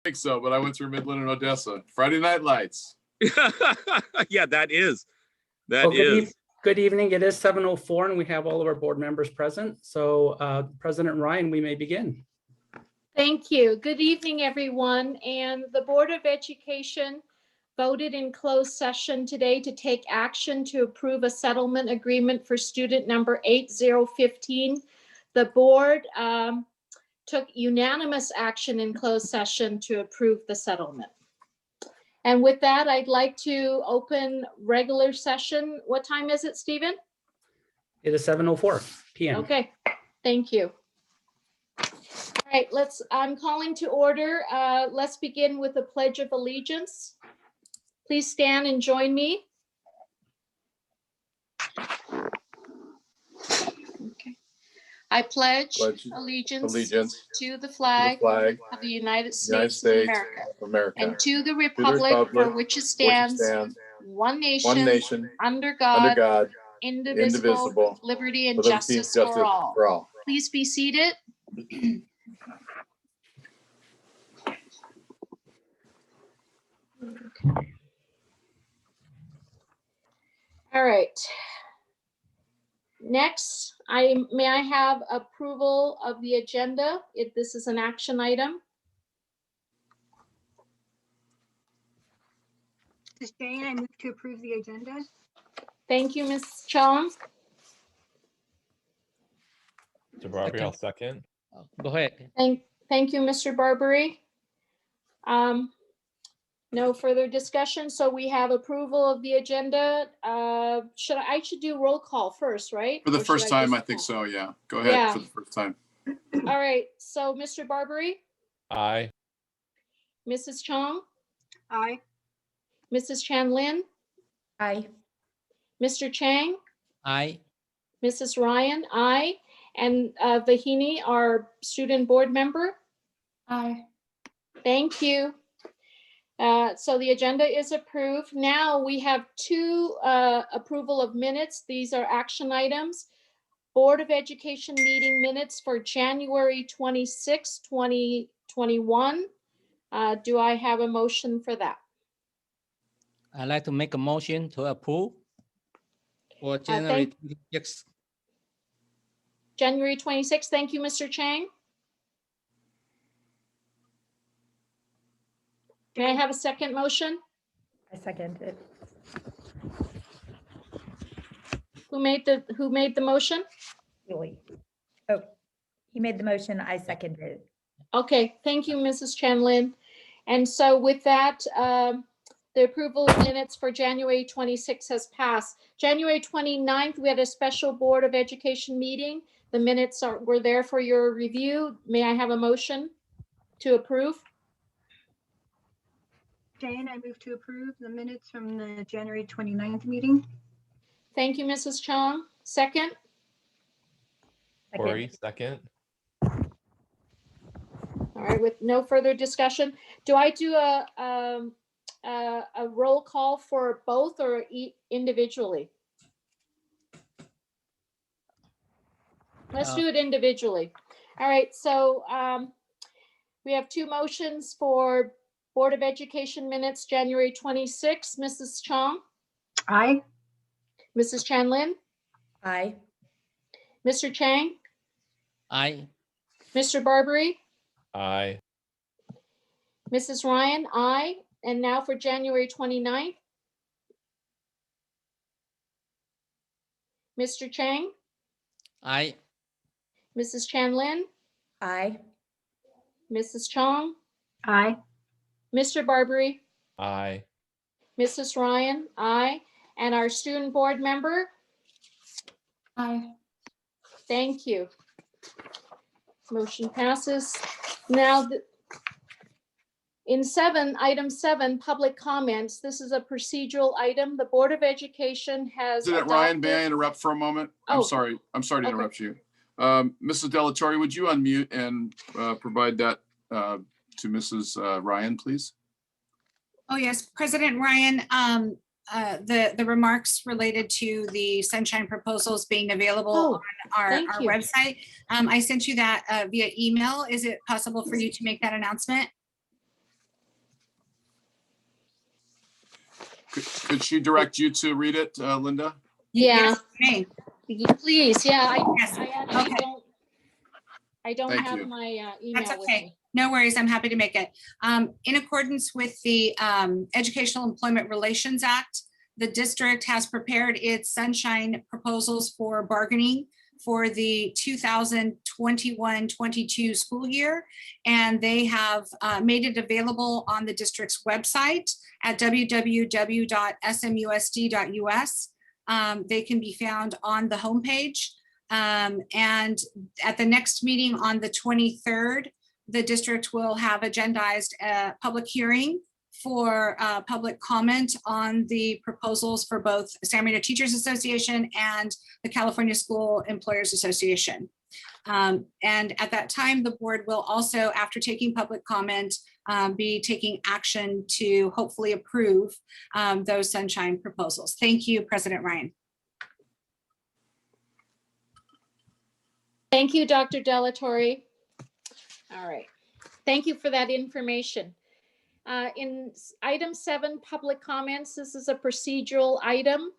think so, but I went through Midland and Odessa. Friday Night Lights. Yeah, that is. Good evening. It is 7:04 and we have all of our board members present. So President Ryan, we may begin. Thank you. Good evening, everyone. And the Board of Education voted in closed session today to take action to approve a settlement agreement for student number 8015. The board took unanimous action in closed session to approve the settlement. And with that, I'd like to open regular session. What time is it, Stephen? It is 7:04 p.m. Okay, thank you. All right, I'm calling to order. Let's begin with the Pledge of Allegiance. Please stand and join me. Okay. I pledge allegiance to the flag of the United States of America and to the republic for which it stands, one nation, under God, indivisible, liberty and justice for all. Please be seated. All right. Next, may I have approval of the agenda? This is an action item. Ms. Jane, I move to approve the agenda. Thank you, Ms. Chong. Mr. Barbary, I'll second. Go ahead. Thank you, Mr. Barbary. No further discussion. So we have approval of the agenda. I should do roll call first, right? For the first time, I think so, yeah. Go ahead for the first time. All right, so Mr. Barbary? Aye. Mrs. Chong? Aye. Mrs. Chan Lin? Aye. Mr. Chang? Aye. Mrs. Ryan? Aye. And Vahini, our student board member? Aye. Thank you. So the agenda is approved. Now we have two approval of minutes. These are action items. Board of Education meeting minutes for January 26, 2021. Do I have a motion for that? I'd like to make a motion to approve for January 26th. January 26. Thank you, Mr. Chang. May I have a second motion? I second it. Who made the motion? Really? Oh, he made the motion. I seconded it. Okay, thank you, Mrs. Chanlin. And so with that, the approval of minutes for January 26 has passed. January 29th, we had a special Board of Education meeting. The minutes were there for your review. May I have a motion to approve? Jane, I move to approve the minutes from the January 29th meeting. Thank you, Mrs. Chong. Second? Corey, second. All right, with no further discussion, do I do a roll call for both or individually? Let's do it individually. All right, so we have two motions for Board of Education minutes, January 26. Mrs. Chong? Aye. Mrs. Chanlin? Aye. Mr. Chang? Aye. Mr. Barbary? Aye. Mrs. Ryan? Aye. And now for January 29th. Mr. Chang? Aye. Mrs. Chanlin? Aye. Mrs. Chong? Aye. Mr. Barbary? Aye. Mrs. Ryan? Aye. And our student board member? Aye. Thank you. Motion passes. Now, in item 7, public comments. This is a procedural item. The Board of Education has President Ryan, may I interrupt for a moment? I'm sorry to interrupt you. Mrs. Delatorre, would you unmute and provide that to Mrs. Ryan, please? Oh, yes, President Ryan, the remarks related to the sunshine proposals being available on our website. I sent you that via email. Is it possible for you to make that announcement? Could she direct you to read it, Linda? Yeah, Yes, please, yeah, Yes, I actually okay. I don't Thank have you. my email That's with okay. me. No worries. I'm happy to make it. In accordance with the Educational Employment Relations Act, the district has prepared its sunshine proposals for bargaining for the 2021-22 school year. And they have made it available on the district's website at www.smusd.us. They can be found on the homepage. And at the next meeting on the 23rd, the district will have agendized a public hearing for public comment on the proposals for both San Marino Teachers Association and the California School Employers Association. And at that time, the board will also, after taking public comment, be taking action to hopefully approve those sunshine proposals. Thank you, President Ryan. Thank you, Dr. Delatorre. All right. Thank you for that information. In item 7, public comments, this is a procedural item.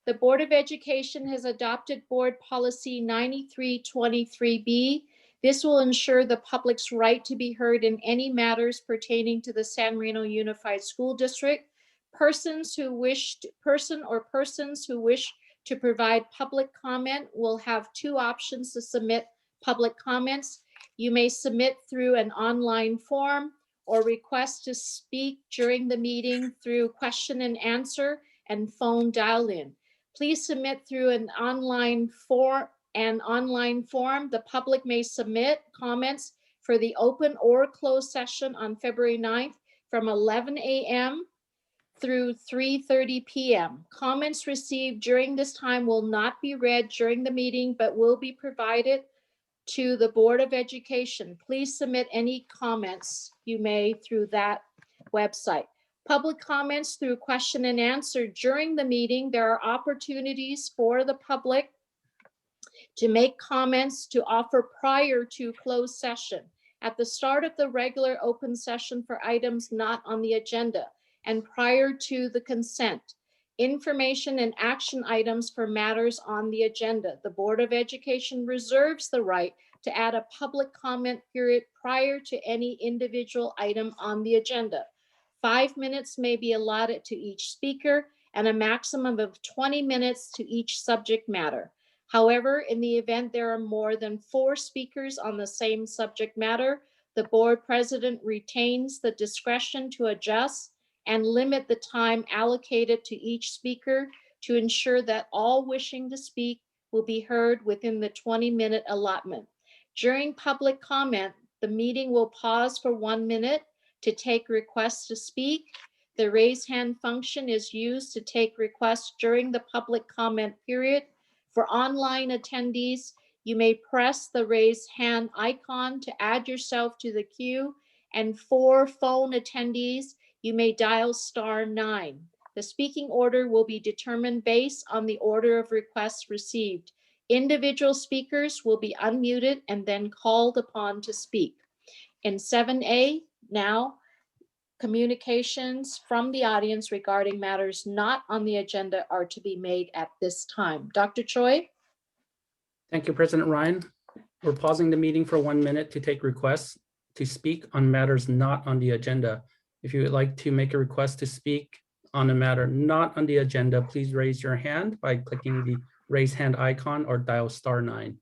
The Board of Education has adopted Board Policy 9323B. This will ensure the public's right to be heard in any matters pertaining to the San Marino Unified School District. Persons who wish to provide public comment will have 2 options to submit public comments. You may submit through an online form or request to speak during the meeting through question and answer and phone dial-in. Please submit through an online form. The public may submit comments for the open or closed session on February 9th from 11 a.m. through 3:30 p.m. Comments received during this time will not be read during the meeting, but will be provided to the Board of Education. Please submit any comments you may through that website. Public comments through question and answer during the meeting. There are opportunities for the public to make comments to offer prior to closed session, at the start of the regular open session for items not on the agenda, and prior to the consent. Information and action items for matters on the agenda. The Board of Education reserves the right to add a public comment period prior to any individual item on the agenda. 5 minutes may be allotted to each speaker and a maximum of 20 minutes to each subject matter. However, in the event there are more than 4 speakers on the same subject matter, the board president retains the discretion to adjust and limit the time allocated to each speaker to ensure that all wishing to speak will be heard within the 20-minute allotment. During public comment, the meeting will pause for 1 minute to take requests to speak. The raise hand function is used to take requests during the public comment period. For online attendees, you may press the raise hand icon to add yourself to the queue. And for phone attendees, you may dial *9. The speaking order will be determined based on the order of requests received. Individual speakers will be unmuted and then called upon to speak. In 7A, now, communications from the audience regarding matters not on the agenda are to be made at this time. Dr. Choi? Thank you, President Ryan. We're pausing the meeting for 1 minute to take requests to speak on matters not on the agenda. If you would like to make a request to speak on a matter not on the agenda, please raise your hand by clicking the raise hand icon or dial *9.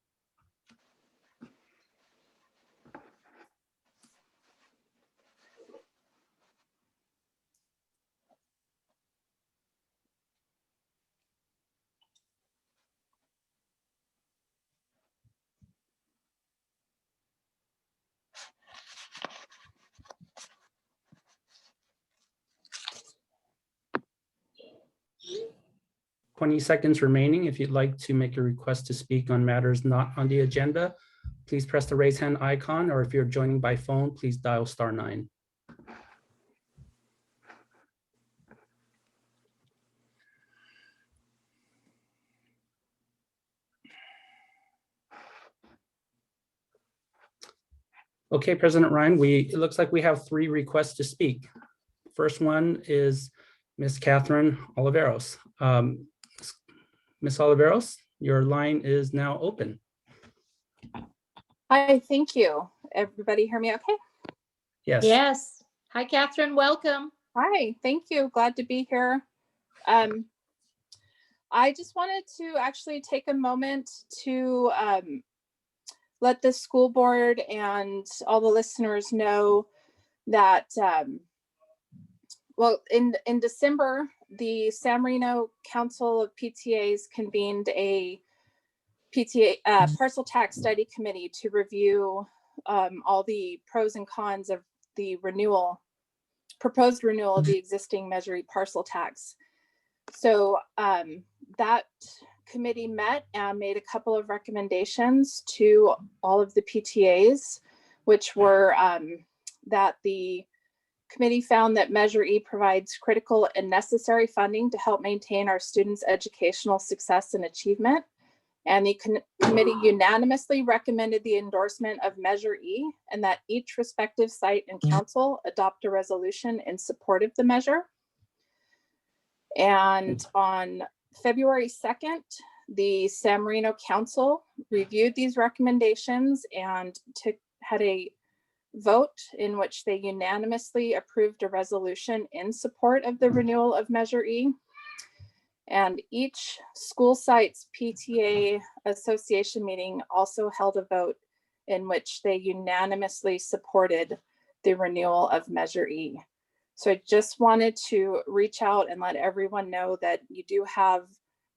"20 seconds remaining. If you'd like to make a request to speak on matters not on the agenda, please press the raise hand icon, or if you're joining by phone, please dial *9. Okay, President Ryan, it looks like we have 3 requests to speak. First one is Ms. Catherine Oliveros. Ms. Oliveros, your line is now open. Hi, thank you. Everybody hear me okay? Yes. Yes. Hi, Catherine. Welcome. Hi, thank you. Glad to be here. I just wanted to actually take a moment to let the school board and all the listeners know that, well, in December, the San Marino Council of PTAs convened a PTA parcel tax study committee to review all the pros and cons of the proposed renewal of the existing Measure E parcel tax. So that committee met and made a couple of recommendations to all of the PTAs, which were that the committee found that Measure E provides critical and necessary funding to help maintain our students' educational success and achievement. And the committee unanimously recommended the endorsement of Measure E, and that each respective site and council adopt a resolution in support of the measure. And on February 2nd, the San Marino Council reviewed these recommendations and had a vote in which they unanimously approved a resolution in support of the renewal of Measure E. And each school site's PTA association meeting also held a vote in which they unanimously supported the renewal of Measure E. So I just wanted to reach out and let everyone know that you do have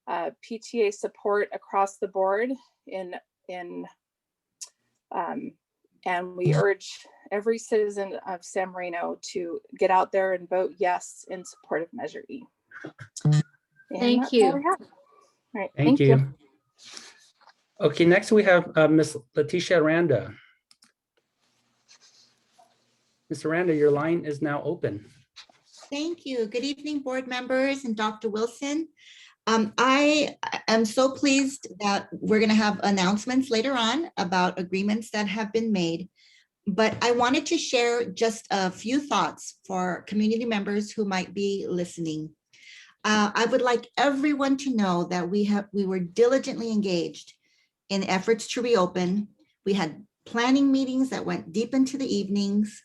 PTA support across the board and we urge every citizen of San Marino to get out there and vote yes in support of Measure E. And Thank that's you. all we have. All right, Thank you. Okay, next we have Ms. Leticia Aranda. Ms. Aranda, your line is now open. Thank you. Good evening, board members and Dr. Wilson. I am so pleased that we're going to have announcements later on about agreements that have been made. But I wanted to share just a few thoughts for community members who might be listening. I would like everyone to know that we were diligently engaged in efforts to reopen. We had planning meetings that went deep into the evenings,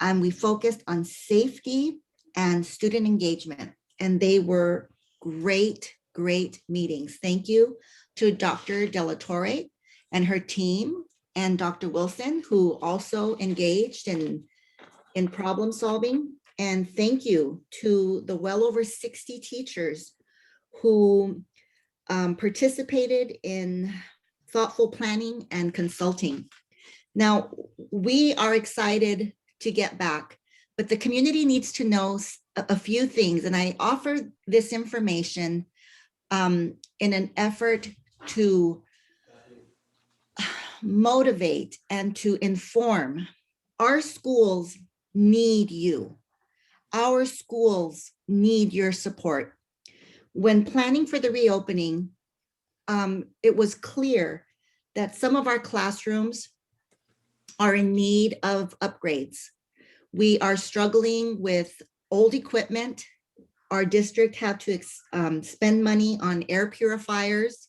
and we focused on safety and student engagement. And they were great, great meetings. Thank you to Dr. Delatorre and her team, and Dr. Wilson, who also engaged in problem solving. And thank you to the well over 60 teachers who participated in thoughtful planning and consulting. Now, we are excited to get back, but the community needs to know a few things. And I offer this information in an effort to motivate and to inform. Our schools need you. Our schools need your support. When planning for the reopening, it was clear that some of our classrooms are in need of upgrades. We are struggling with old equipment. Our district had to spend money on air purifiers,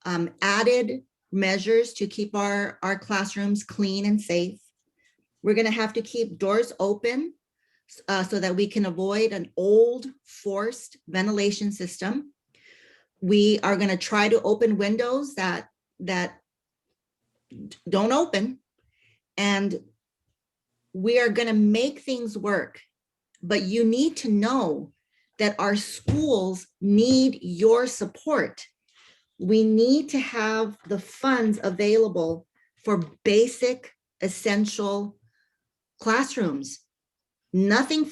added measures to keep our classrooms clean and safe. We're going to have to keep doors open so that we can avoid an old forced ventilation system. We are going to try to open windows that don't open, and we are going to make things work. But you need to know that our schools need your support. We need to have the funds available for basic, essential classrooms. Nothing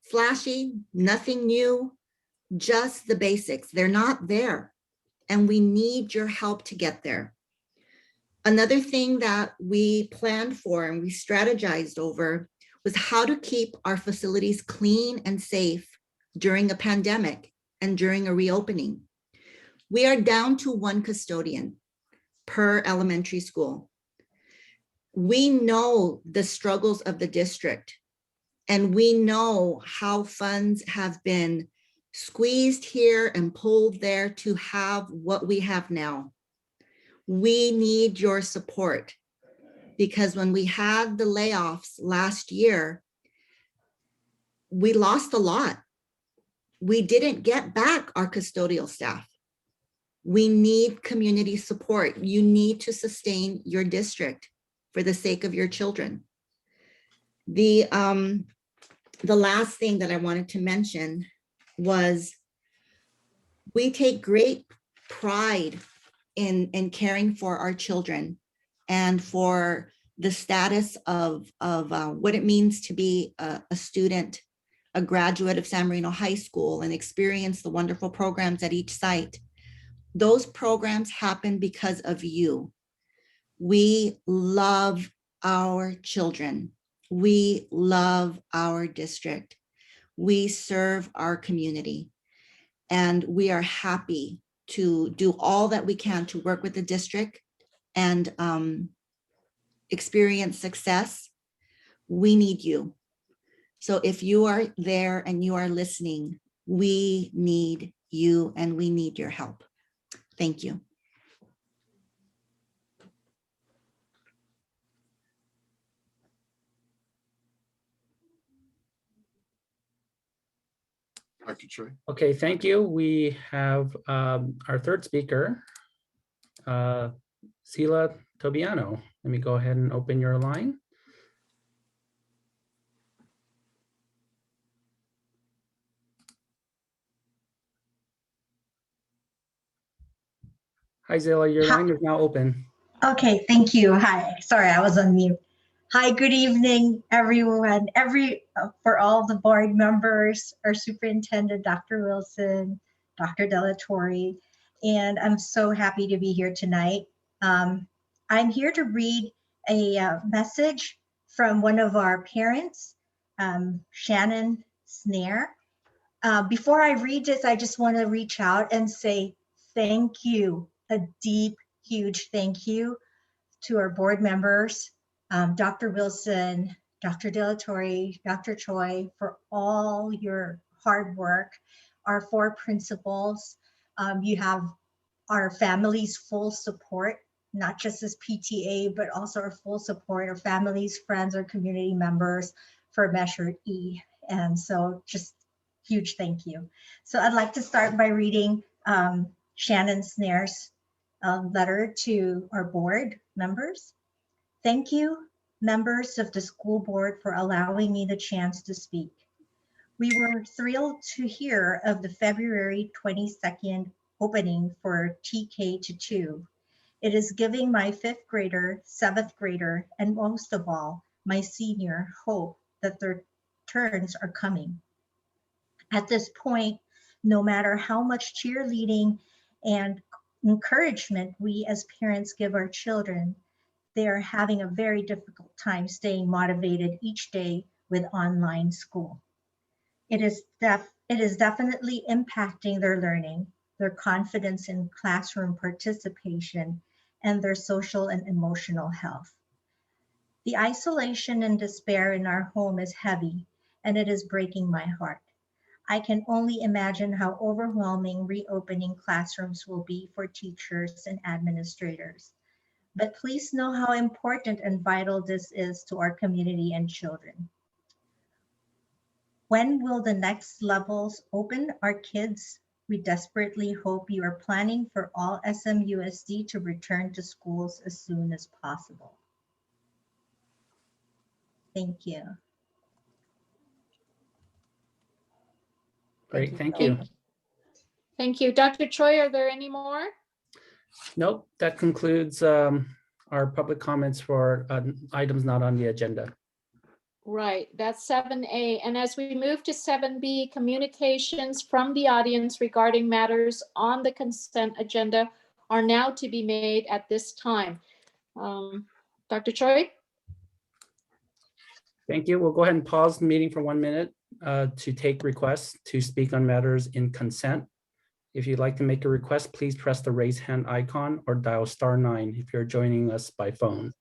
flashy, nothing new, just the basics. They're not there, and we need your help to get there. Another thing that we planned for and we strategized over was how to keep our facilities clean and safe during a pandemic and during a reopening. We are down to one custodian per elementary school. We know the struggles of the district, and we know how funds have been squeezed here and pulled there to have what we have now. We need your support, because when we had the layoffs last year, we lost a lot. We didn't get back our custodial staff. We need community support. You need to sustain your district for the sake of your children. The last thing that I wanted to mention was we take great pride in caring for our children and for the status of what it means to be a student, a graduate of San Marino High School, and experience the wonderful programs at each site. Those programs happen because of you. We love our children. We love our district. We serve our community. And we are happy to do all that we can to work with the district and experience success. We need you. So if you are there and you are listening, we need you and we need your help. Thank you. Dr. Choi. Okay, thank you. We have our third speaker, Sila Tobiano. Let me go ahead and open your line. Hi, Zilla, your line is now open. Okay, thank you. Hi, sorry, I was on mute. Hi, good evening, everyone. For all the board members, our superintendent, Dr. Wilson, Dr. Delatorre, and I'm so happy to be here tonight. I'm here to read a message from one of our parents, Shannon Snare. Before I read this, I just want to reach out and say thank you, a deep, huge thank you to our board members, Dr. Wilson, Dr. Delatorre, Dr. Choi, for all your hard work, our 4 principals. You have our family's full support, not just as PTA, but also our full support, our families, friends, our community members for Measure E. And so just huge thank you. So I'd like to start by reading Shannon Snare's letter to our board members. Thank you, members of the school board, for allowing me the chance to speak. We were thrilled to hear of the February 22nd opening for TK to 2. It is giving my 5th grader, 7th grader, and most of all, my senior hope that their turns are coming. At this point, no matter how much cheerleading and encouragement we as parents give our children, they are having a very difficult time staying motivated each day with online school. It is definitely impacting their learning, their confidence in classroom participation, and their social and emotional health. The isolation and despair in our home is heavy, and it is breaking my heart. I can only imagine how overwhelming reopening classrooms will be for teachers and administrators. But please know how important and vital this is to our community and children. When will the next levels open, our kids? We desperately hope you are planning for all SMUSD to return to schools as soon as possible. Thank you. Great, thank you. Thank you. Dr. Choi, are there any more? Nope, that concludes our public comments for items not on the agenda. Right, that's 7A. And as we move to 7B, communications from the audience regarding matters on the consent agenda are now to be made at this time. Dr. Choi? Thank you. We'll go ahead and pause the meeting for 1 minute to take requests to speak on matters in consent. If you'd like to make a request, please press the raise hand icon or dial *9 if you're joining us by phone.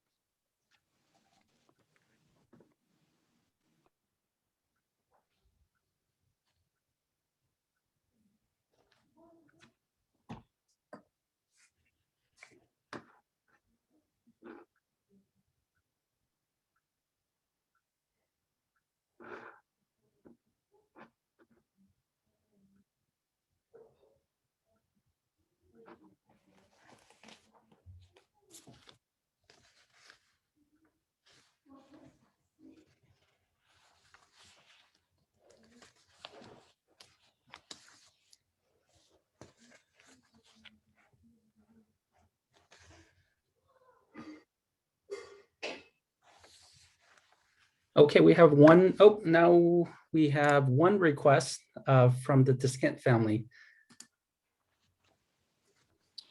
Okay, we have one, oh, now we have one request from the Diskent family.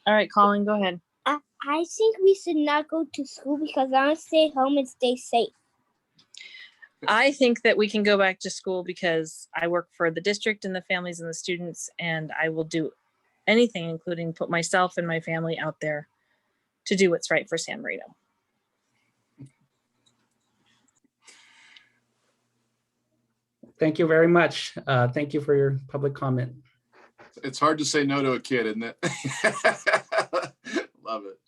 All right, Colin, go ahead. I think we should not go to school because I want to stay home and stay safe. I think that we can go back to school because I work for the district and the families and the students, and I will do anything, including put myself and my family out there to do what's right for San Marino. Thank you very much. Thank you for your public comment. It's hard to say no to a kid, isn't it? Love it.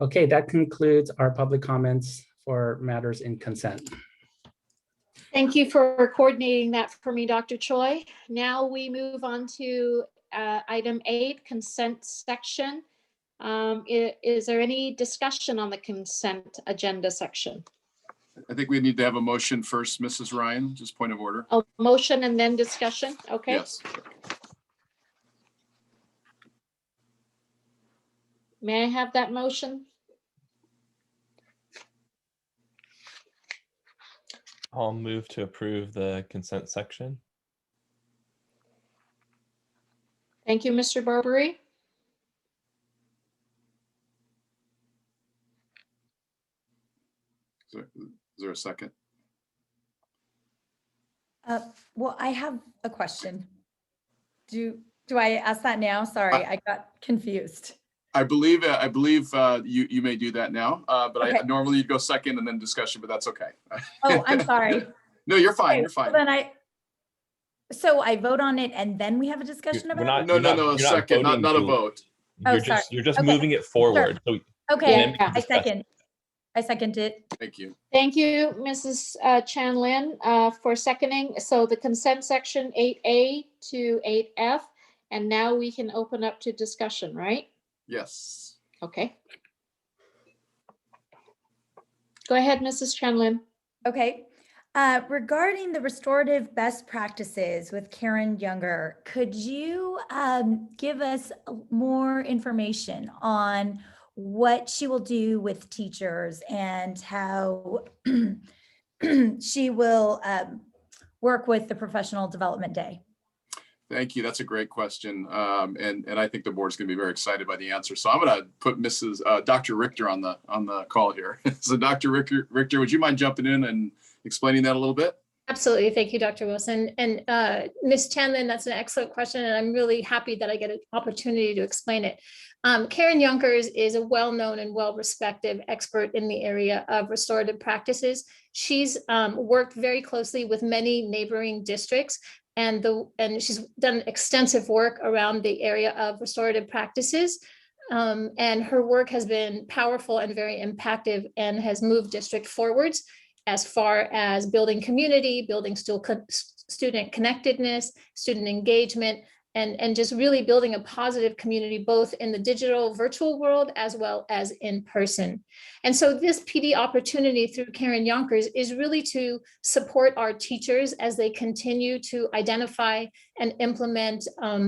Okay, that concludes our public comments for matters in consent. Thank you for coordinating that for me, Dr. Choi. Now we move on to item 8, consent section. Is there any discussion on the consent agenda section? I think we need to have a motion first, Mrs. Ryan, just point of order. A motion and then discussion, okay? Yes. May I have that motion? I'll move to approve the consent section. Thank you, Mr. Barbary. Is there a second? Well, I have a question. Do I ask that now? Sorry, I got confused. I believe you may do that now, but Okay. I normally you'd go second and then discussion, but that's okay. Oh, I'm sorry. No, you're fine. Okay, You're fine. well, then so I vote on it and then we have a discussion You're about it? not- No, a second, not a voting, vote. You're sorry. just, you're just Okay. moving it forward. So Okay, then we can I discuss. second it. Thank you. Thank you, Mrs. Chan Lin, for seconding. So the consent section 8A to 8F, and now we can open up to discussion, right? Yes. Okay. Go ahead, Mrs. Chan Lin. Okay. Regarding the restorative best practices with Karen Younger, could you give us more information on what she will do with teachers and how she will work with the Professional Development Day? Thank you. That's a great question. And I think the board's going to be very excited by the answer. So I'm going to put Dr. Richter on the call here. So Dr. Richter, would you mind jumping in and explaining that a little bit? Absolutely. Thank you, Dr. Wilson. And Ms. Chanlin, that's an excellent question. And I'm really happy that I get an opportunity to explain it. Karen Yonkers is a well-known and well-respected expert in the area of restorative practices. She's worked very closely with many neighboring districts, and she's done extensive work around the area of restorative practices. And her work has been powerful and very impactful and has moved district forwards as far as building community, building student connectedness, student engagement, and just really building a positive community, both in the digital virtual world as well as in person. And so this PD opportunity through Karen Yonkers is really to support our teachers as they continue to identify and implement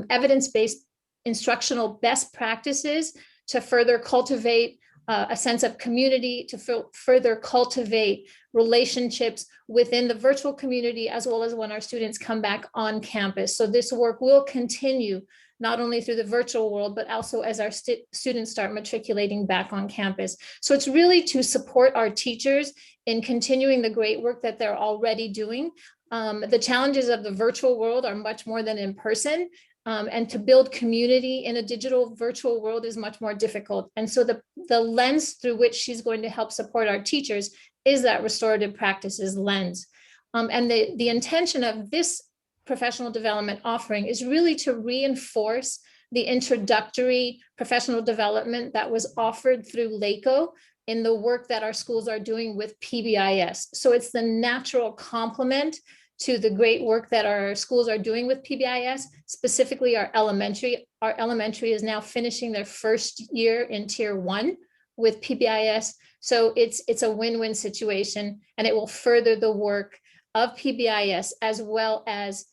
evidence-based instructional best practices to further cultivate a sense of community, to further cultivate relationships within the virtual community, as well as when our students come back on campus. So this work will continue not only through the virtual world, but also as our students start matriculating back on campus. So it's really to support our teachers in continuing the great work that they're already doing. The challenges of the virtual world are much more than in person. And to build community in a digital virtual world is much more difficult. And so the lens through which she's going to help support our teachers is that restorative practices lens. And the intention of this professional development offering is really to reinforce the introductory professional development that was offered through LACO in the work that our schools are doing with PBIS. So it's the natural complement to the great work that our schools are doing with PBIS, specifically our elementary. Our elementary is now finishing their first year in Tier 1 with PBIS. So it's a win-win situation, and it will further the work of PBIS as well as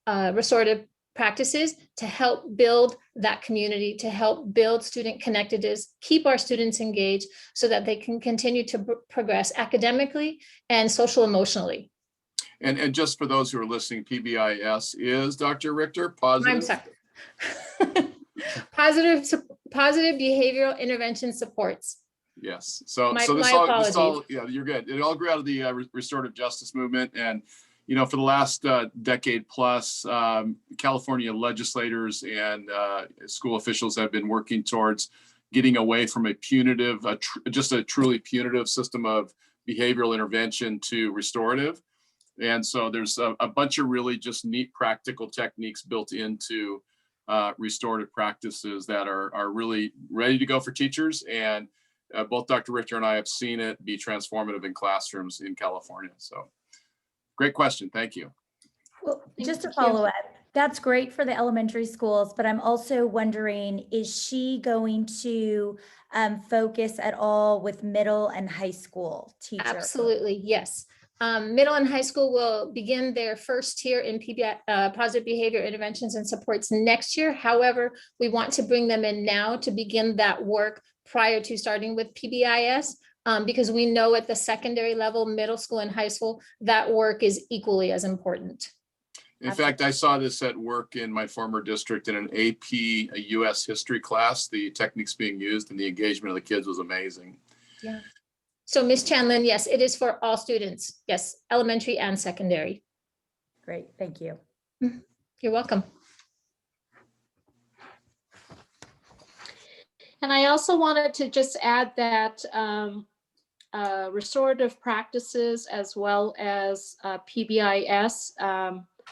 restorative practices to help build that community, to help build student connectedness, keep our students engaged so that they can continue to progress academically and social emotionally. And just for those who are listening, PBIS is, Dr. Richter, positive? I'm sorry. Positive behavioral intervention supports. Yes. So My this apologies. all, yeah, you're good. It all grew out of the restorative justice movement. And, you know, for the last decade plus, California legislators and school officials have been working towards getting away from a punitive, just a truly punitive system of behavioral intervention to restorative. And so there's a bunch of really just neat practical techniques built into restorative practices that are really ready to go for teachers. And both Dr. Richter and I have seen it be transformative in classrooms in California. So great question. Thank you. Well, just to follow up, that's great for the elementary schools, but I'm also wondering, is she going to focus at all with middle and high school teachers? Absolutely, yes. Middle and high school will begin their first tier in positive behavior interventions and supports next year. However, we want to bring them in now to begin that work prior to starting with PBIS, because we know at the secondary level, middle school and high school, that work is equally as important. In fact, I saw this at work in my former district in an AP, a US history class. The techniques being used and the engagement of the kids was amazing. Yeah. So Ms. Chanlin, yes, it is for all students. Yes, elementary and secondary. Great, thank you. You're welcome. And I also wanted to just add that restorative practices as well as PBIS,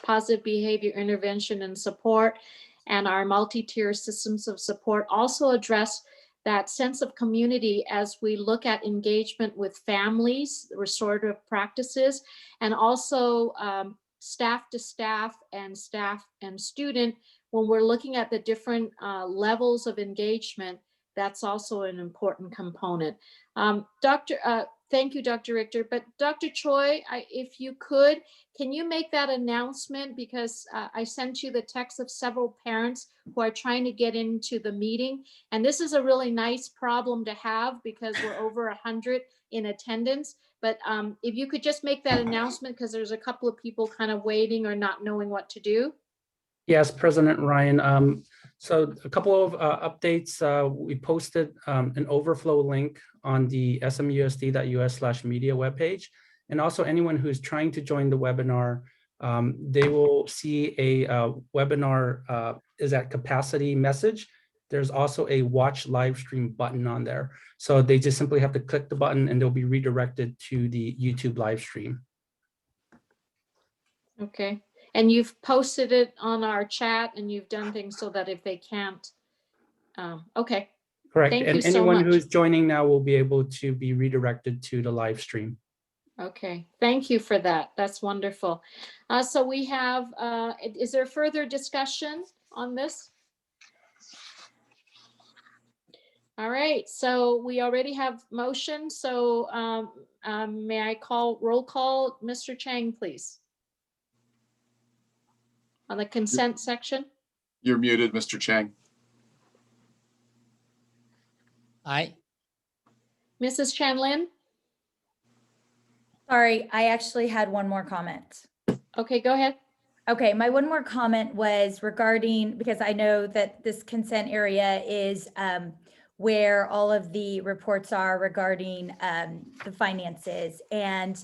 positive behavior intervention and support, and our multi-tier systems of support also address that sense of community as we look at engagement with families, restorative practices, and also staff to staff and student. When we're looking at the different levels of engagement, that's also an important component. Thank you, Dr. Richter. But Dr. Choi, if you could, can you make that announcement? Because I sent you the text of several parents who are trying to get into the meeting. And this is a really nice problem to have because we're over 100 in attendance. But if you could just make that announcement, because there's a couple of people kind of waiting or not knowing what to do. Yes, President Ryan. So a couple of updates. We posted an overflow link on the SMUSD.us/media webpage. And also anyone who's trying to join the webinar, they will see a webinar is at capacity message. There's also a watch live stream button on there. So they just simply have to click the button and they'll be redirected to the YouTube live stream. Okay. And you've posted it on our chat and you've done things so that if they can't, okay. Correct. Thank and you so anyone much. who's joining now will be able to be redirected to the live stream. Okay, thank you for that. That's wonderful. So we have, is there further discussion on this? All right, so we already have motion. So may I call roll call, Mr. Chang, please? On the consent section? You're muted, Mr. Chang. Aye. Mrs. Chanlin? Sorry, I actually had one more comment. Okay, go ahead. Okay, my one more comment was regarding, because I know that this consent area is where all of the reports are regarding the finances. And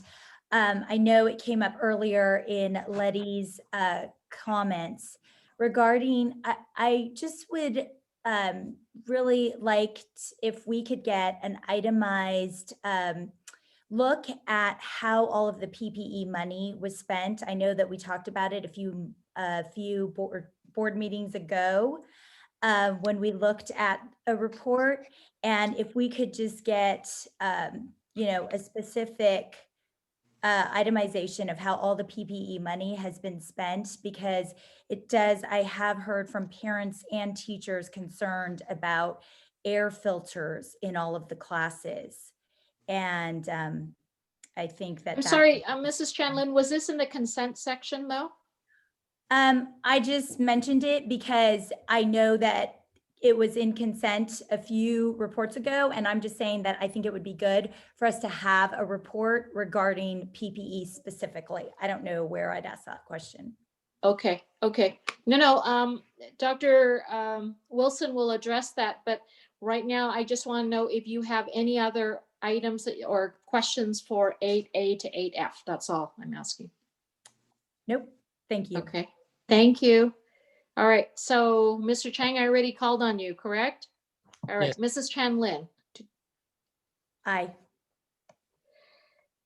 I know it came up earlier in Letty's comments regarding, I just would really like if we could get an itemized look at how all of the PPE money was spent. I know that we talked about it a few board meetings ago when we looked at a report, and if we could just get a specific itemization of how all the PPE money has been spent, because it does, I have heard from parents and teachers concerned about air filters in all of the classes. And I think that I'm sorry, Mrs. Chanlin, was this in the consent section though? I just mentioned it because I know that it was in consent a few reports ago, and I'm just saying that I think it would be good for us to have a report regarding PPE specifically. I don't know where I'd ask that question. Okay, okay. No, Dr. Wilson will address that, but right now I just want to know if you have any other items or questions for 8A to 8F. That's all I'm asking. Nope, thank you. Okay, thank you. All right, so Mr. Chang, I already called on you, correct? All right, Yes. Mrs. Chan Lin. Aye.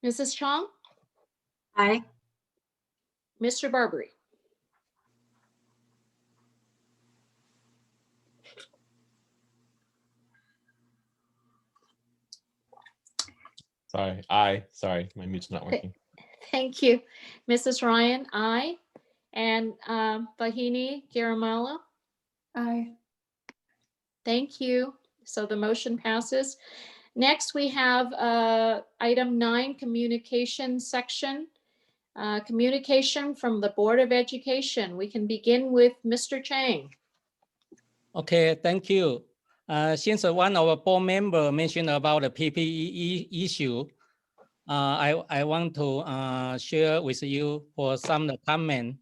Mrs. Chong, Aye. Mr. Barbary. Sorry, my mute's not Okay. working. Thank you. Mrs. Ryan, aye. And Bahini Garamala? Aye. Thank you. So the motion passes. Next, we have item 9, communication section. Communication from the Board of Education. We can begin with Mr. Chang. Okay, thank you. Since one of our board member mentioned about the PPE issue, I want to share with you for some comment.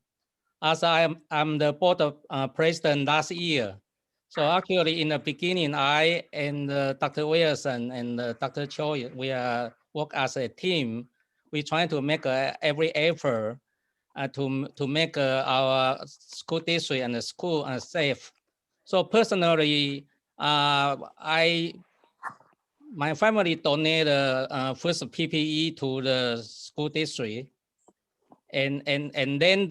As I'm the board of president last year. So actually in the beginning, I and Dr. Wilson and Dr. Choi, we work as a team. We try to make every effort to make our school district and the school safe. So personally, my family donated first PPE to the school district. And then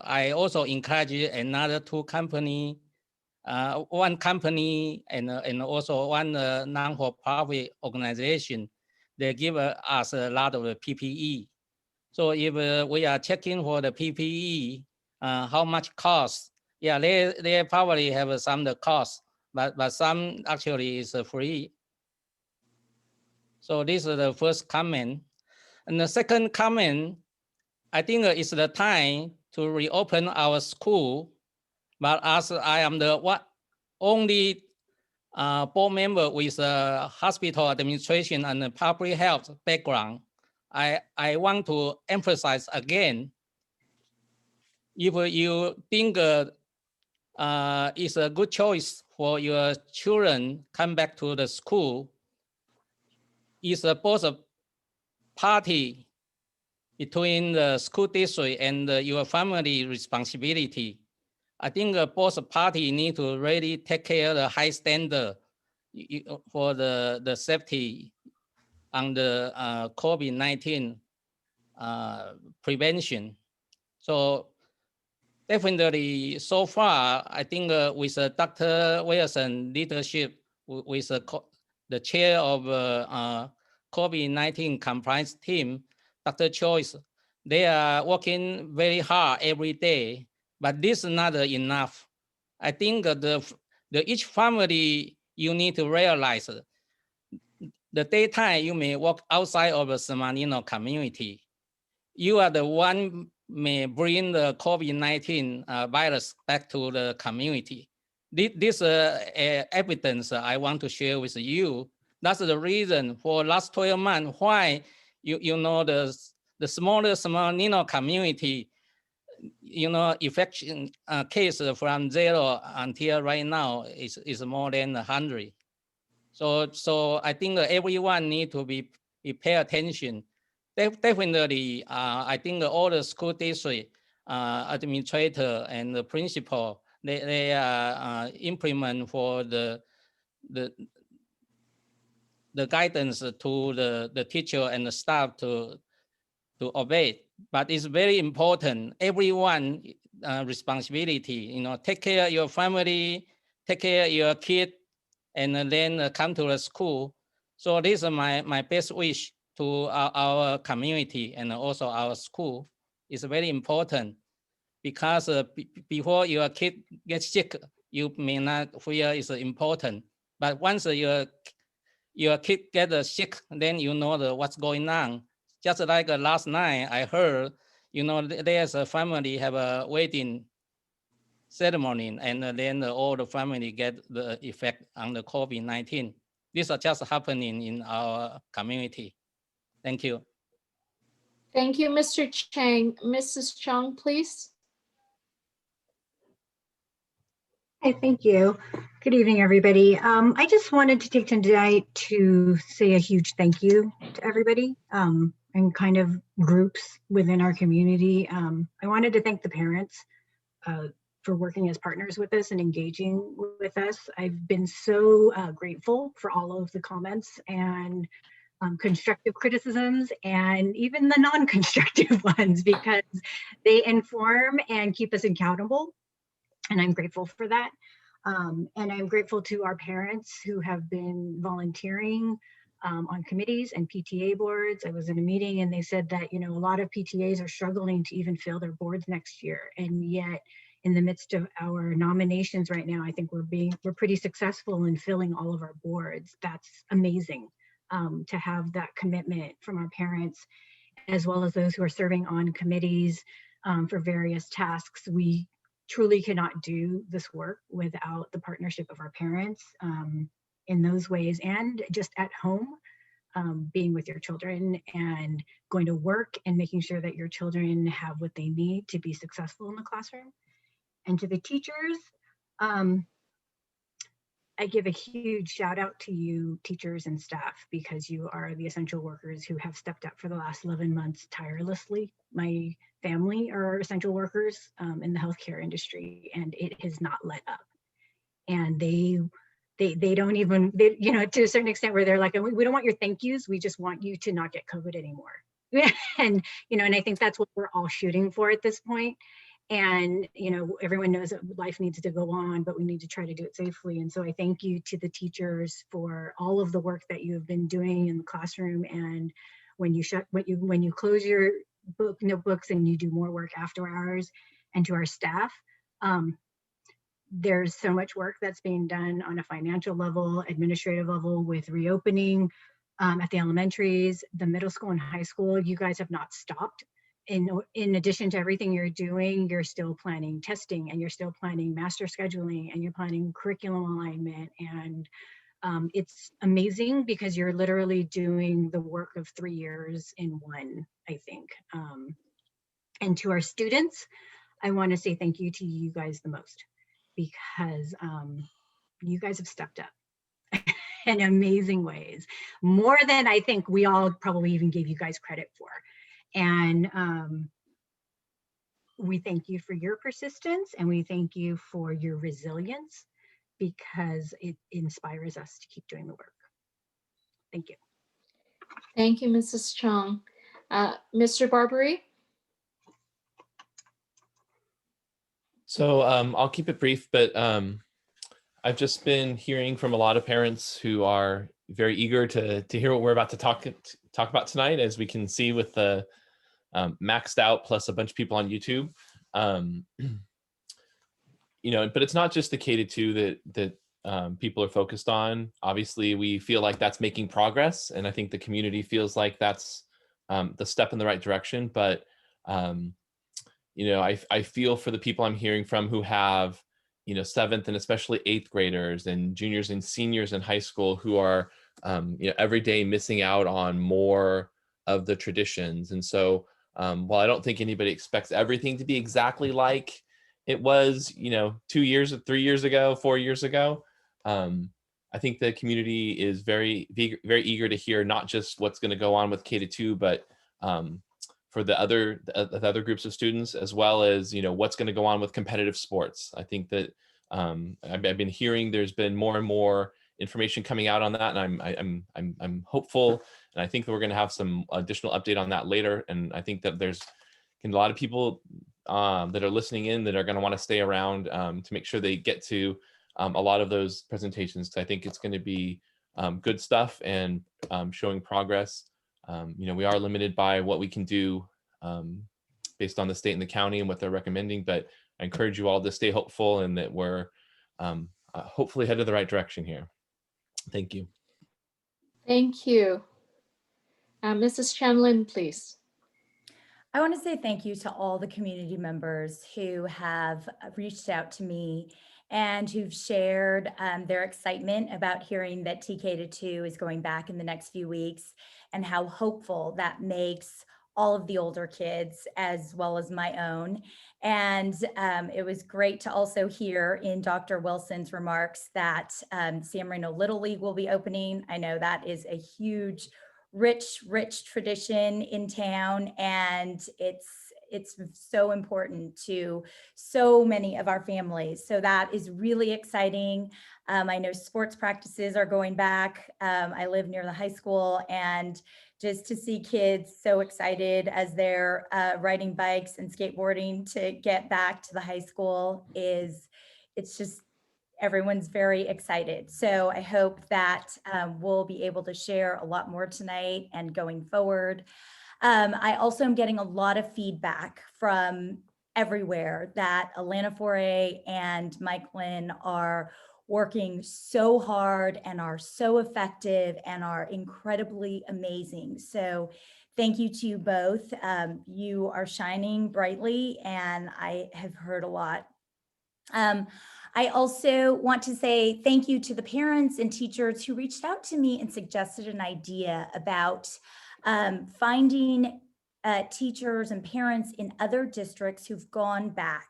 I also encourage another 2 company, one company and also one non-for-profit organization. They give us a lot of PPE. So if we are checking for the PPE, how much cost? Yeah, they probably have some the cost, but some actually is free. So this is the first comment. And the second comment, I think it's the time to reopen our school, but as I am the only board member with hospital administration and public health background, I want to emphasize again, if you think it's a good choice for your children come back to the school, it's both a party between the school district and your family responsibility. I think both parties need to really take care of the high standard for the safety on the COVID-19 prevention. So definitely so far, I think with Dr. Wilson leadership, with the chair of COVID-19 compliance team, Dr. Choice, they are working very hard every day, but this is not enough. I think the each family, you need to realize the daytime you may walk outside of the San Bernardino community. You are the one may bring the COVID-19 virus back to the community. This evidence I want to share with you. That's the reason for last 12 months why you know the smaller San Bernardino community, you know, infection case from 0 until right now is more than 100. So I think everyone need to be pay attention. Definitely, I think all the school district administrator and the principal, they implement for the guidance to the teacher and the staff to obey. But it's very important, everyone responsibility, you know, take care of your family, take care of your kid, and then come to the school. So this is my best wish to our community and also our school. It's very important because before your kid gets sick, you may not feel it's important. But once your kid gets sick, then you know what's going on. Just like last night, I heard, you know, there's a family have a wedding ceremony, and then all the family get the effect on the COVID-19. This is just happening in our community. Thank you. Thank you, Mr. Chang. Mrs. Chung, please. Hi, thank you. Good evening, everybody. I just wanted to take tonight to say a huge thank you to everybody and kind of groups within our community. I wanted to thank the parents for working as partners with us and engaging with us. I've been so grateful for all of the comments and constructive criticisms and even the non-constructive ones, because they inform and keep us accountable. And I'm grateful for that. And I'm grateful to our parents who have been volunteering on committees and PTA boards. I was in a meeting and they said that, you know, a lot of PTAs are struggling to even fill their boards next year. And yet in the midst of our nominations right now, I think we're pretty successful in filling all of our boards. That's amazing to have that commitment from our parents, as well as those who are serving on committees for various tasks. We truly cannot do this work without the partnership of our parents in those ways, and just at home, being with your children and going to work and making sure that your children have what they need to be successful in the classroom. And to the teachers, I give a huge shout out to you, teachers and staff, because you are the essential workers who have stepped up for the last 11 months tirelessly. My family are essential workers in the healthcare industry, and it has not let up. And they don't even, you know, to a certain extent where they're like, we don't want your thank yous, we just want you to not get COVID anymore. And, you know, and I think that's what we're all shooting for at this point. And, you know, everyone knows that life needs to go on, but we need to try to do it safely. And so I thank you to the teachers for all of the work that you have been doing in the classroom. And when you close your notebooks and you do more work after hours, and to our staff, there's so much work that's being done on a financial level, administrative level, with reopening at the elementaries, the middle school and high school. You guys have not stopped. In addition to everything you're doing, you're still planning testing, and you're still planning master scheduling, and you're planning curriculum alignment. And it's amazing because you're literally doing the work of 3 years in one, I think. And to our students, I want to say thank you to you guys the most, because you guys have stepped up in amazing ways, more than I think we all probably even gave you guys credit for. And we thank you for your persistence, and we thank you for your resilience, because it inspires us to keep doing the work. Thank you. Thank you, Mrs. Chung. Mr. Barbary? So I'll keep it brief, but I've just been hearing from a lot of parents who are very eager to hear what we're about to talk about tonight, as we can see with the maxed out plus a bunch of people on YouTube. You know, but it's not just the K-2 that people are focused on. Obviously, we feel like that's making progress, and I think the community feels like that's the step in the right direction. But you know, I feel for the people I'm hearing from who have, you know, 7th and especially 8th graders and juniors and seniors in high school who are, you know, every day missing out on more of the traditions. And so while I don't think anybody expects everything to be exactly like it was, you know, 2 years, 3 years ago, 4 years ago, I think the community is very eager to hear not just what's going to go on with K-2, but for the other groups of students, as well as, you know, what's going to go on with competitive sports. I think that I've been hearing there's been more and more information coming out on that, and I'm hopeful, and I think that we're going to have some additional update on that later. And I think that there's a lot of people that are listening in that are going to want to stay around to make sure they get to a lot of those presentations, because I think it's going to be good stuff and showing progress. You know, we are limited by what we can do based on the state and the county and what they're recommending, but I encourage you all to stay hopeful and that we're hopefully headed the right direction here. Thank you. Thank you. Mrs. Chenlin, please. I want to say thank you to all the community members who have reached out to me and who've shared their excitement about hearing that TK-2 is going back in the next few weeks, and how hopeful that makes all of the older kids as well as my own. And it was great to also hear in Dr. Wilson's remarks that San Marino Little League will be opening. I know that is a huge, rich tradition in town, and it's so important to so many of our families. So that is really exciting. I know sports practices are going back. I live near the high school, and just to see kids so excited as they're riding bikes and skateboarding to get back to the high school it's just, everyone's very excited. So I hope that we'll be able to share a lot more tonight and going forward. I also am getting a lot of feedback from everywhere that Alana Foray and Mike Lynn are working so hard and are so effective and are incredibly amazing. So thank you to you both. You are shining brightly, and I have heard a lot. I also want to say thank you to the parents and teachers who reached out to me and suggested an idea about finding teachers and parents in other districts who've gone back.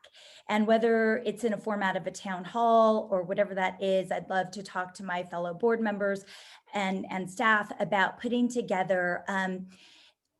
And whether it's in a format of a town hall or whatever that is, I'd love to talk to my fellow board members and staff about putting together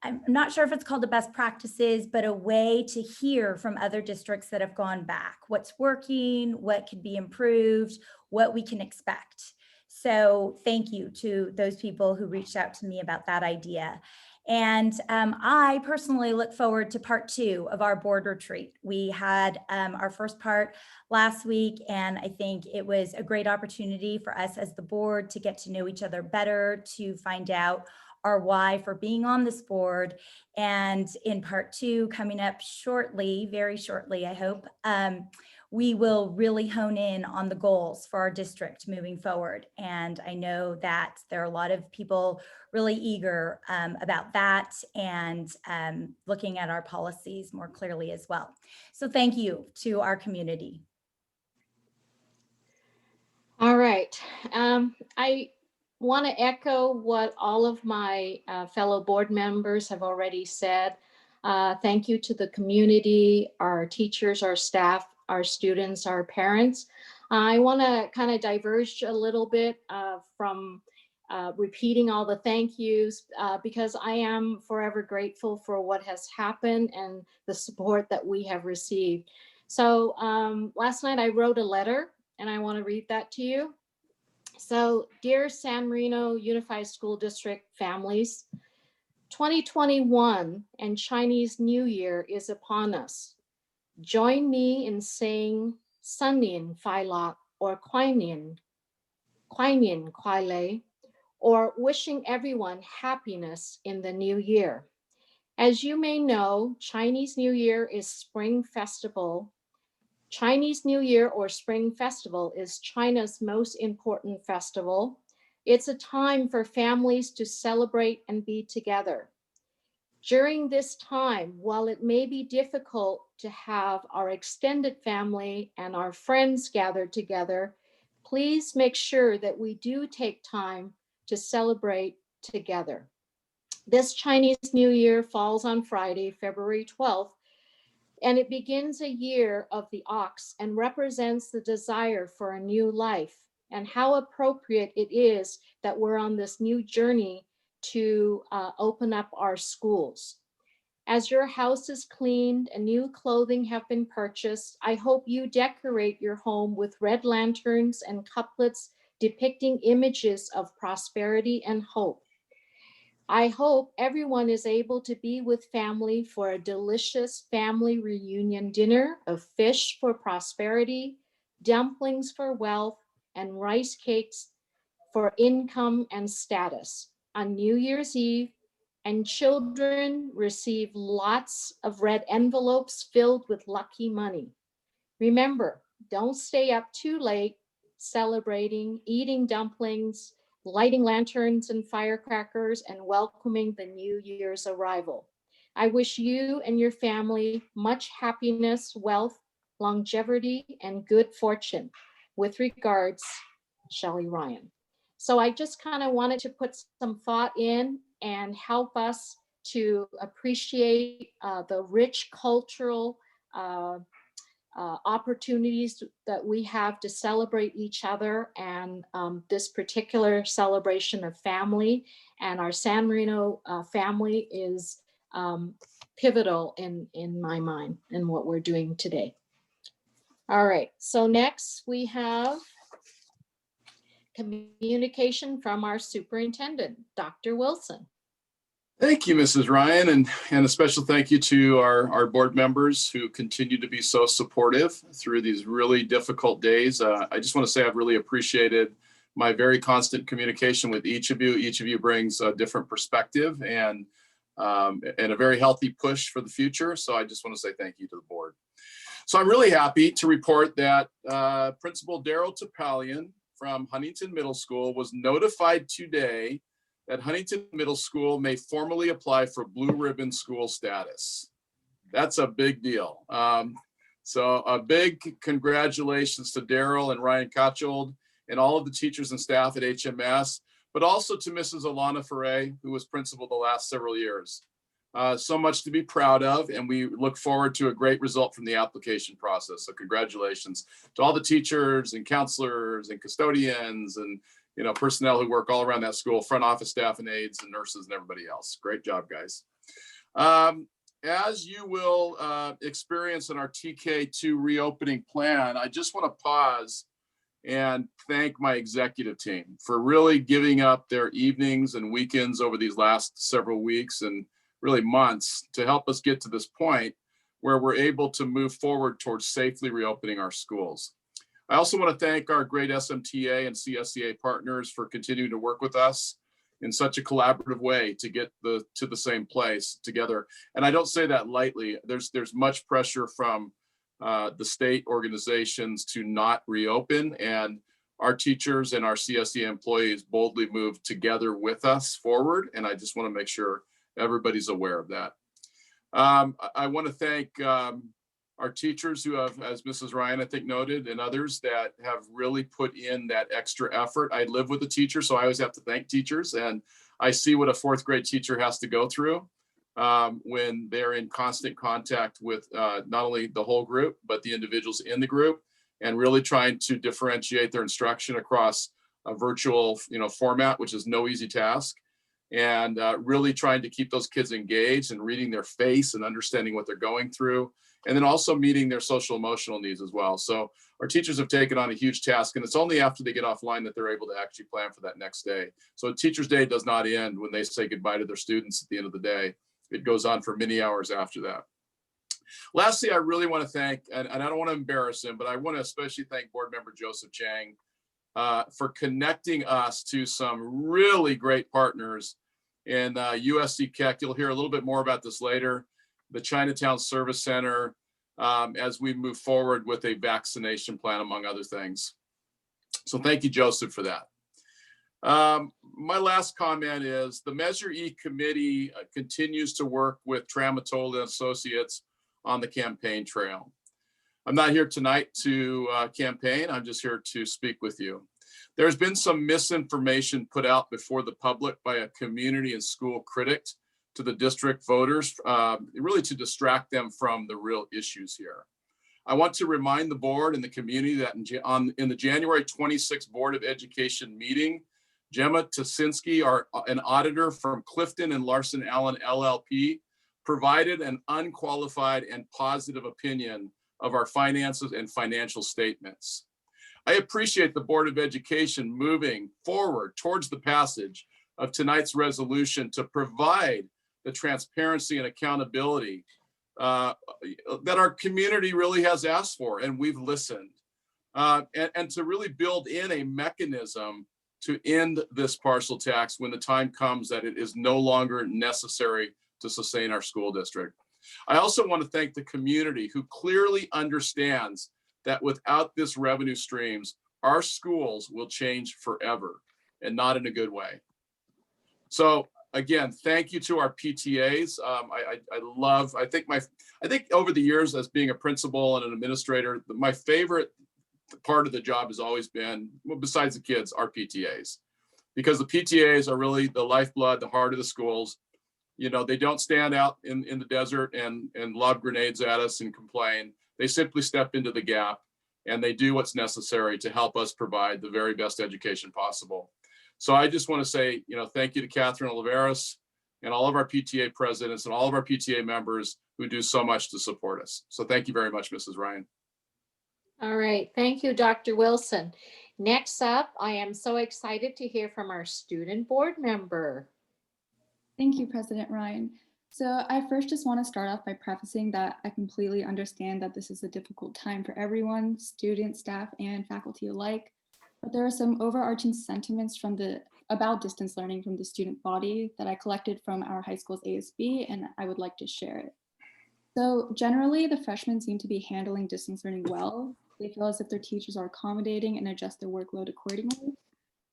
I'm not sure if it's called the best practices, but a way to hear from other districts that have gone back, what's working, what could be improved, what we can expect. So thank you to those people who reached out to me about that idea. And I personally look forward to part 2 of our board retreat. We had our first part last week, and I think it was a great opportunity for us as the board to get to know each other better, to find out our why for being on this board. And in part 2 coming up shortly, very shortly, I hope, we will really hone in on the goals for our district moving forward. And I know that there are a lot of people really eager about that, and looking at our policies more clearly as well. So thank you to our community. All right. I want to echo what all of my fellow board members have already said. Thank you to the community, our teachers, our staff, our students, our parents. I want to kind of diverge a little bit from repeating all the thank yous because I am forever grateful for what has happened and the support that we have received. So last night I wrote a letter, and I want to read that to you. So, dear San Marino Unified School District families, 2021 and Chinese New Year is upon us. Join me in saying San Nian Fai Lak, or Kwai Nian Kwai Lei, or wishing everyone happiness in the new year. As you may know, Chinese New Year is Spring Festival. Chinese New Year or Spring Festival is China's most important festival. It's a time for families to celebrate and be together. During this time, while it may be difficult to have our extended family and our friends gathered together, please make sure that we do take time to celebrate together. This Chinese New Year falls on Friday, February 12th, and it begins a year of the ox and represents the desire for a new life, and how appropriate it is that we're on this new journey to open up our schools. As your house is cleaned and new clothing have been purchased, I hope you decorate your home with red lanterns and couplets depicting images of prosperity and hope. I hope everyone is able to be with family for a delicious family reunion dinner of fish for prosperity, dumplings for wealth, and rice cakes for income and status on New Year's Eve, and children receive lots of red envelopes filled with lucky money. Remember, don't stay up too late celebrating, eating dumplings, lighting lanterns and firecrackers, and welcoming the new year's arrival. I wish you and your family much happiness, wealth, longevity, and good fortune. With regards, Shelley Ryan. So I just kind of wanted to put some thought in and help us to appreciate the rich cultural opportunities that we have to celebrate each other, and this particular celebration of family. And our San Marino family is pivotal in my mind in what we're doing today. All right, so next we have communication from our superintendent, Dr. Wilson. Thank you, Mrs. Ryan, and a special thank you to our board members who continue to be so supportive through these really difficult days. I just want to say I've really appreciated my very constant communication with each of you. Each of you brings a different perspective and a very healthy push for the future. So I just want to say thank you to the board. So I'm really happy to report that Principal Daryl Topalian from Huntington Middle School was notified today that Huntington Middle School may formally apply for Blue Ribbon School status. That's a big deal. So a big congratulations to Daryl and Ryan Kotchold and all of the teachers and staff at HMS, but also to Mrs. Alana Ferre, who was principal the last several years. So much to be proud of, and we look forward to a great result from the application process. So congratulations to all the teachers and counselors and custodians and personnel who work all around that school, front office staff and aides and nurses and everybody else. Great job, guys. As you will experience in our TK2 reopening plan, I just want to pause and thank my executive team for really giving up their evenings and weekends over these last several weeks and really months to help us get to this point where we're able to move forward towards safely reopening our schools. I also want to thank our great SMTA and CSEA partners for continuing to work with us in such a collaborative way to get to the same place together. And I don't say that lightly. There's much pressure from the state organizations to not reopen, and our teachers and our CSEA employees boldly moved together with us forward. And I just want to make sure everybody's aware of that. I want to thank our teachers who have, as Mrs. Ryan, I think, noted, and others that have really put in that extra effort. I live with a teacher, so I always have to thank teachers. And I see what a fourth grade teacher has to go through when they're in constant contact with not only the whole group, but the individuals in the group, and really trying to differentiate their instruction across a virtual format, which is no easy task. And really trying to keep those kids engaged and reading their face and understanding what they're going through, and then also meeting their social emotional needs as well. So our teachers have taken on a huge task, and it's only after they get offline that they're able to actually plan for that next day. So Teachers' Day does not end when they say goodbye to their students at the end of the day. It goes on for many hours after that. Lastly, I really want to thank, and I don't want to embarrass him, but I want to especially thank Board Member Joseph Chang for connecting us to some really great partners in USC Keck. You'll hear a little bit more about this later. The Chinatown Service Center, as we move forward with a vaccination plan, among other things. So thank you, Joseph, for that. My last comment is the Measure E committee continues to work with Tramatol Associates on the campaign trail. I'm not here tonight to campaign. I'm just here to speak with you. There's been some misinformation put out before the public by a community and school critic to the district voters, really to distract them from the real issues here. I want to remind the board and the community that in the January 26th Board of Education meeting, Gemma Tosinski, an auditor from Clifton and Larson Allen LLP, provided an unqualified and positive opinion of our finances and financial statements. I appreciate the Board of Education moving forward towards the passage of tonight's resolution to provide the transparency and accountability that our community really has asked for, and we've listened, and to really build in a mechanism to end this parcel tax when the time comes that it is no longer necessary to sustain our school district. I also want to thank the community who clearly understands that without this revenue streams, our schools will change forever, and not in a good way. So Again, thank you to our PTAs. I think over the years as being a principal and an administrator, my favorite part of the job has always been, well, besides the kids, our PTAs. Because the PTAs are really the lifeblood, the heart of the schools. You know, they don't stand out in the desert and lob grenades at us and complain. They simply step into the gap and they do what's necessary to help us provide the very best education possible. So I just want to say, you know, thank you to Catherine Oliveras and all of our PTA presidents and all of our PTA members who do so much to support us. So thank you very much, Mrs. Ryan. All right, thank you, Dr. Wilson. Next up, I am so excited to hear from our student board member. Thank you, President Ryan. So I first just want to start off by prefacing that I completely understand that this is a difficult time for everyone, students, staff, and faculty alike. But there are some overarching sentiments about distance learning from the student body that I collected from our high school's ASB, and I would like to share it. So generally, the freshmen seem to be handling distance learning well. They feel as if their teachers are accommodating and adjust their workload accordingly.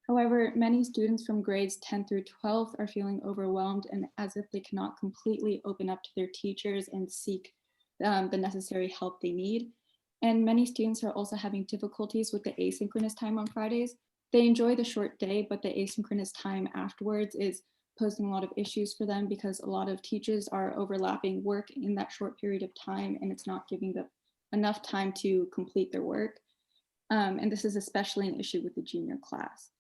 However, many students from grades 10 through 12 are feeling overwhelmed and as if they cannot completely open up to their teachers and seek the necessary help they need. And many students are also having difficulties with the asynchronous time on Fridays. They enjoy the short day, but the asynchronous time afterwards is posing a lot of issues for them because a lot of teachers are overlapping work in that short period of time and it's not giving them enough time to complete their work. And this is especially an issue with the junior class.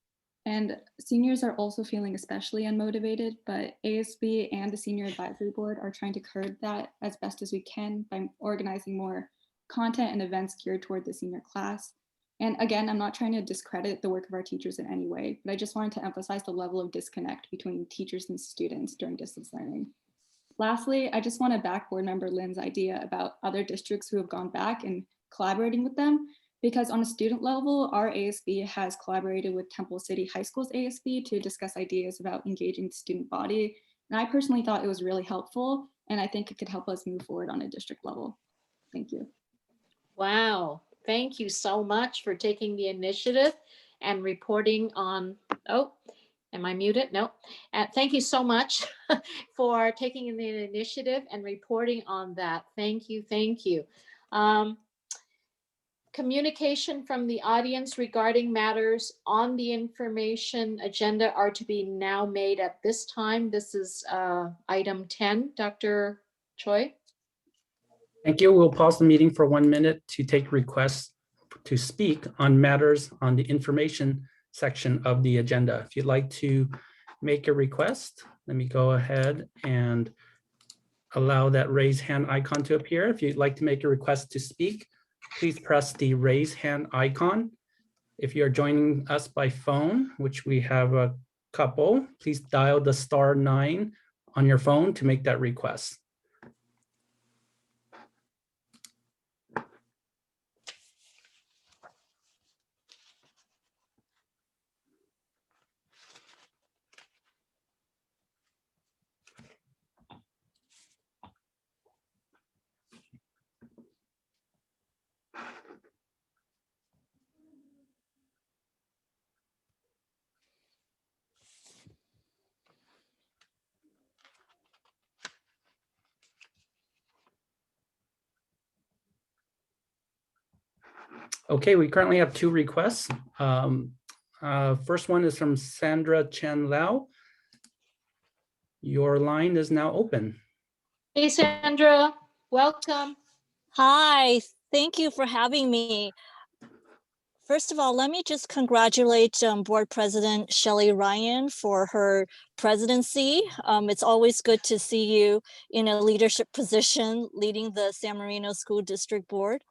And seniors are also feeling especially unmotivated, but ASB and the Senior Advisory Board are trying to curb that as best as we can by organizing more content and events geared toward the senior class. And again, I'm not trying to discredit the work of our teachers in any way, but I just wanted to emphasize the level of disconnect between teachers and students during distance learning. Lastly, I just want to back board member Lynn's idea about other districts who have gone back and collaborating with them, because on a student level, our ASB has collaborated with Temple City High School's ASB to discuss ideas about engaging the student body. And I personally thought it was really helpful, and I think it could help us move forward on a district level. Thank you. Wow, thank you so much for taking the initiative and reporting on, oh, am I muted? No. Thank you so much for taking the initiative and reporting on that. Thank you, thank you. Communication from the audience regarding matters on the information agenda are to be now made at this time. This is item 10. Dr. Choi. Thank you. We'll pause the meeting for 1 minute to take requests to speak on matters on the information section of the agenda. If you'd like to make a request, let me go ahead and allow that raise hand icon to appear. If you'd like to make a request to speak, please press the raise hand icon. If you're joining us by phone, which we have a couple, please dial the *9 on your phone to make that request. Okay, we currently have 2 requests. First one is from Sandra Chen Lau. Your line is now open. Hey, Sandra, welcome. Hi, thank you for having me. First of all, let me just congratulate Board President Shelley Ryan for her presidency. It's always good to see you in a leadership position leading the San Marino School District Board.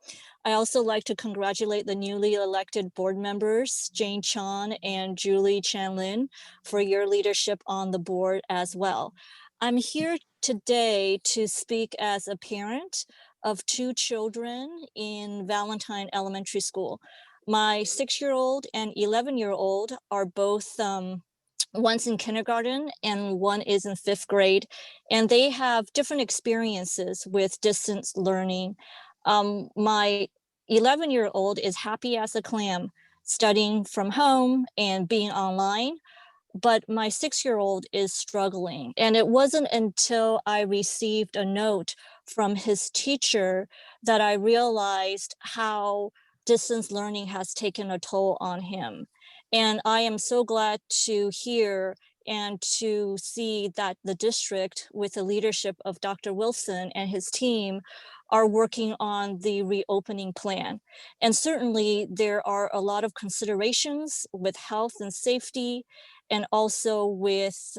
I also like to congratulate the newly elected board members, Jane Chan and Julie Chanlin, for your leadership on the board as well. I'm here today to speak as a parent of 2 children in Valentine Elementary School. My 6-year-old and 11-year-old are both, one's in kindergarten and one is in 5th grade, and they have different experiences with distance learning. My 11-year-old is happy as a clam, studying from home and being online, but my 6-year-old is struggling. And it wasn't until I received a note from his teacher that I realized how distance learning has taken a toll on him. And I am so glad to hear and to see that the district, with the leadership of Dr. Wilson and his team, are working on the reopening plan. And certainly there are a lot of considerations with health and safety, and also with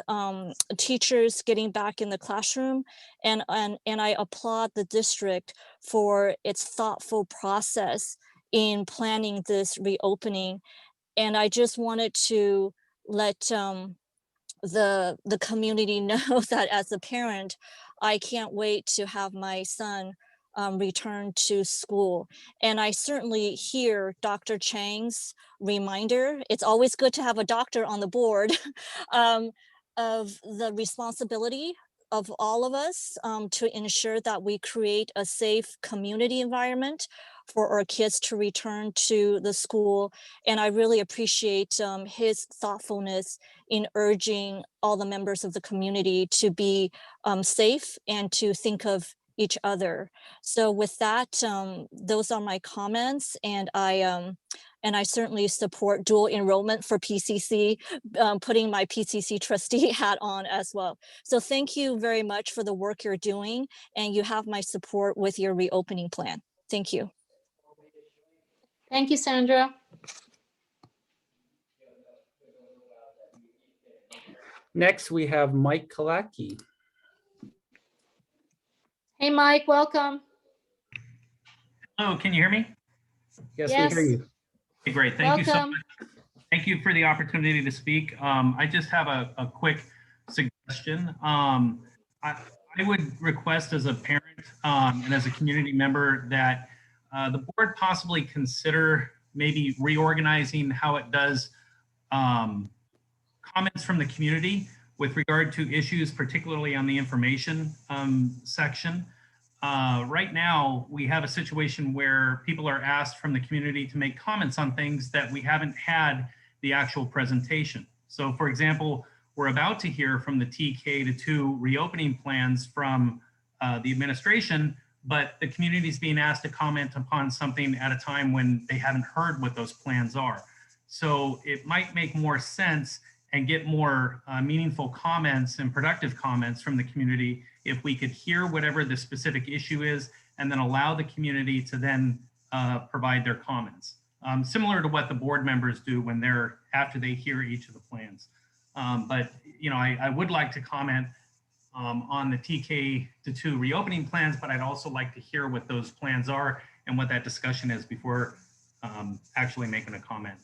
teachers getting back in the classroom. And I applaud the district for its thoughtful process in planning this reopening. And I just wanted to let the community know that as a parent, I can't wait to have my son return to school. And I certainly hear Dr. Chang's reminder. It's always good to have a doctor on the board of the responsibility of all of us to ensure that we create a safe community environment for our kids to return to the school. And I really appreciate his thoughtfulness in urging all the members of the community to be safe and to think of each other. So with that, those are my comments, and I certainly support dual enrollment for PCC, putting my PCC trustee hat on as well. So thank you very much for the work you're doing, and you have my support with your reopening plan. Thank you. Thank you, Sandra. Next, we have Mike Kalaki. Hey, Mike, welcome. Hello, can you hear me? Yes, Yes. we hear you. Okay, great. Thank you so Welcome. much. Thank you for the opportunity to speak. I just have a quick suggestion. I would request as a parent and as a community member that the board possibly consider maybe reorganizing how it does comments from the community with regard to issues, particularly on the information section. Right now, we have a situation where people are asked from the community to make comments on things that we haven't had the actual presentation. So for example, we're about to hear from the TK to 2 reopening plans from the administration, but the community is being asked to comment upon something at a time when they haven't heard what those plans are. So it might make more sense and get more meaningful comments and productive comments from the community if we could hear whatever the specific issue is and then allow the community to then provide their comments. Similar to what the board members do when they're, after they hear each of the plans. But you know, I would like to comment on the TK to 2 reopening plans, but I'd also like to hear what those plans are and what that discussion is before actually making a comment.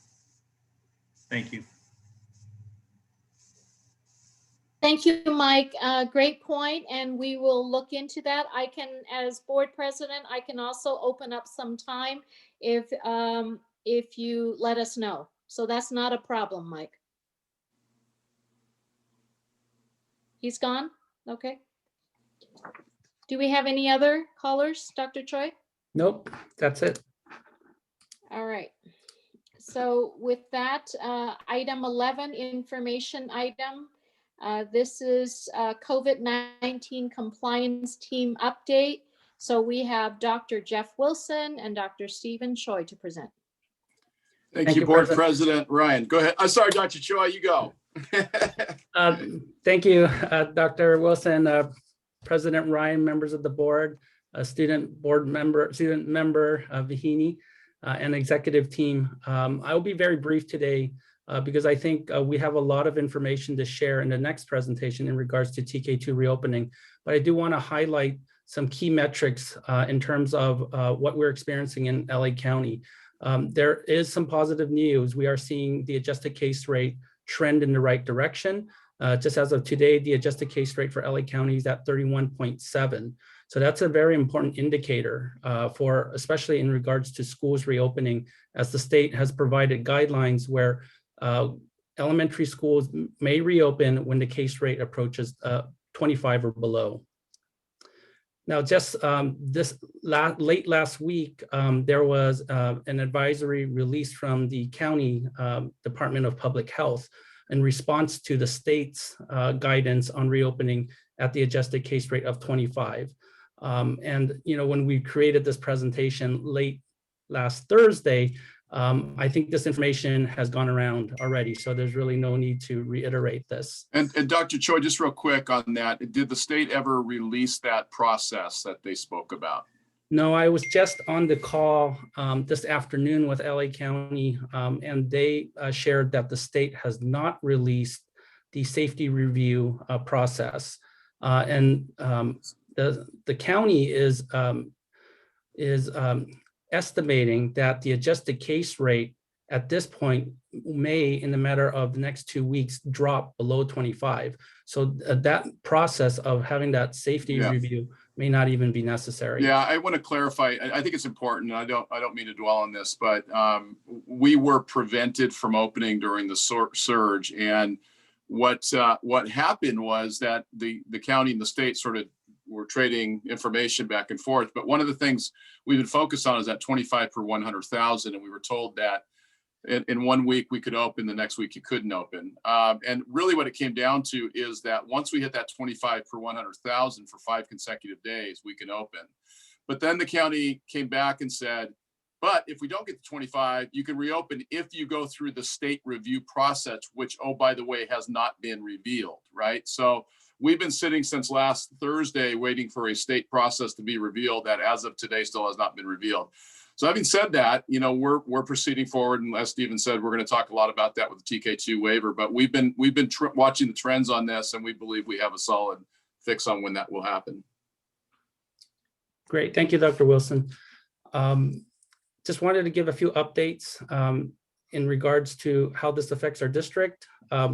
Thank you. Thank you, Mike. Great point, and we will look into that. I can, as board president, I can also open up some time if you let us know. So that's not a problem, Mike. He's gone? Okay. Do we have any other callers, Dr. Choi? Nope, that's it. All right. So with that, item 11, information item. This is COVID-19 compliance team update. So we have Dr. Jeff Wilson and Dr. Stephen Choi to present. Thank you, Board President Ryan. Go ahead. I'm sorry, Dr. Choi, you go. Thank you, Dr. Wilson, President Ryan, members of the board, student member Vihini, and executive team. I will be very brief today because I think we have a lot of information to share in the next presentation in regards to TK2 reopening. But I do want to highlight some key metrics in terms of what we're experiencing in LA County. There is some positive news. We are seeing the adjusted case rate trend in the right direction. Just as of today, the adjusted case rate for LA County is at 31.7. So that's a very important indicator for, especially in regards to schools reopening, as the state has provided guidelines where elementary schools may reopen when the case rate approaches 25 or below. Now, just late last week, there was an advisory released from the county Department of Public Health in response to the state's guidance on reopening at the adjusted case rate of 25. And when we created this presentation late last Thursday, I think this information has gone around already, so there's really no need to reiterate this. And Dr. Choi, just real quick on that, did the state ever release that process that they spoke about? No, I was just on the call this afternoon with LA County, and they shared that the state has not released the safety review process. And the county is estimating that the adjusted case rate at this point may, in the matter of the next 2 weeks, drop below 25. So that process of having that safety review may not even be necessary. Yeah, I want to clarify. I think it's important. I don't mean to dwell on this, but we were prevented from opening during the surge. And what happened was that the county and the state sort of were trading information back and forth. But one of the things we've been focused on is that 25 per 100,000. And we were told that in 1 week we could open, the next week you couldn't open. And really what it came down to is that once we hit that 25 per 100,000 for 5 consecutive days, we can open. But then the county came back and said, but if we don't get to 25, you can reopen if you go through the state review process, which, oh, by the way, has not been revealed, right? So we've been sitting since last Thursday waiting for a state process to be revealed that as of today still has not been revealed. So having said that, we're proceeding forward, and as Stephen said, we're going to talk a lot about that with the TK2 waiver. But we've been watching the trends on this, and we believe we have a solid fix on when that will happen. Great, thank you, Dr. Wilson. Just wanted to give a few updates in regards to how this affects our district.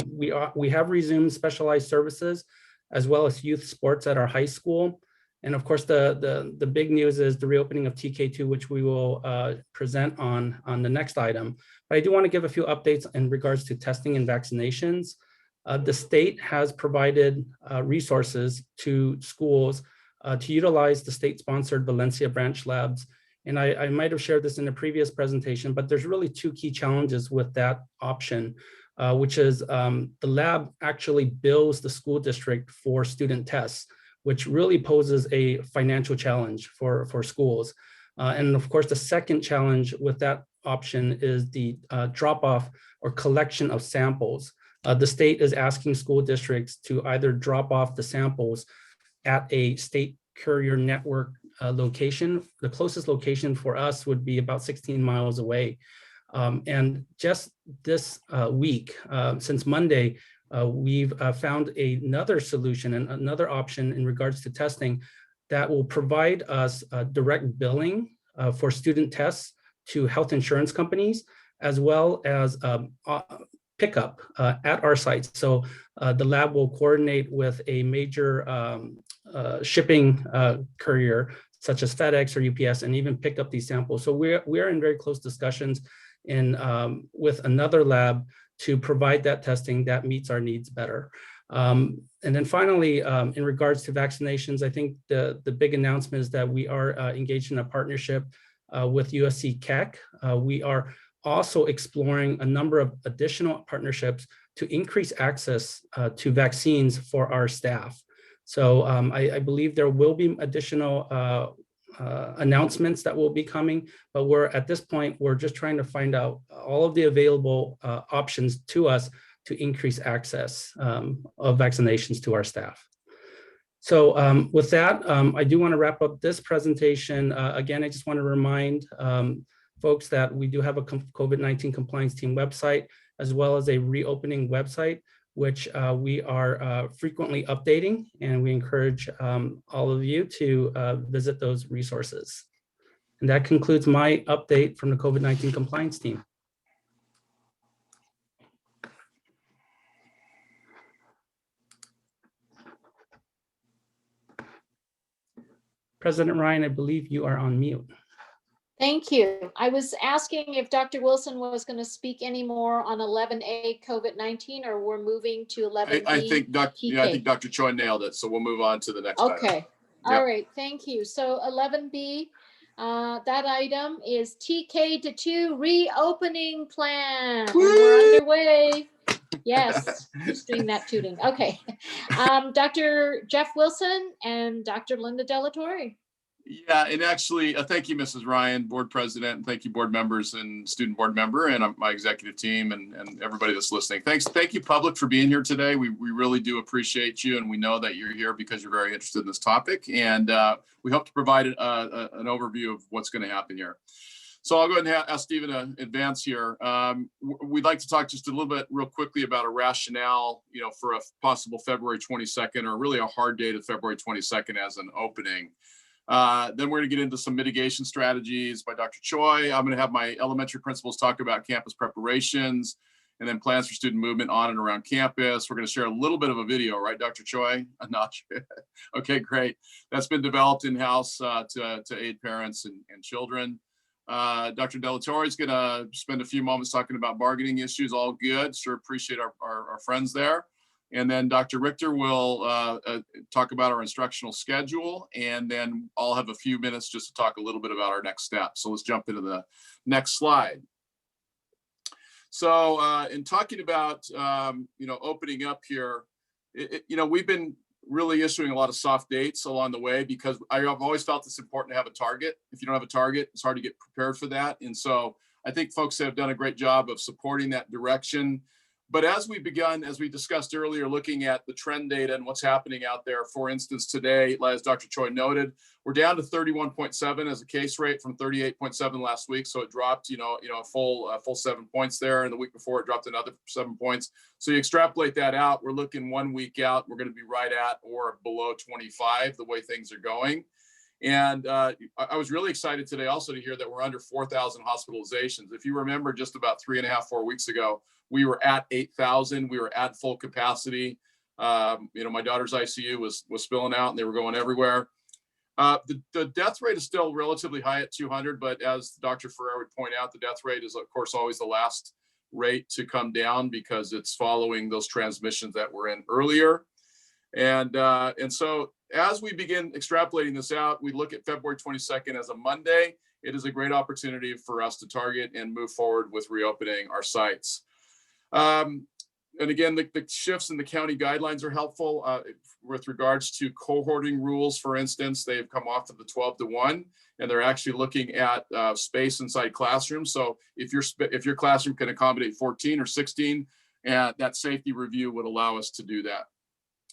We have resumed specialized services as well as youth sports at our high school. And of course, the big news is the reopening of TK2, which we will present on the next item. But I do want to give a few updates in regards to testing and vaccinations. The state has provided resources to schools to utilize the state-sponsored Valencia branch labs. And I might have shared this in a previous presentation, but there's really 2 key challenges with that option, which is the lab actually bills the school district for student tests, which really poses a financial challenge for schools. And of course, the second challenge with that option is the drop-off or collection of samples. The state is asking school districts to either drop off the samples at a state courier network location. The closest location for us would be about 16 miles away. And just this week, since Monday, we've found another solution and another option in regards to testing that will provide us direct billing for student tests to health insurance companies, as well as pickup at our sites. So the lab will coordinate with a major shipping courier, such as FedEx or UPS, and even pick up these samples. So we're in very close discussions with another lab to provide that testing that meets our needs better. And then finally, in regards to vaccinations, I think the big announcement is that we are engaged in a partnership with USC Keck. We are also exploring a number of additional partnerships to increase access to vaccines for our staff. So I believe there will be additional announcements that will be coming, but at this point, we're just trying to find out all of the available options to us to increase access of vaccinations to our staff. So with that, I do want to wrap up this presentation. Again, I just want to remind folks that we do have a COVID-19 compliance team website, as well as a reopening website, which we are frequently updating, and we encourage all of you to visit those resources. And that concludes my update from the COVID-19 compliance team. President Ryan, I believe you are on mute. Thank you. I was asking if Dr. Wilson was going to speak any more on 11A COVID-19, or we're moving to 11B. I think Dr. Choi nailed it. So we'll move on to the next item. Okay. All right. Thank you. So 11B, that item is TK2 reopening plan. We're underway. Yes, who's doing that tooting? Okay. Dr. Jeff Wilson and Dr. Linda Delatorre. Yeah, and actually, thank you, Mrs. Ryan, board president, and thank you, board members and student board member, and my executive team and everybody that's listening. Thank you, public, for being here today. We really do appreciate you, and we know that you're here because you're very interested in this topic, and we hope to provide an overview of what's going to happen here. So I'll go ahead and ask Stephen to advance here. We'd like to talk just a little bit real quickly about a rationale, for a possible February 22nd, or really a hard date of February 22nd as an opening. Then we're going to get into some mitigation strategies by Dr. Choi. I'm going to have my elementary principals talk about campus preparations and then plans for student movement on and around campus. We're going to share a little bit of a video, right, Dr. Choi? I'm not sure. Okay, great. That's been developed in-house to aid parents and children. Dr. Delatorre is going to spend a few moments talking about bargaining issues. All good. Sure appreciate our friends there. And then Dr. Richter will talk about our instructional schedule, and then I'll have a few minutes just to talk a little bit about our next steps. So let's jump into the next slide. So in talking about, opening up here, we've been really issuing a lot of soft dates along the way because I've always felt it's important to have a target. If you don't have a target, it's hard to get prepared for that. And so I think folks have done a great job of supporting that direction. But as we discussed earlier, looking at the trend data and what's happening out there, for instance, today, as Dr. Choi noted, we're down to 31.7 as a case rate from 38.7 last week. So it dropped, a full 7 points there. And the week before it dropped another 7 points. So you extrapolate that out, we're looking 1 week out, we're going to be right at or below 25, the way things are going. And I was really excited today also to hear that we're under 4,000 hospitalizations. If you remember, just about 3.5-4 weeks ago, we were at 8,000. We were at full capacity. My daughter's ICU was spilling out and they were going everywhere. The death rate is still relatively high at 200, but as Dr. Ferrer would point out, the death rate is, of course, always the last rate to come down because it's following those transmissions that were in earlier. And so as we begin extrapolating this out, we look at February 22nd as a Monday. It is a great opportunity for us to target and move forward with reopening our sites. And again, the shifts in the county guidelines are helpful with regards to cohorting rules. For instance, they've come off of the 12-to-1, and they're actually looking at space inside classrooms. So if your classroom can accommodate 14 or 16, that safety review would allow us to do that.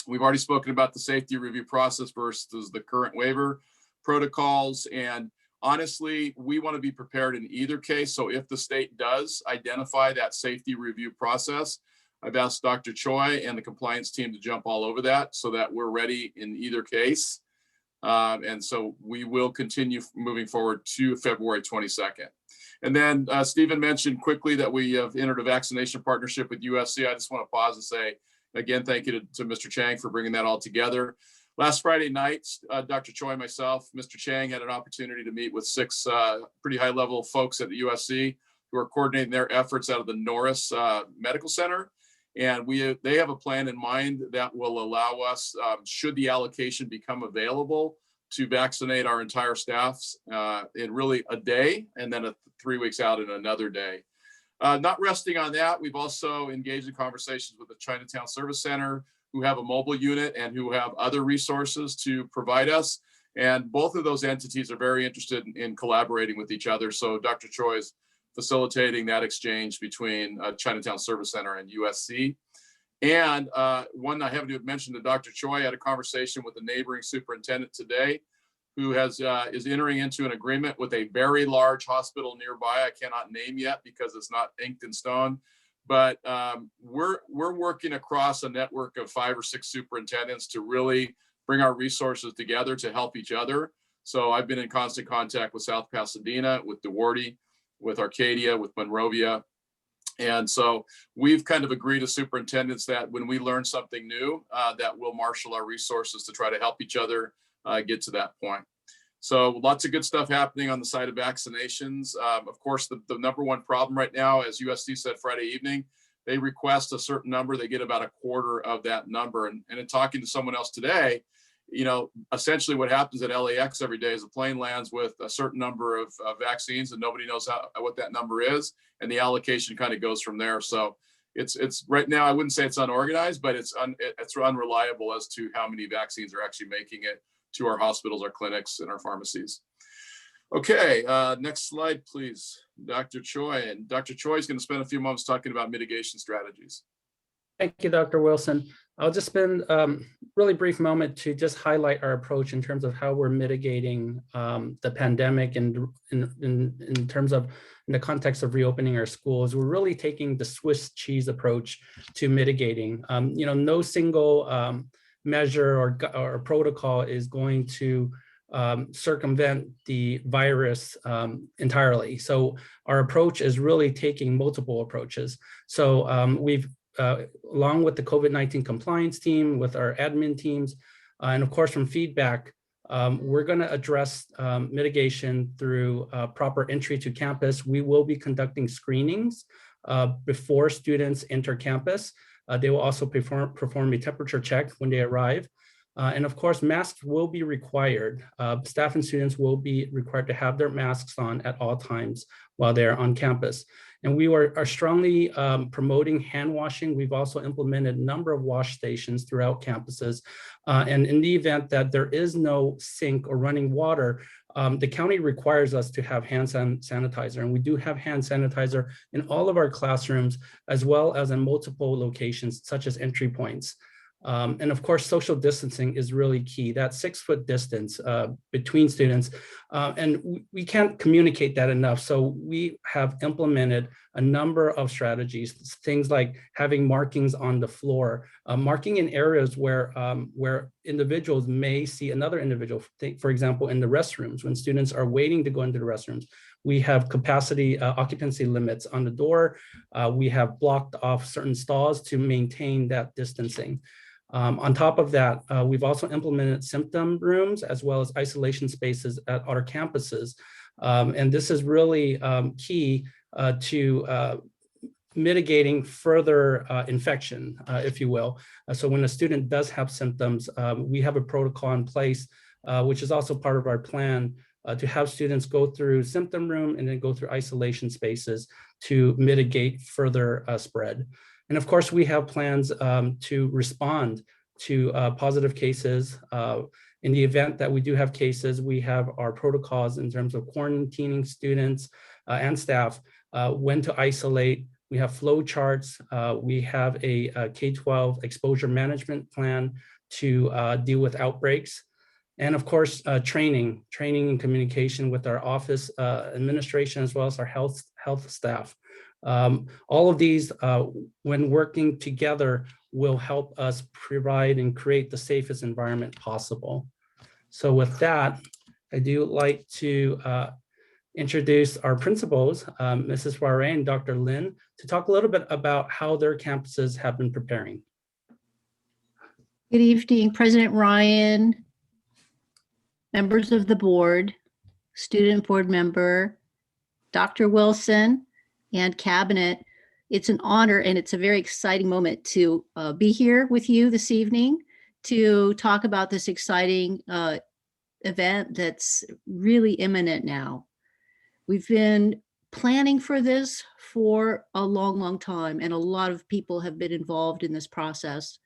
We've already spoken about the safety review process versus the current waiver protocols. And honestly, we want to be prepared in either case. So if the state does identify that safety review process, I've asked Dr. Choi and the compliance team to jump all over that so that we're ready in either case. And so we will continue moving forward to February 22nd. And then Stephen mentioned quickly that we have entered a vaccination partnership with USC. I just want to pause and say, again, thank you to Mr. Chang for bringing that all together. Last Friday night, Dr. Choi, myself, Mr. Chang had an opportunity to meet with 6 pretty high-level folks at the USC who are coordinating their efforts out of the Norris Medical Center. And they have a plan in mind that will allow us, should the allocation become available, to vaccinate our entire staffs in really a day, and then 3 weeks out in another day. Not resting on that, we've also engaged in conversations with the Chinatown Service Center, who have a mobile unit and who have other resources to provide us. And both of those entities are very interested in collaborating with each other. So Dr. Choi is facilitating that exchange between Chinatown Service Center and USC. And one I haven't even mentioned to Dr. Choi, I had a conversation with a neighboring superintendent today who is entering into an agreement with a very large hospital nearby. I cannot name yet because it's not inked in stone. But we're working across a network of 5 or 6 superintendents to really bring our resources together to help each other. So I've been in constant contact with South Pasadena, with DeWarty, with Arcadia, with Monrovia. And so we've kind of agreed as superintendents that when we learn something new, that we'll marshal our resources to try to help each other get to that point. So lots of good stuff happening on the side of vaccinations. Of course, the number one problem right now, as USC said Friday evening, they request a certain number, they get about a quarter of that number. And in talking to someone else today, essentially what happens at LAX every day is a plane lands with a certain number of vaccines and nobody knows what that number is. And the allocation kind of goes from there. So it's right now, I wouldn't say it's unorganized, but it's unreliable as to how many vaccines are actually making it to our hospitals, our clinics, and our pharmacies. Okay, next slide, please. Dr. Choi. And Dr. Choi is going to spend a few moments talking about mitigation strategies. Thank you, Dr. Wilson. I'll just spend a really brief moment to just highlight our approach in terms of how we're mitigating the pandemic, and in terms of in the context of reopening our schools. We're really taking the Swiss cheese approach to mitigating. No single measure or protocol is going to circumvent the virus entirely. So our approach is really taking multiple approaches. So we've along with the COVID-19 compliance team, with our admin teams, and of course from feedback, we're going to address mitigation through proper entry to campus. We will be conducting screenings before students enter campus. They will also perform a temperature check when they arrive. And of course, masks will be required. Staff and students will be required to have their masks on at all times while they're on campus. And we are strongly promoting hand washing. We've also implemented a number of wash stations throughout campuses. And in the event that there is no sink or running water, the county requires us to have hand sanitizer. And we do have hand sanitizer in all of our classrooms, as well as in multiple locations, such as entry points. And of course, social distancing is really key, that 6-foot distance between students. And we can't communicate that enough. So we have implemented a number of strategies, things like having markings on the floor, marking in areas where individuals may see another individual. For example, in the restrooms, when students are waiting to go into the restrooms, we have capacity occupancy limits on the door. We have blocked off certain stalls to maintain that distancing. On top of that, we've also implemented symptom rooms as well as isolation spaces at our campuses. And this is really key to mitigating further infection, if you will. So when a student does have symptoms, we have a protocol in place, which is also part of our plan to have students go through symptom room and then go through isolation spaces to mitigate further spread. And of course, we have plans to respond to positive cases. In the event that we do have cases, we have our protocols in terms of quarantining students and staff, when to isolate. We have flow charts. We have a K-12 exposure management plan to deal with outbreaks. And of course, training and communication with our office administration, as well as our health staff. All of these, when working together, will help us provide and create the safest environment possible. So with that, I do like to introduce our principals, Mrs. Warre and Dr. Lin, to talk a little bit about how their campuses have been preparing. Good evening, President Ryan, members of the board, student board member, Dr. Wilson, and cabinet. It's an honor and it's a very exciting moment to be here with you this evening to talk about this exciting event that's really imminent now. We've been planning for this for a long time, and a lot of people have been involved in this process.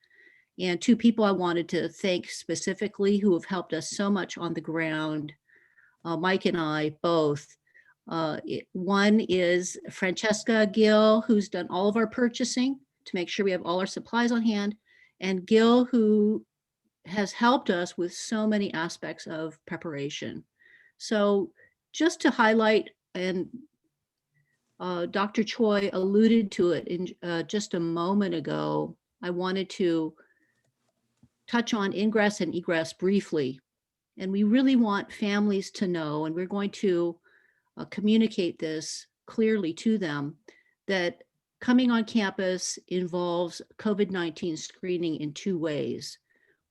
And two people I wanted to thank specifically who have helped us so much on the ground, Mike and I both. One is Francesca Gill, who's done all of our purchasing to make sure we have all our supplies on hand, and Gil, who has helped us with so many aspects of preparation. So just to highlight, and Dr. Choi alluded to it in just a moment ago, I wanted to touch on ingress and egress briefly. And we really want families to know, and we're going to communicate this clearly to them, that coming on campus involves COVID-19 screening in two ways.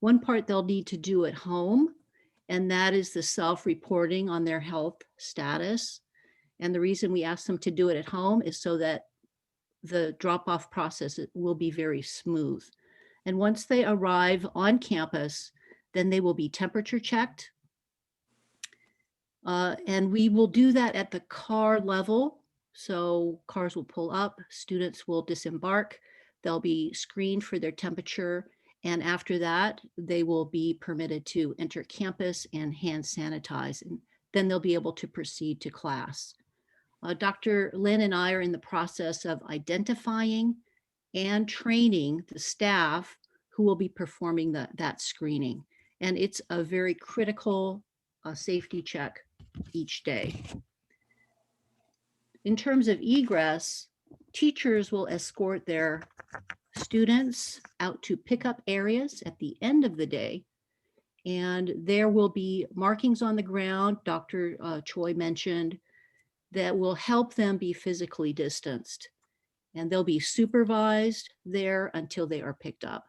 One part they'll need to do at home, and that is the self-reporting on their health status. And the reason we ask them to do it at home is so that the drop-off process will be very smooth. And once they arrive on campus, then they will be temperature checked. And we will do that at the car level. So cars will pull up, students will disembark, they'll be screened for their temperature, and after that, they will be permitted to enter campus and hand sanitize, and then they'll be able to proceed to class. Dr. Lynn and I are in the process of identifying and training the staff who will be performing that screening. And it's a very critical safety check each day. In terms of egress, teachers will escort their students out to pickup areas at the end of the day. And there will be markings on the ground, Dr. Choi mentioned, that will help them be physically distanced. And they'll be supervised there until they are picked up.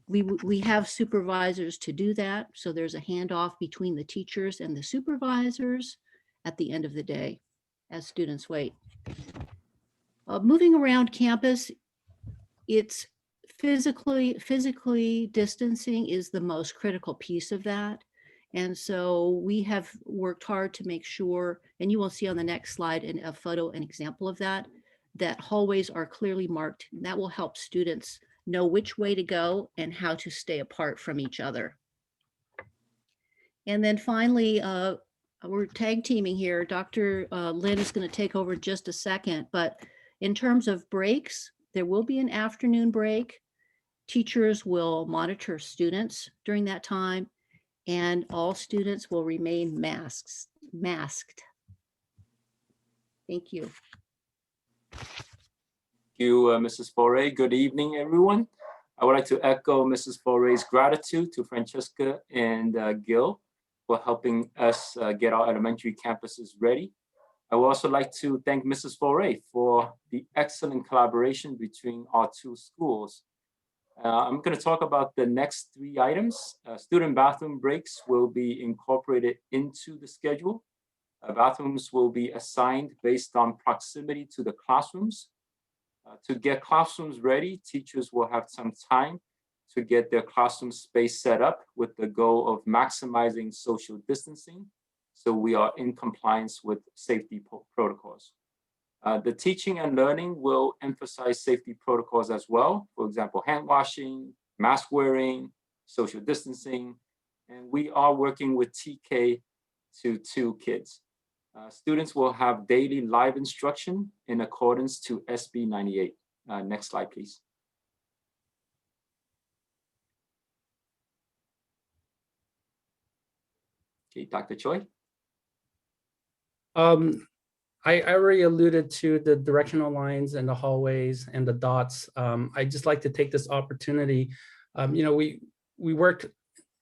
We have supervisors to do that. So there's a handoff between the teachers and the supervisors at the end of the day as students wait. Moving around campus, it's physically distancing is the most critical piece of that. And so we have worked hard to make sure, and you will see on the next slide a photo, an example of that, that hallways are clearly marked. That will help students know which way to go and how to stay apart from each other. And then finally, we're tag teaming here. Dr. Lynn is going to take over in just a second, but in terms of breaks, there will be an afternoon break. Teachers will monitor students during that time, and all students will remain masked. Thank you. Thank you, Mrs. Foray. Good evening, everyone. I would like to echo Mrs. Foray's gratitude to Francesca and Gil for helping us get our elementary campuses ready. I would also like to thank Mrs. Foray for the excellent collaboration between our two schools. I'm going to talk about the next 3 items. Student bathroom breaks will be incorporated into the schedule. Bathrooms will be assigned based on proximity to the classrooms. To get classrooms ready, teachers will have some time to get their classroom space set up with the goal of maximizing social distancing, so we are in compliance with safety protocols. The teaching and learning will emphasize safety protocols as well. For example, hand washing, mask wearing, social distancing, and we are working with TK to 2 kids. Students will have daily live instruction in accordance to SB 98. Next slide, please. Okay, Dr. Choi. I already alluded to the directional lines and the hallways and the dots. I'd just like to take this opportunity. We worked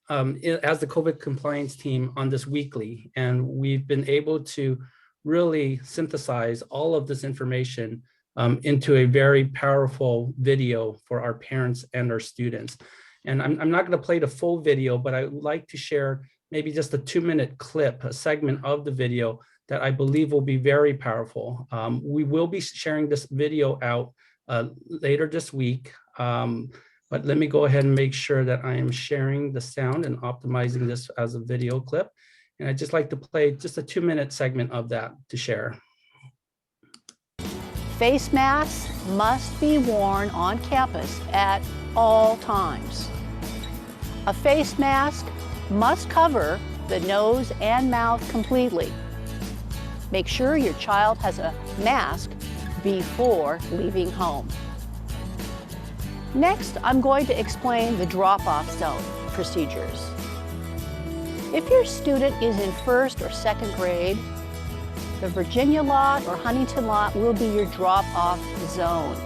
as the COVID compliance team on this weekly, and we've been able to really synthesize all of this information into a very powerful video for our parents and our students. And I'm not going to play the full video, but I would like to share maybe just a 2-minute clip, a segment of the video that I believe will be very powerful. We will be sharing this video out later this week. But let me go ahead and make sure that I am sharing the sound and optimizing this as a video clip. And I'd just like to play just a 2-minute segment of that to share. Face masks must be worn on campus at all times. A face mask must cover the nose and mouth completely. Make sure your child has a mask before leaving home. Next, I'm going to explain the drop-off zone procedures. If your student is in 1st or 2nd grade, the Virginia lot or Huntington lot will be your drop-off zone.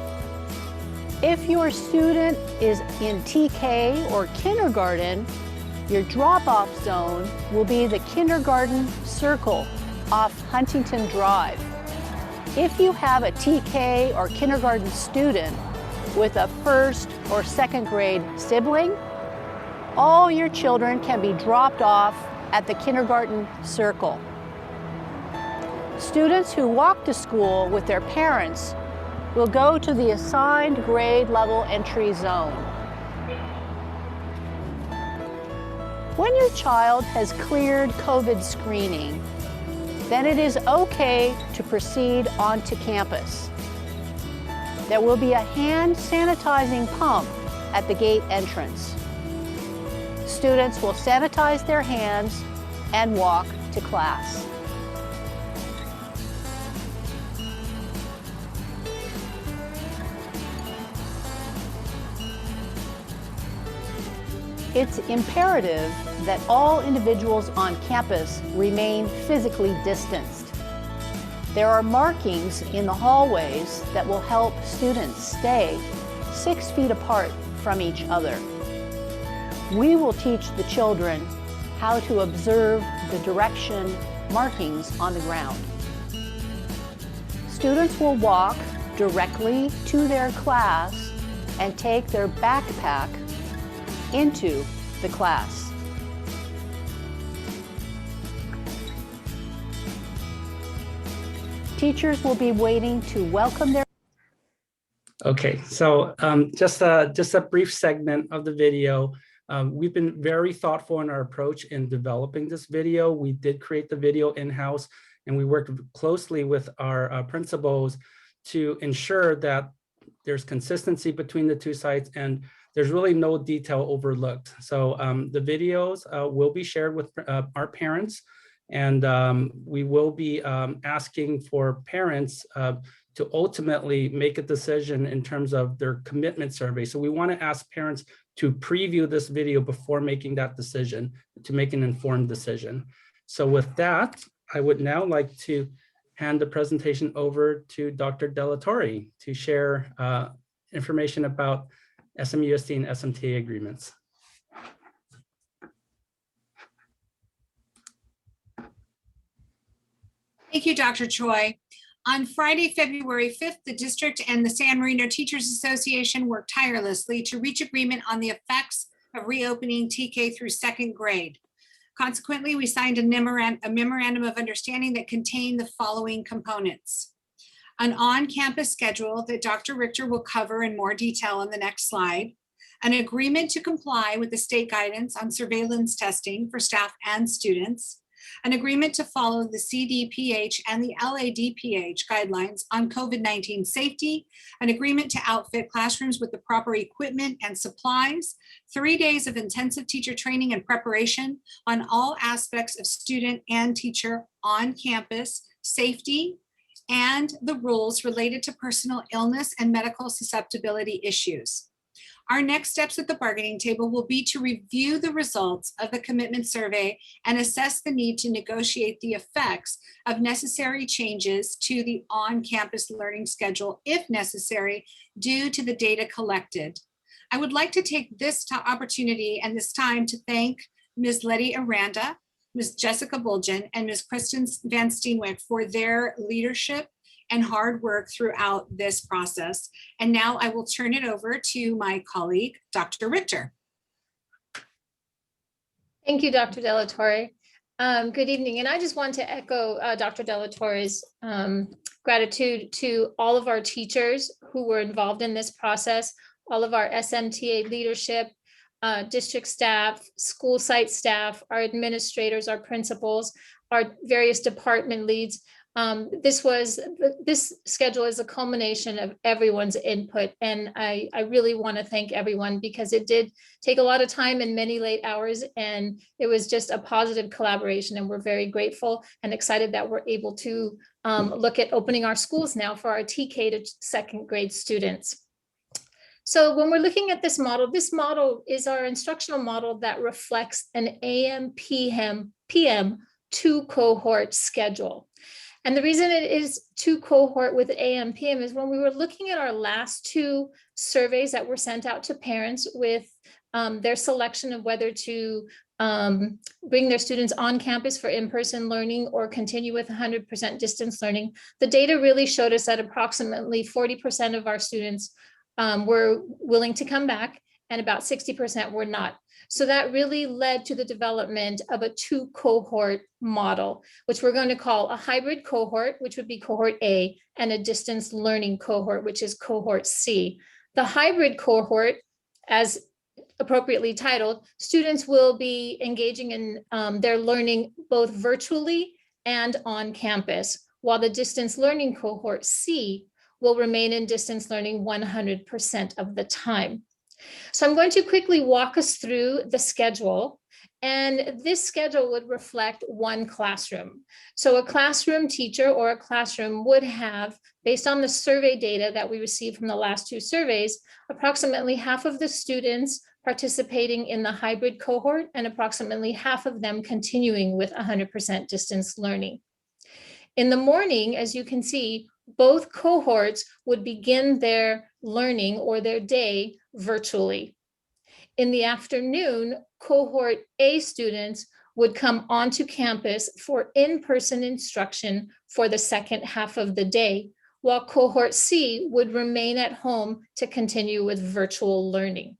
If your student is in TK or kindergarten, your drop-off zone will be the kindergarten circle off Huntington Drive. If you have a TK or kindergarten student with a 1st or 2nd grade sibling, all your children can be dropped off at the kindergarten circle. Students who walk to school with their parents will go to the assigned grade level entry zone. When your child has cleared COVID screening, then it is okay to proceed onto campus. There will be a hand sanitizing pump at the gate entrance. Students will sanitize their hands and walk to class. It's imperative that all individuals on campus remain physically distanced. There are markings in the hallways that will help students stay 6 feet apart from each other. We will teach the children how to observe the direction markings on the ground. Students will walk directly to their class and take their backpack into the class. Teachers will be waiting to welcome their. Okay, so just a brief segment of the video. We've been very thoughtful in our approach in developing this video. We did create the video in-house, and we worked closely with our principals to ensure that there's consistency between the two sites and there's really no detail overlooked. So the videos will be shared with our parents, and we will be asking for parents to ultimately make a decision in terms of their commitment survey. So we want to ask parents to preview this video before making that decision, to make an informed decision. So with that, I would now like to hand the presentation over to Dr. Delatorre to share information about SMUSD and SMTA agreements. Thank you, Dr. Choi. On Friday, February 5th, the district and the San Marino Teachers Association worked tirelessly to reach agreement on the effects of reopening TK through 2nd grade. Consequently, we signed a memorandum of understanding that contained the following components: an on-campus schedule that Dr. Richter will cover in more detail on the next slide, an agreement to comply with the state guidance on surveillance testing for staff and students, an agreement to follow the CDPH and the LADPH guidelines on COVID-19 safety, an agreement to outfit classrooms with the proper equipment and supplies, 3 days of intensive teacher training and preparation on all aspects of student and teacher on campus safety, and the rules related to personal illness and medical susceptibility issues. Our next steps at the bargaining table will be to review the results of the commitment survey and assess the need to negotiate the effects of necessary changes to the on-campus learning schedule if necessary due to the data collected. I would like to take this opportunity and this time to thank Ms. Letty Aranda, Ms. Jessica Bulgen, and Ms. Kristen Van Steenwyk for their leadership and hard work throughout this process. And now I will turn it over to my colleague, Dr. Richter. Thank you, Dr. Delatorre. Good evening. And I just want to echo Dr. Delatorre's gratitude to all of our teachers who were involved in this process, all of our SMTA leadership, district staff, school site staff, our administrators, our principals, our various department leads. This schedule is a culmination of everyone's input, and I really want to thank everyone because it did take a lot of time and many late hours, and it was just a positive collaboration, and we're very grateful and excited that we're able to look at opening our schools now for our TK to 2nd grade students. So when we're looking at this model is our instructional model that reflects an AM/PM 2 cohort schedule. And the reason it is 2 cohort with AM/PM is when we were looking at our last 2 surveys that were sent out to parents with their selection of whether to bring their students on campus for in-person learning or continue with 100% distance learning. The data really showed us that approximately 40% of our students were willing to come back and about 60% were not. So that really led to the development of a 2 cohort model, which we're going to call a hybrid cohort, which would be cohort A, and a distance learning cohort, which is cohort C. The hybrid cohort, as appropriately titled, students will be engaging in their learning both virtually and on campus, while the distance learning cohort C will remain in distance learning 100% of the time. So I'm going to quickly walk us through the schedule, and this schedule would reflect one classroom. So a classroom teacher or a classroom would have, based on the survey data that we received from the last 2 surveys, approximately half of the students participating in the hybrid cohort and approximately half of them continuing with 100% distance learning. In the morning, as you can see, both cohorts would begin their learning or their day virtually. In the afternoon, cohort A students would come onto campus for in-person instruction for the second half of the day, while cohort C would remain at home to continue with virtual learning.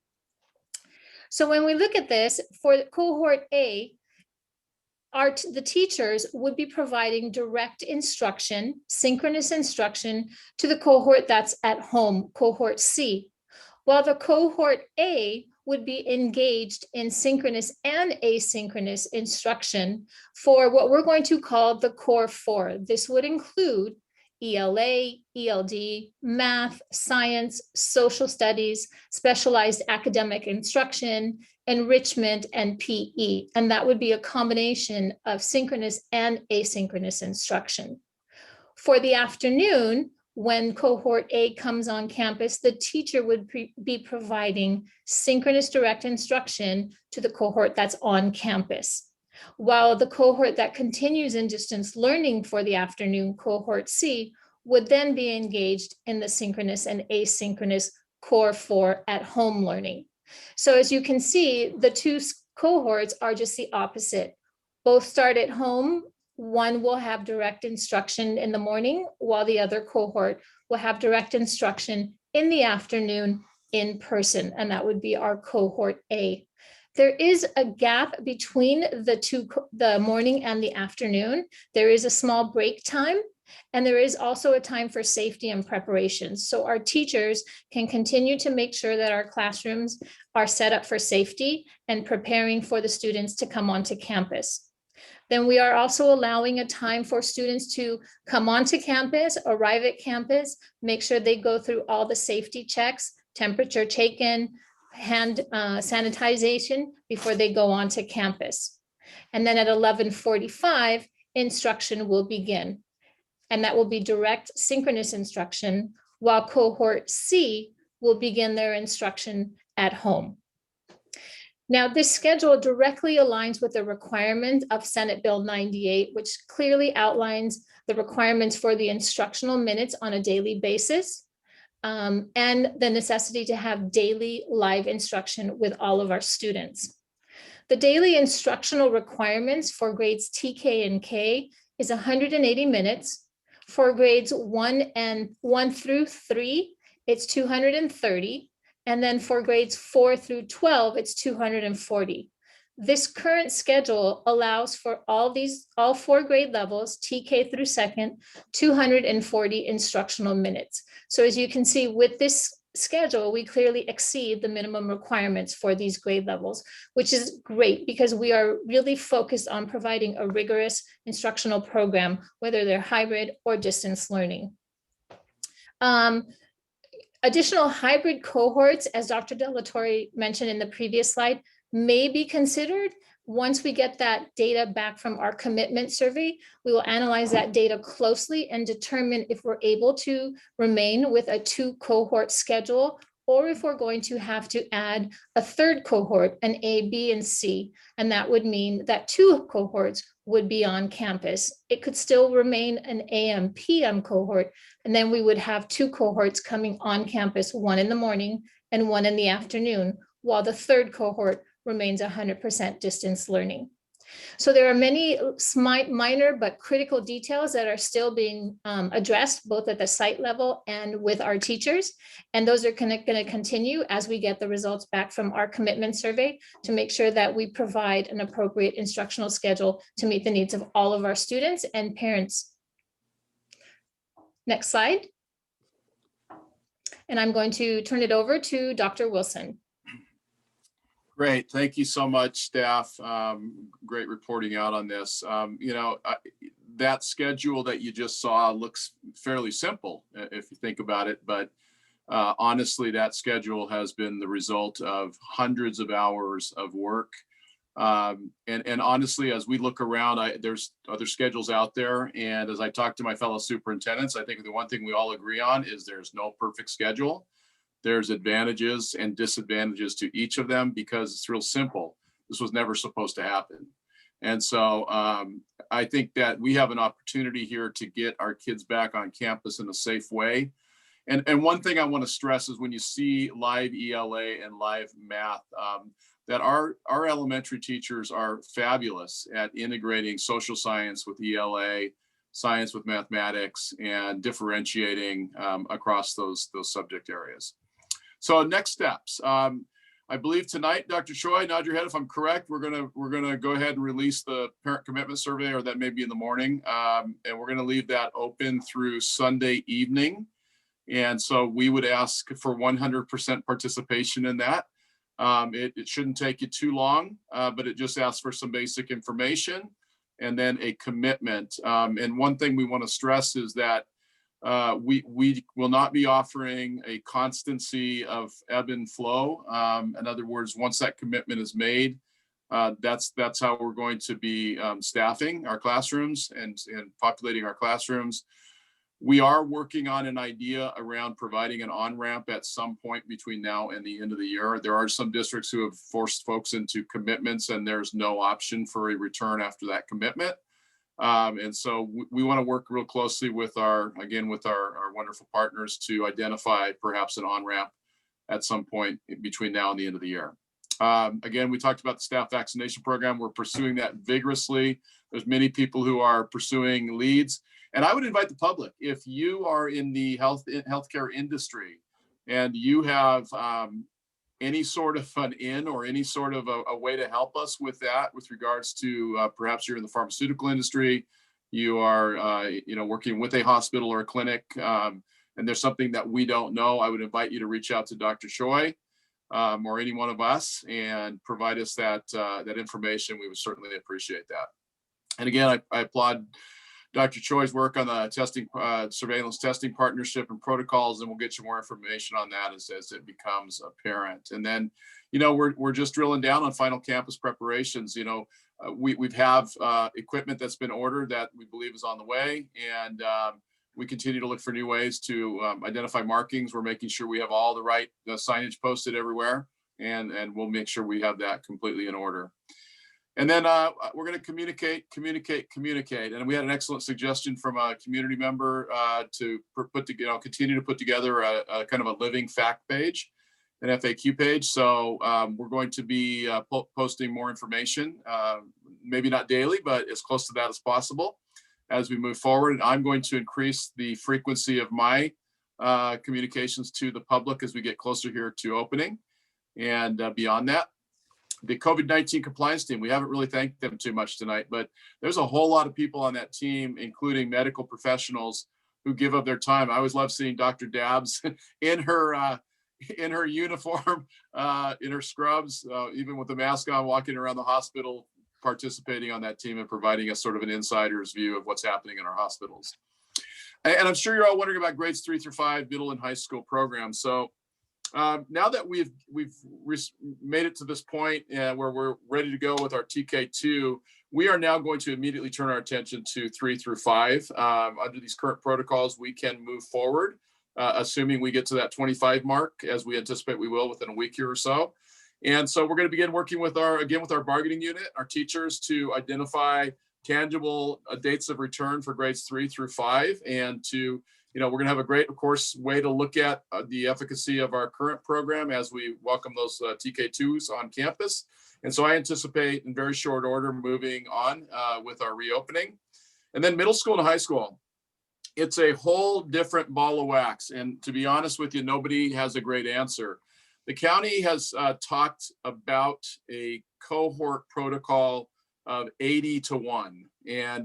So when we look at this, for cohort A, the teachers would be providing direct instruction, synchronous instruction to the cohort that's at home, cohort C, while the cohort A would be engaged in synchronous and asynchronous instruction for what we're going to call the core 4. This would include ELA, ELD, math, science, social studies, specialized academic instruction, enrichment, and PE. And that would be a combination of synchronous and asynchronous instruction. For the afternoon, when cohort A comes on campus, the teacher would be providing synchronous direct instruction to the cohort that's on campus, while the cohort that continues in distance learning for the afternoon, cohort C, would then be engaged in the synchronous and asynchronous core 4 at home learning. So as you can see, the 2 cohorts are just the opposite. Both start at home. One will have direct instruction in the morning, while the other cohort will have direct instruction in the afternoon in person, and that would be our cohort A. There is a gap between the morning and the afternoon. There is a small break time, and there is also a time for safety and preparation. So our teachers can continue to make sure that our classrooms are set up for safety and preparing for the students to come onto campus. Then we are also allowing a time for students to come onto campus, arrive at campus, make sure they go through all the safety checks, temperature taken, hand sanitization before they go onto campus. And then at 11:45, instruction will begin. And that will be direct synchronous instruction, while cohort C will begin their instruction at home. Now, this schedule directly aligns with the requirement of Senate Bill 98, which clearly outlines the requirements for the instructional minutes on a daily basis, and the necessity to have daily live instruction with all of our students. The daily instructional requirements for grades TK and K is 180 minutes. For grades 1 through 3, it's 230. And then for grades 4 through 12, it's 240. This current schedule allows for all 4 grade levels, TK through 2nd, 240 instructional minutes. So as you can see with this schedule, we clearly exceed the minimum requirements for these grade levels, which is great because we are really focused on providing a rigorous instructional program, whether they're hybrid or distance learning. Additional hybrid cohorts, as Dr. Delatorre mentioned in the previous slide, may be considered. Once we get that data back from our commitment survey, we will analyze that data closely and determine if we're able to remain with a 2 cohort schedule, or if we're going to have to add a 3rd cohort, an A, B, and C. And that would mean that 2 cohorts would be on campus. It could still remain an AM, PM cohort, and then we would have 2 cohorts coming on campus, 1 in the morning and 1 in the afternoon, while the 3rd cohort remains 100% distance learning. So there are many minor but critical details that are still being addressed both at the site level and with our teachers. And those are going to continue as we get the results back from our commitment survey to make sure that we provide an appropriate instructional schedule to meet the needs of all of our students and parents. Next slide. And I'm going to turn it over to Dr. Wilson. Great. Thank you so much, staff. Great reporting out on this. that schedule that you just saw looks fairly simple if you think about it, but honestly, that schedule has been the result of hundreds of hours of work. And honestly, as we look around, there's other schedules out there. And as I talk to my fellow superintendents, I think the one thing we all agree on is there's no perfect schedule. There's advantages and disadvantages to each of them because it's real simple. This was never supposed to happen. And so I think that we have an opportunity here to get our kids back on campus in a safe way. And one thing I want to stress is when you see live ELA and live math, that our elementary teachers are fabulous at integrating social science with ELA, science with mathematics, and differentiating across those subject areas. So next steps. I believe tonight, Dr. Choi, nod your head if I'm correct. We're gonna go ahead and release the parent commitment survey, or that may be in the morning, and we're gonna leave that open through Sunday evening. And so we would ask for 100% participation in that. It shouldn't take you too long, but it just asks for some basic information and then a commitment. And one thing we want to stress is that we will not be offering a constancy of ebb and flow. In other words, once that commitment is made, that's how we're going to be staffing our classrooms and populating our classrooms. We are working on an idea around providing an on-ramp at some point between now and the end of the year. There are some districts who have forced folks into commitments and there's no option for a return after that commitment. And so we want to work real closely with our wonderful partners to identify perhaps an on-ramp at some point between now and the end of the year. Again, we talked about the staff vaccination program. We're pursuing that vigorously. There's many people who are pursuing leads. And I would invite the public, if you are in the healthcare industry and you have any sort of an in or any sort of a way to help us with that, with regards to perhaps you're in the pharmaceutical industry, you are working with a hospital or a clinic, and there's something that we don't know, I would invite you to reach out to Dr. Choi or any one of us and provide us that information. We would certainly appreciate that. And again, I applaud Dr. Choi's work on the testing, surveillance testing partnership and protocols, and we'll get you more information on that as it becomes apparent. And then, we're just drilling down on final campus preparations. We have equipment that's been ordered that we believe is on the way, and we continue to look for new ways to identify markings. We're making sure we have all the right signage posted everywhere, and we'll make sure we have that completely in order. And then we're going to communicate. And we had an excellent suggestion from a community member to continue to put together a kind of a living fact page, an FAQ page. So we're going to be posting more information, maybe not daily, but as close to that as possible as we move forward. And I'm going to increase the frequency of my communications to the public as we get closer here to opening and beyond that. The COVID-19 compliance team, we haven't really thanked them too much tonight, but there's a whole lot of people on that team, including medical professionals who give up their time. I always love seeing Dr. Dabbs in her uniform, in her scrubs, even with the mask on, walking around the hospital, participating on that team and providing us sort of an insider's view of what's happening in our hospitals. And I'm sure you're all wondering about grades 3 through 5 middle and high school programs. So now that we've made it to this point where we're ready to go with our TK2, we are now going to immediately turn our attention to 3 through 5. Under these current protocols, we can move forward, assuming we get to that 25 mark, as we anticipate we will within a week here or so. And so we're going to begin working with our bargaining unit, our teachers, to identify tangible dates of return for grades 3 through 5, and to we're going to have a great, of course, way to look at the efficacy of our current program as we welcome those TK2s on campus. And so I anticipate in very short order moving on with our reopening. And then middle school and high school, it's a whole different ball of wax. And to be honest with you, nobody has a great answer. The county has talked about a cohort protocol of 80 to 1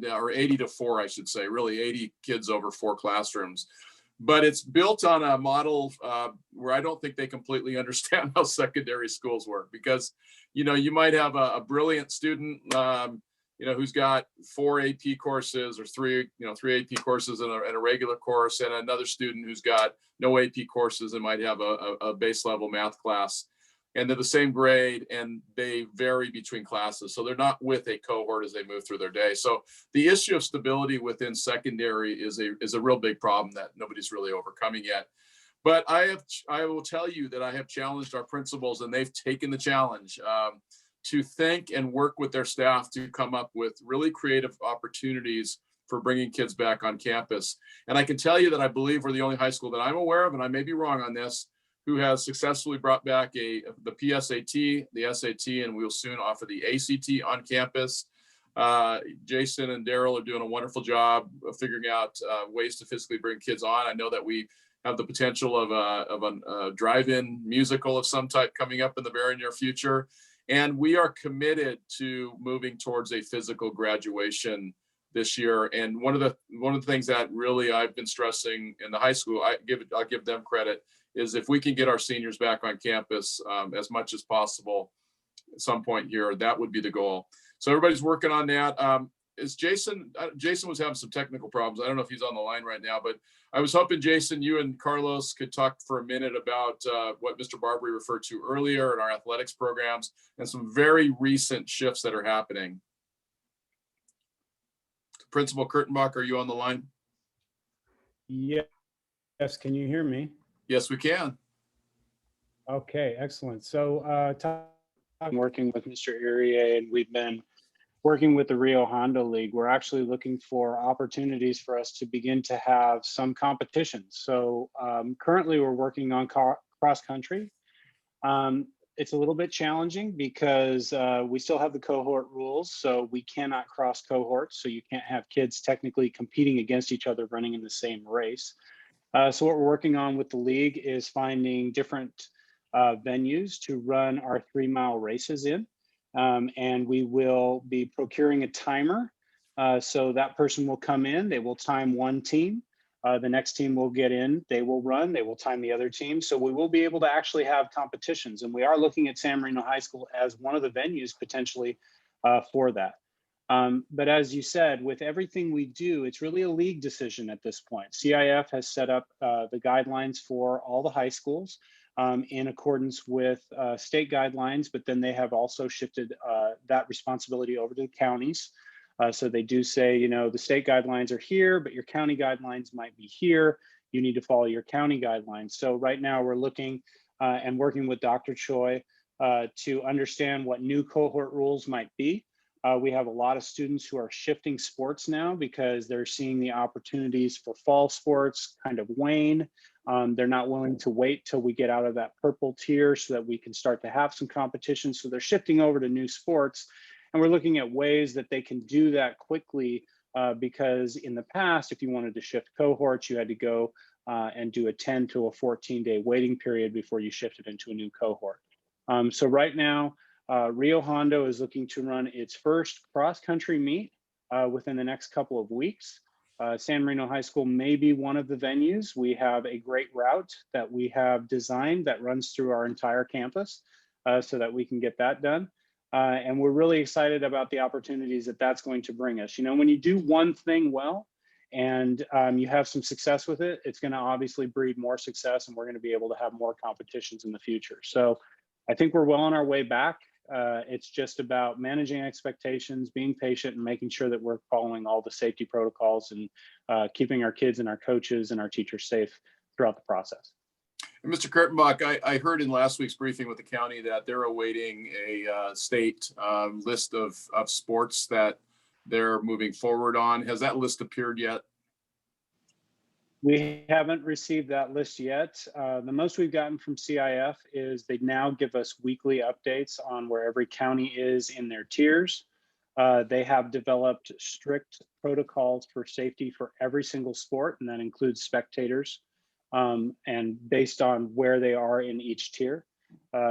or 80 to 4, I should say, really 80 kids over 4 classrooms. But it's built on a model where I don't think they completely understand how secondary schools work, because, you might have a brilliant student who's got 4 AP courses or three AP courses and a regular course, and another student who's got no AP courses and might have a base level math class. And they're the same grade and they vary between classes. So they're not with a cohort as they move through their day. So the issue of stability within secondary is a real big problem that nobody's really overcoming yet. But I will tell you that I have challenged our principals, and they've taken the challenge to think and work with their staff to come up with really creative opportunities for bringing kids back on campus. And I can tell you that I believe we're the only high school that I'm aware of, and I may be wrong on this, who has successfully brought back the PSAT, the SAT, and we will soon offer the ACT on campus. Jason and Daryl are doing a wonderful job of figuring out ways to physically bring kids on. I know that we have the potential of a drive-in musical of some type coming up in the very near future. And we are committed to moving towards a physical graduation this year. And one of the things that really I've been stressing in the high school, I'll give them credit, is if we can get our seniors back on campus as much as possible at some point here, that would be the goal. So everybody's working on that. Is Jason was having some technical problems. I don't know if he's on the line right now, but I was hoping, Jason, you and Carlos could talk for a minute about what Mr. Barbary referred to earlier in our athletics programs and some very recent shifts that are happening. Principal Kurtenbach, are you on the line? Yes, can you hear me? Yes, we can. Okay, excellent. So I'm working with Mr. Irier, and we've been working with the Rio Hondo League. We're actually looking for opportunities for us to begin to have some competitions. So currently we're working on cross country. It's a little bit challenging because we still have the cohort rules, so we cannot cross cohorts. So you can't have kids technically competing against each other running in the same race. So what we're working on with the league is finding different venues to run our 3-mile races in. And we will be procuring a timer. So that person will come in, they will time one team. The next team will get in, they will run, they will time the other team. So we will be able to actually have competitions. And we are looking at San Marino High School as one of the venues potentially for that. But as you said, with everything we do, it's really a league decision at this point. CIF has set up the guidelines for all the high schools in accordance with state guidelines, but then they have also shifted that responsibility over to the counties. So they do say, the state guidelines are here, but your county guidelines might be here. You need to follow your county guidelines. So right now we're looking and working with Dr. Choi to understand what new cohort rules might be. We have a lot of students who are shifting sports now because they're seeing the opportunities for fall sports kind of wane. They're not willing to wait till we get out of that purple tier so that we can start to have some competition. So they're shifting over to new sports. And we're looking at ways that they can do that quickly because in the past, if you wanted to shift cohorts, you had to go and do a 10 to a 14-day waiting period before you shifted into a new cohort. So right now, Rio Hondo is looking to run its first cross-country meet within the next couple of weeks. San Marino High School may be one of the venues. We have a great route that we have designed that runs through our entire campus so that we can get that done. And we're really excited about the opportunities that that's going to bring us. When you do one thing well and you have some success with it, it's going to obviously breed more success, and we're going to be able to have more competitions in the future. So I think we're well on our way back. It's just about managing expectations, being patient, and making sure that we're following all the safety protocols and keeping our kids and our coaches and our teachers safe throughout the process. And Mr. Kurtenbach, I heard in last week's briefing with the county that they're awaiting a state list of sports that they're moving forward on. Has that list appeared yet? We haven't received that list yet. The most we've gotten from CIF is they now give us weekly updates on where every county is in their tiers. They have developed strict protocols for safety for every single sport, and that includes spectators, and based on where they are in each tier.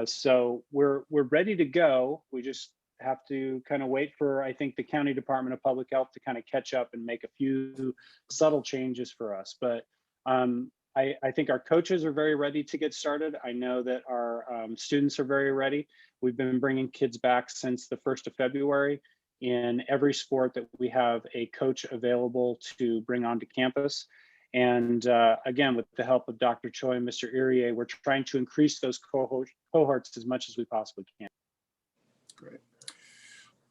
So we're ready to go. We just have to kind of wait for, I think, the County Department of Public Health to kind of catch up and make a few subtle changes for us. But I think our coaches are very ready to get started. I know that our students are very ready. We've been bringing kids back since the 1st of February. in every sport that we have a coach available to bring onto campus. And again, with the help of Dr. Choi and Mr. Irier, we're trying to increase those cohorts as much as we possibly can. Great.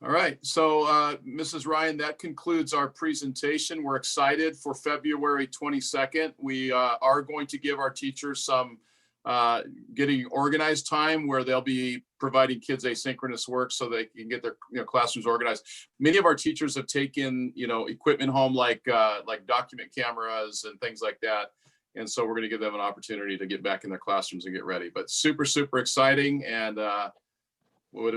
All right, so Mrs. Ryan, that concludes our presentation. We're excited for February 22nd. We are going to give our teachers some getting organized time where they'll be providing kids asynchronous work so they can get their classrooms organized. Many of our teachers have taken equipment home like document cameras and things like that. And so we're going to give them an opportunity to get back in their classrooms and get ready. But super, super exciting, and would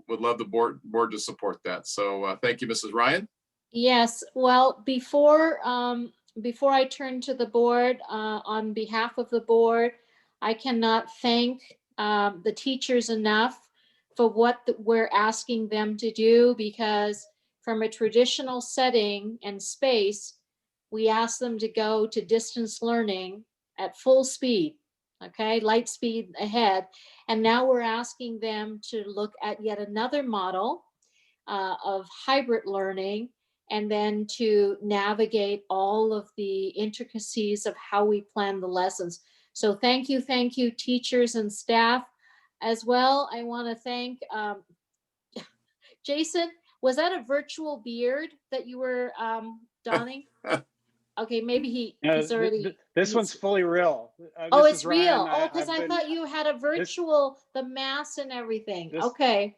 love the board to support that. So thank you, Mrs. Ryan. Yes, well, before I turn to the board, on behalf of the board, I cannot thank the teachers enough for what we're asking them to do, because from a traditional setting and space, we ask them to go to distance learning at full speed, okay, light speed ahead. And now we're asking them to look at yet another model of hybrid learning, and then to navigate all of the intricacies of how we plan the lessons. So thank you, teachers and staff as well. I want to thank Jason. Was that a virtual beard that you were donning? Okay, maybe he's already. This one's fully real. Oh, Mrs. it's real. Ryan, Because I thought you had a virtual, the mask and everything. Okay.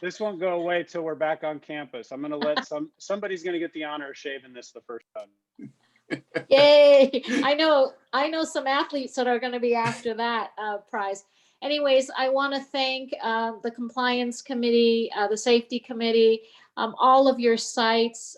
This won't go away till we're back on campus. I'm gonna let somebody's gonna get the honor of shaving this the first time. Yay! I know some athletes that are going to be after that prize. Anyways, I want to thank the compliance committee, the safety committee, all of your sites,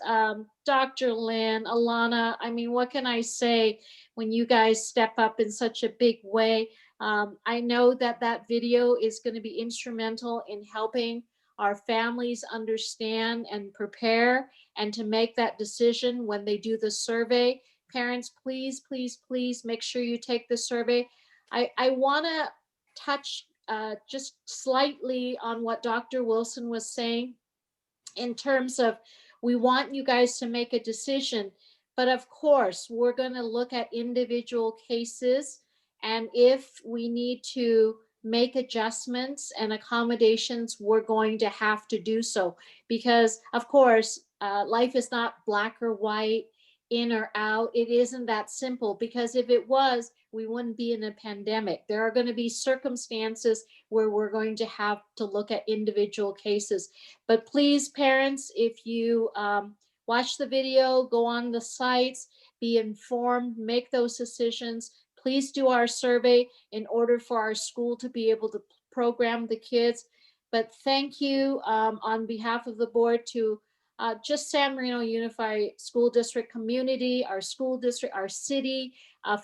Dr. Lynn, Alana. I mean, what can I say when you guys step up in such a big way? I know that video is going to be instrumental in helping our families understand and prepare and to make that decision when they do the survey. Parents, please, please, please make sure you take the survey. I want to touch just slightly on what Dr. Wilson was saying in terms of we want you guys to make a decision, but of course, we're going to look at individual cases, and if we need to make adjustments and accommodations, we're going to have to do so, because of course, life is not black or white, in or out. It isn't that simple, because if it was, we wouldn't be in a pandemic. There are going to be circumstances where we're going to have to look at individual cases. But please, parents, if you watch the video, go on the sites, be informed, make those decisions. Please do our survey in order for our school to be able to program the kids. But thank you on behalf of the board to just San Marino Unified School District community, our school district, our city,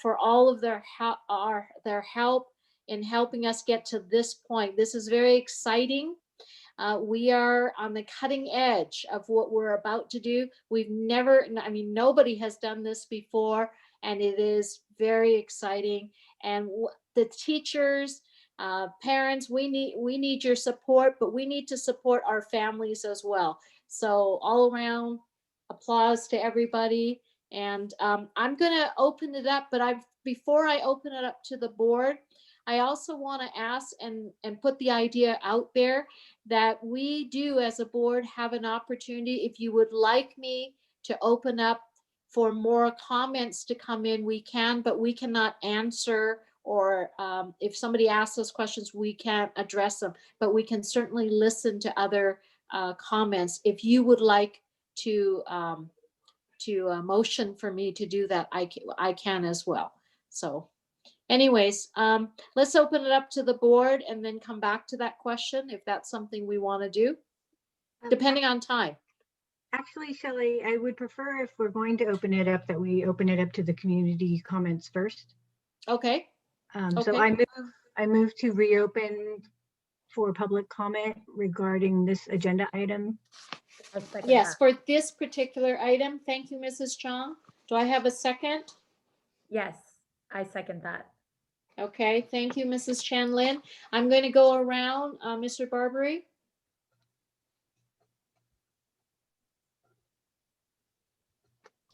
for all of their help in helping us get to this point. This is very exciting. We are on the cutting edge of what we're about to do. We've never, I mean, nobody has done this before, and it is very exciting. And the teachers, parents, we need your support, but we need to support our families as well. So all around applause to everybody. And I'm going to open it up, but before I open it up to the board, I also want to ask and put the idea out there that we do as a board have an opportunity. If you would like me to open up for more comments to come in, we can, but we cannot answer, or if somebody asks us questions, we can't address them, but we can certainly listen to other comments. If you would like to motion for me to do that, I can as well. So anyways, let's open it up to the board and then come back to that question if that's something we want to do, depending on time. Actually, Shelley, I would prefer, if we're going to open it up, that we open it up to the community comments first. Okay. So I move to reopen for public comment regarding this agenda item. Yes, for this particular item. Thank you, Mrs. Chong. Do I have a second? Yes, I second that. Okay, thank you, Mrs. Chan Lin. I'm going to go around, Mr. Barbary.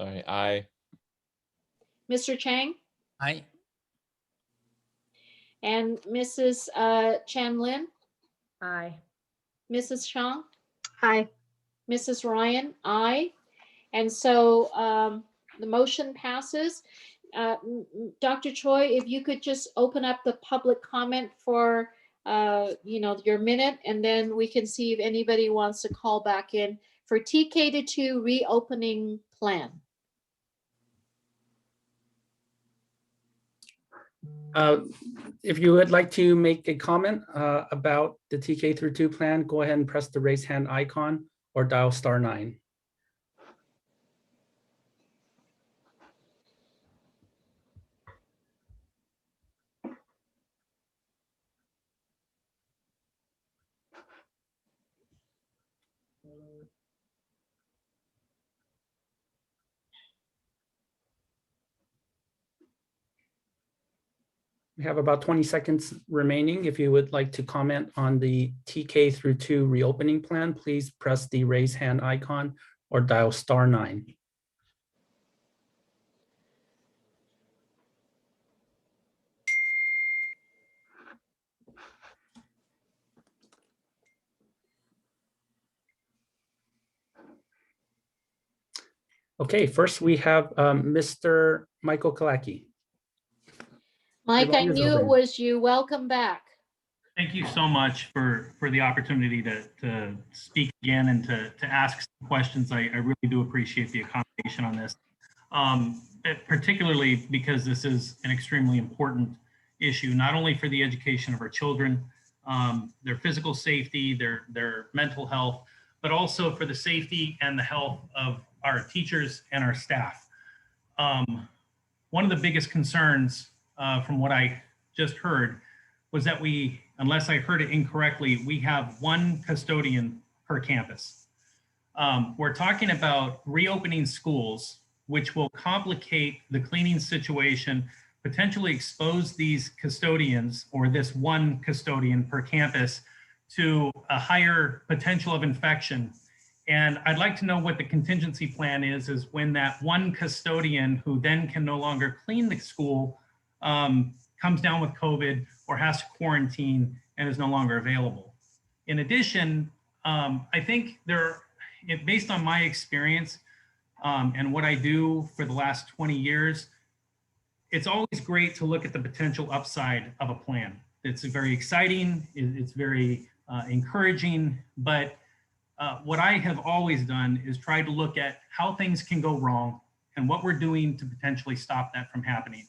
Sorry, aye. Mr. Chang Aye. and Mrs. Chan Lin, Aye. Mrs. Shang, Aye. Mrs. Ryan, aye. And so the motion passes. Dr. Choi, if you could just open up the public comment for your minute, and then we can see if anybody wants to call back in for TK-2 reopening plan. If you would like to make a comment about the TK-2 plan, go ahead and press the raise hand icon or dial *9. We have about 20 seconds remaining. If you would like to comment on the TK-2 reopening plan, please press the raise hand icon or dial *9. Okay, first we have Mr. Michael Kalaki. Mike, I line is knew it open. was you. Welcome back. Thank you so much for the opportunity to speak again and to ask some questions. I really do appreciate the accommodation on this, particularly because this is an extremely important issue, not only for the education of our children, their physical safety, their mental health, but also for the safety and the health of our teachers and our staff. One of the biggest concerns from what I just heard was that we, unless I heard it incorrectly, we have one custodian per campus. We're talking about reopening schools, which will complicate the cleaning situation, potentially expose these custodians or this one custodian per campus to a higher potential of infection. And I'd like to know what the contingency plan is when that one custodian who then can no longer clean the school comes down with COVID or has to quarantine and is no longer available. In addition, I think based on my experience and what I do for the last 20 years, it's always great to look at the potential upside of a plan. It's very exciting, it's very encouraging, but what I have always done is try to look at how things can go wrong and what we're doing to potentially stop that from happening.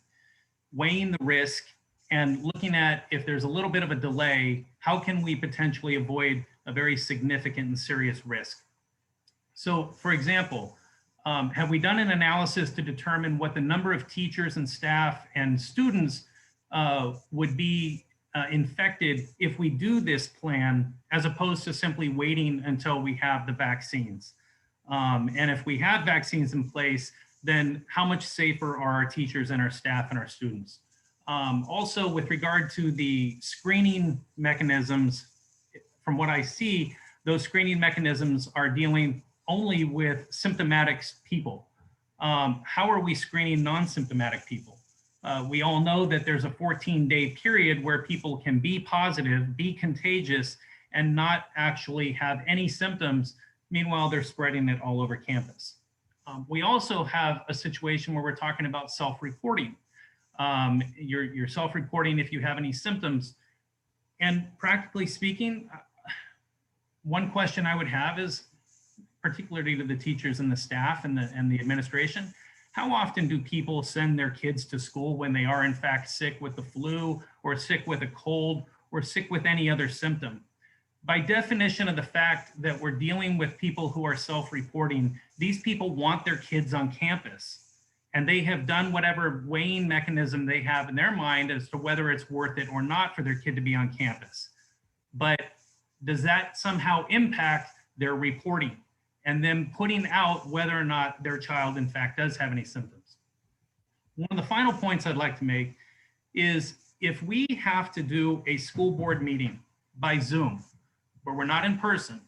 Weighing the risk and looking at if there's a little bit of a delay, how can we potentially avoid a very significant and serious risk? So for example, have we done an analysis to determine what the number of teachers and staff and students would be infected if we do this plan, as opposed to simply waiting until we have the vaccines? And if we have vaccines in place, then how much safer are our teachers and our staff and our students? Also, with regard to the screening mechanisms, from what I see, those screening mechanisms are dealing only with symptomatic people. How are we screening non-symptomatic people? We all know that there's a 14-day period where people can be positive, be contagious, and not actually have any symptoms. Meanwhile, they're spreading it all over campus. We also have a situation where we're talking about self-reporting. You're self-reporting if you have any symptoms. And practically speaking, one question I would have is, particularly to the teachers and the staff and the administration, how often do people send their kids to school when they are in fact sick with the flu or sick with a cold or sick with any other symptom? By definition of the fact that we're dealing with people who are self-reporting, these people want their kids on campus, and they have done whatever weighing mechanism they have in their mind as to whether it's worth it or not for their kid to be on campus. But does that somehow impact their reporting and them putting out whether or not their child in fact does have any symptoms? One of the final points I'd like to make is, if we have to do a school board meeting by Zoom, where we're not in person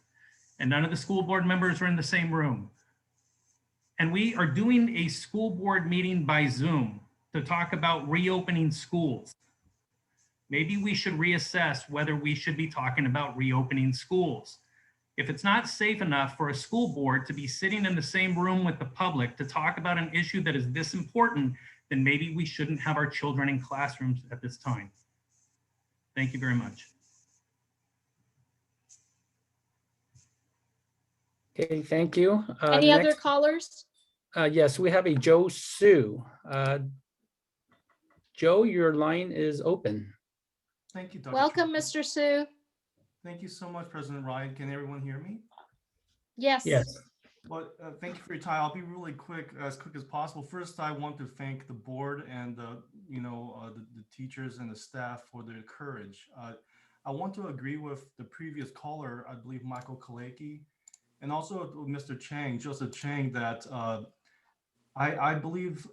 and none of the school board members are in the same room, and we are doing a school board meeting by Zoom to talk about reopening schools. Maybe we should reassess whether we should be talking about reopening schools. If it's not safe enough for a school board to be sitting in the same room with the public to talk about an issue that is this important, then maybe we shouldn't have our children in classrooms at this time. Thank you very much. Okay, thank you. Any other Next, callers? yes, we have a Joe Sue. Joe, your line is open. Thank you, Dr. Welcome, Choi. Mr. Sue. Thank you so much, President Ryan. Can everyone hear me? Yes. Yes. Well, thank you for your time. I'll be really quick as possible. First, I want to thank the board and the teachers and the staff for their courage. I want to agree with the previous caller, I believe Michael Kaleki, and also Mr. Chang, Joseph Chang, that I believe,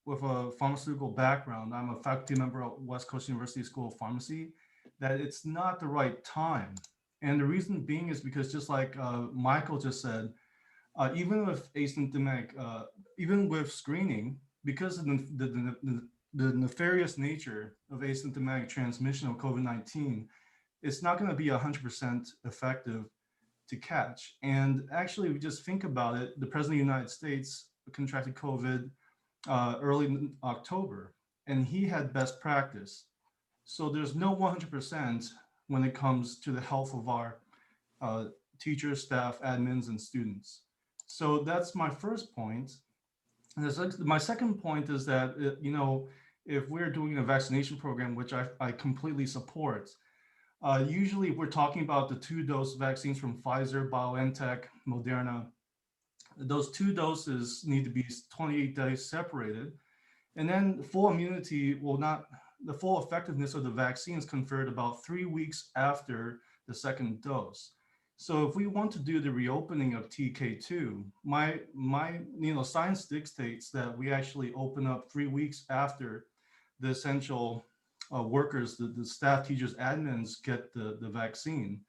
with a pharmaceutical background, I'm a faculty member at West Coast University School of Pharmacy, that it's not the right time. And the reason being is because, just like Michael just said, even with asymptomatic, even with screening, because of the nefarious nature of asymptomatic transmission of COVID-19, it's not going to be 100% effective to catch. And actually, if we just think about it, the President of the United States contracted COVID early in October, and he had best practice. So there's no 100% when it comes to the health of our teachers, staff, admins, and students. So that's my first point. And my second point is that, if we're doing a vaccination program, which I completely support, usually we're talking about the 2-dose vaccines from Pfizer, BioNTech, Moderna. Those 2 doses need to be 28 days separated. And then full immunity the full effectiveness of the vaccine is conferred about 3 weeks after the second dose. So if we want to do the reopening of TK2, my science dictates that we actually open up 3 weeks after the essential workers, the staff, teachers, admins get the vaccine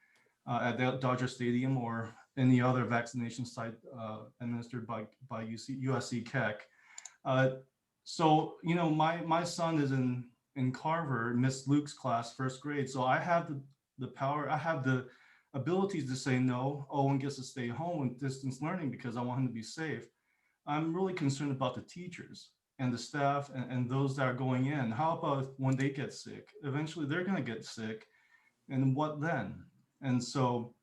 at the Dodger Stadium or any other vaccination site administered by USC Keck. So, my son is in Carver, Miss Luke's class, first grade. So I have the power, I have the abilities to say no. Owen gets to stay home with distance learning because I want him to be safe. I'm really concerned about the teachers and the staff and those that are going in. How about when they get sick? Eventually they're going to get sick. And what then? And so,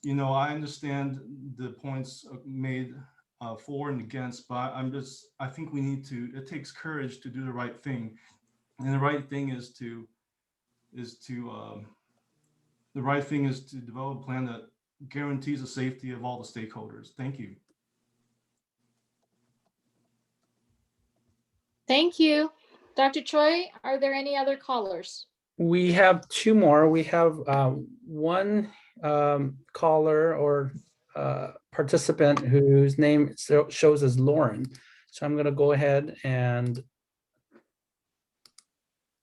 I understand the points made for and against, but I think it takes courage to do the right thing. And the right thing is to develop a plan that guarantees the safety of all the stakeholders. Thank you. Thank you. Dr. Choi, are there any other callers? We have 2 more. We have one caller or participant whose name shows as Lauren. So I'm going to go ahead and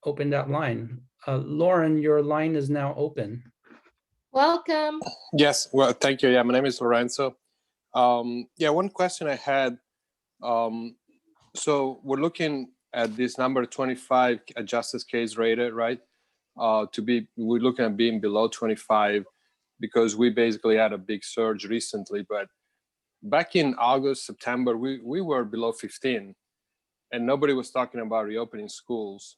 open that line. Lauren, your line is now open. Welcome. Yes, well, thank you. Yeah, my name is Lorenzo. One question I had. So we're looking at this number 25 adjusted case rated, right? We're looking at being below 25 because we basically had a big surge recently. But back in August, September, we were below 15 and nobody was talking about reopening schools.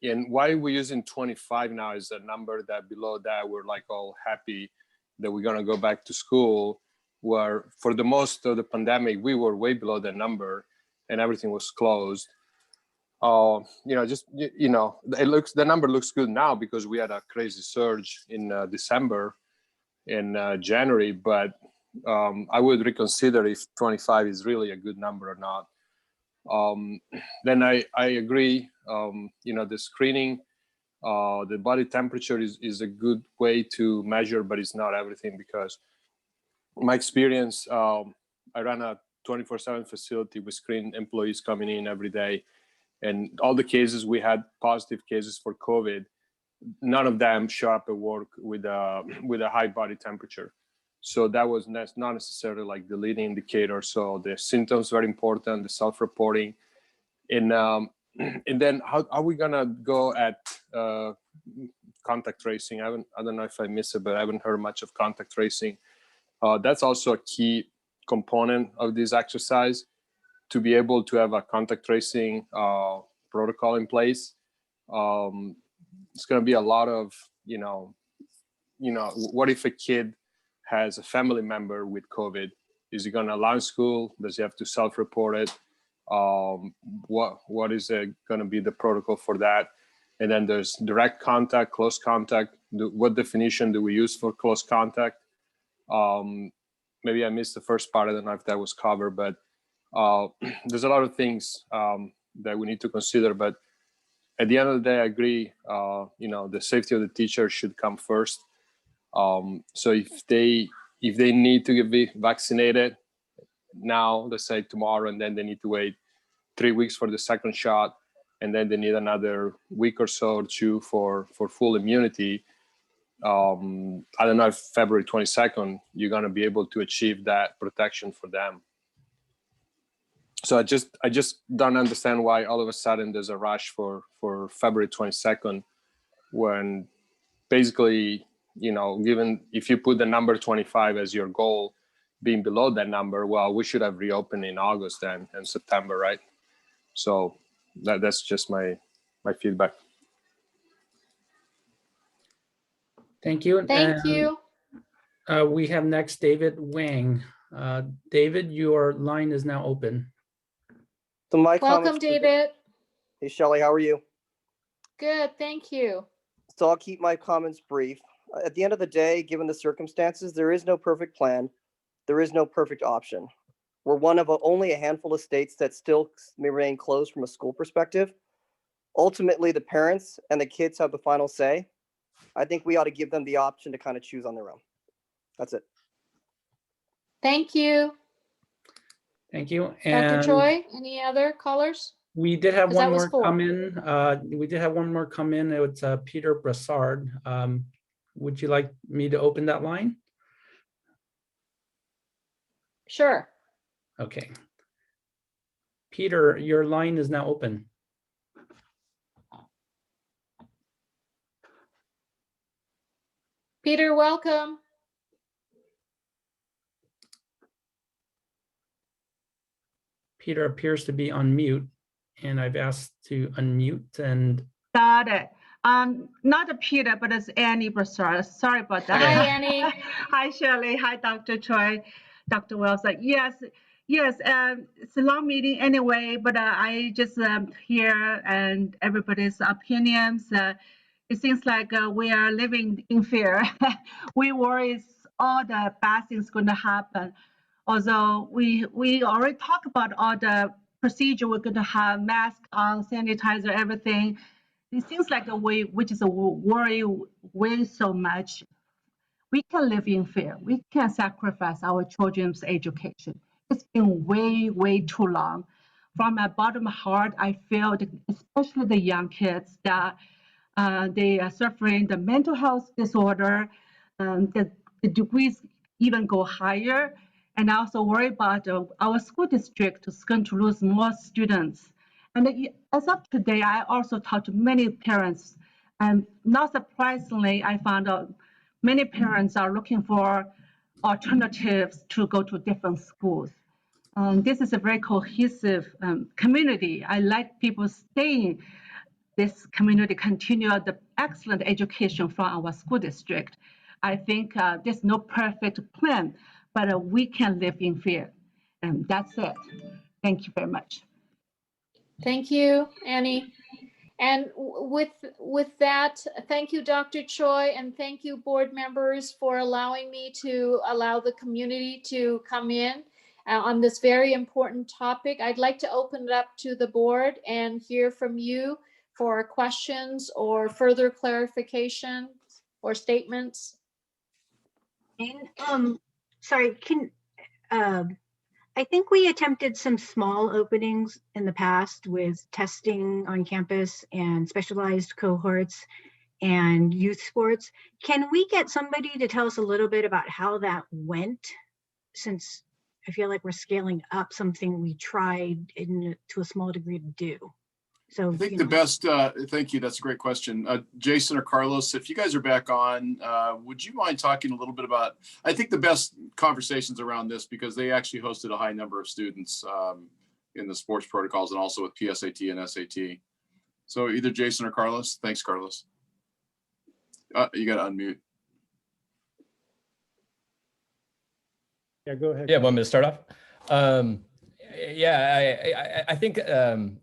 And why we're using 25 now is a number that below that we're like all happy that we're gonna go back to school, where for the most of the pandemic, we were way below that number and everything was closed. The number looks good now because we had a crazy surge in December and January, but I would reconsider if 25 is really a good number or not. Then I agree, the screening, the body temperature is a good way to measure, but it's not everything because my experience, I run a 24/7 facility. We screen employees coming in every day, and all the cases we had positive cases for COVID, none of them show up at work with a high body temperature. So that was not necessarily like the leading indicator. So the symptoms very important, the self-reporting, and then how are we gonna go at contact tracing? I don't know if I missed it, but I haven't heard much of contact tracing. That's also a key component of this exercise, to be able to have a contact tracing protocol in place. It's going to be a lot of, what if a kid has a family member with COVID? Is he going to allow school? Does he have to self-report it? What is going to be the protocol for that? And then there's direct contact, close contact. What definition do we use for close contact? Maybe I missed the first part. I don't know if that was covered, but there's a lot of things that we need to consider. But at the end of the day, I agree. The safety of the teacher should come first. So if they need to be vaccinated now, let's say tomorrow, and then they need to wait 3 weeks for the second shot, and then they need another week or so or two for full immunity. I don't know if February 22nd, you're going to be able to achieve that protection for them. So I just don't understand why all of a sudden there's a rush for February 22nd, when basically, given if you put the number 25 as your goal, being below that number, well, we should have reopened in August then and September, right? So that's just my feedback. Thank you. Thank you. We have next David Wang. David, your line is now open. So my Welcome, comments- David. Hey, Shelley, how are you? Good, thank you. So I'll keep my comments brief. At the end of the day, given the circumstances, there is no perfect plan. There is no perfect option. We're one of only a handful of states that still may remain closed from a school perspective. Ultimately, the parents and the kids have the final say. I think we ought to give them the option to kind of choose on their own. That's it. Thank you. Thank you. Dr. And Choi, any other callers? we did have 'Cause that one was more 4. come in. We did have one more come in. It's Peter Brassard. Would you like me to open that line? Sure. Okay. Peter, your line is now open. Peter, welcome. Peter appears to be on mute, and I've asked to unmute and Got it. Not Peter, but it's Annie Brassard. Sorry about that. Hi, Annie. Hi, Shirley. Hi, Dr. Choi, Dr. Wilson. Yes, it's a long meeting anyway, but I just hear and everybody's opinions. It seems like we are living in fear. We worry all the bad things going to happen. Although we already talked about all the procedure, we're going to have mask on, sanitizer, everything. It seems like we just worry way so much. We can live in fear. We can sacrifice our children's education. It's been way too long. From my bottom of heart, I feel that especially the young kids that they are suffering the mental health disorder, the degrees even go higher. And I also worry about our school district is going to lose more students. And as of today, I also talked to many parents, and not surprisingly, I found out many parents are looking for alternatives to go to different schools. This is a very cohesive community. I like people staying this community, continue the excellent education from our school district. I think there's no perfect plan, but we can live in fear. And that's it. Thank you very much. Thank you, Annie. And with that, thank you, Dr. Choi, and thank you, board members, for allowing me to allow the community to come in on this very important topic. I'd like to open it up to the board and hear from you for questions or further clarification or statements. And sorry, I think we attempted some small openings in the past with testing on campus and specialized cohorts. and youth sports. Can we get somebody to tell us a little bit about how that went? Since I feel like we're scaling up something we tried to a small degree to do. So I think the best, thank you, that's a great question. Jason or Carlos, if you guys are back on, would you mind talking a little bit about, I think the best conversations around this, because they actually hosted a high number of students in the sports protocols and also with PSAT and SAT. So either Jason or Carlos. Thanks, Carlos. You got to unmute. Yeah, go ahead. Yeah, want me to start off? Yeah, I think the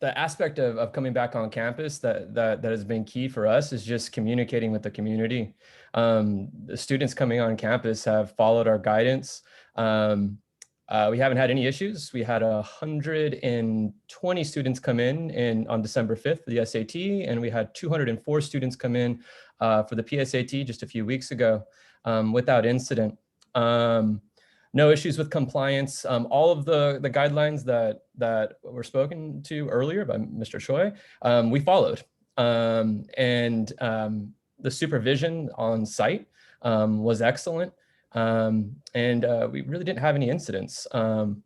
aspect of coming back on campus that has been key for us is just communicating with the community. The students coming on campus have followed our guidance. We haven't had any issues. We had 120 students come in on December 5th for the SAT, and we had 204 students come in for the PSAT just a few weeks ago without incident. No issues with compliance. All of the guidelines that were spoken to earlier by Mr. Choi, we followed. And the supervision on site was excellent. And we really didn't have any incidents throughout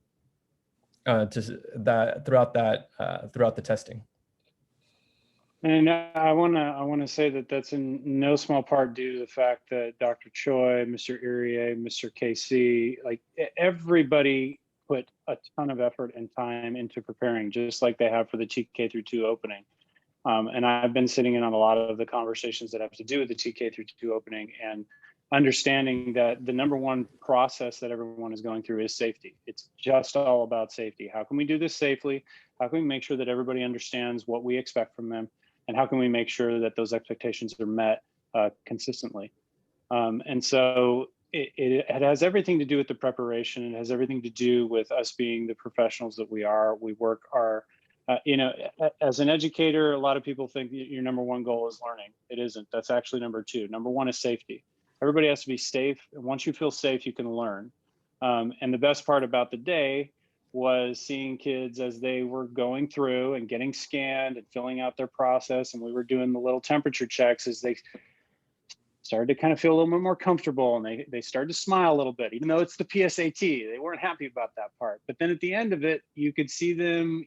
the testing. And I want to say that that's in no small part due to the fact that Dr. Choi, Mr. Iriye, Mr. KC, like everybody put a ton of effort and time into preparing, just like they have for the TK through 2 opening. And I've been sitting in on a lot of the conversations that have to do with the TK through 2 opening, and understanding that the number one process that everyone is going through is safety. It's just all about safety. How can we do this safely? How can we make sure that everybody understands what we expect from them? And how can we make sure that those expectations are met consistently? And so it has everything to do with the preparation. It has everything to do with us being the professionals that we are. We work our, as an educator, a lot of people think your number one goal is learning. It isn't. That's actually number 2. Number 1 is safety. Everybody has to be safe. And once you feel safe, you can learn. And the best part about the day was seeing kids as they were going through and getting scanned and filling out their process. And we were doing the little temperature checks as they started to kind of feel a little bit more comfortable, and they started to smile a little bit, even though it's the PSAT. They weren't happy about that part. But then at the end of it, you could see them,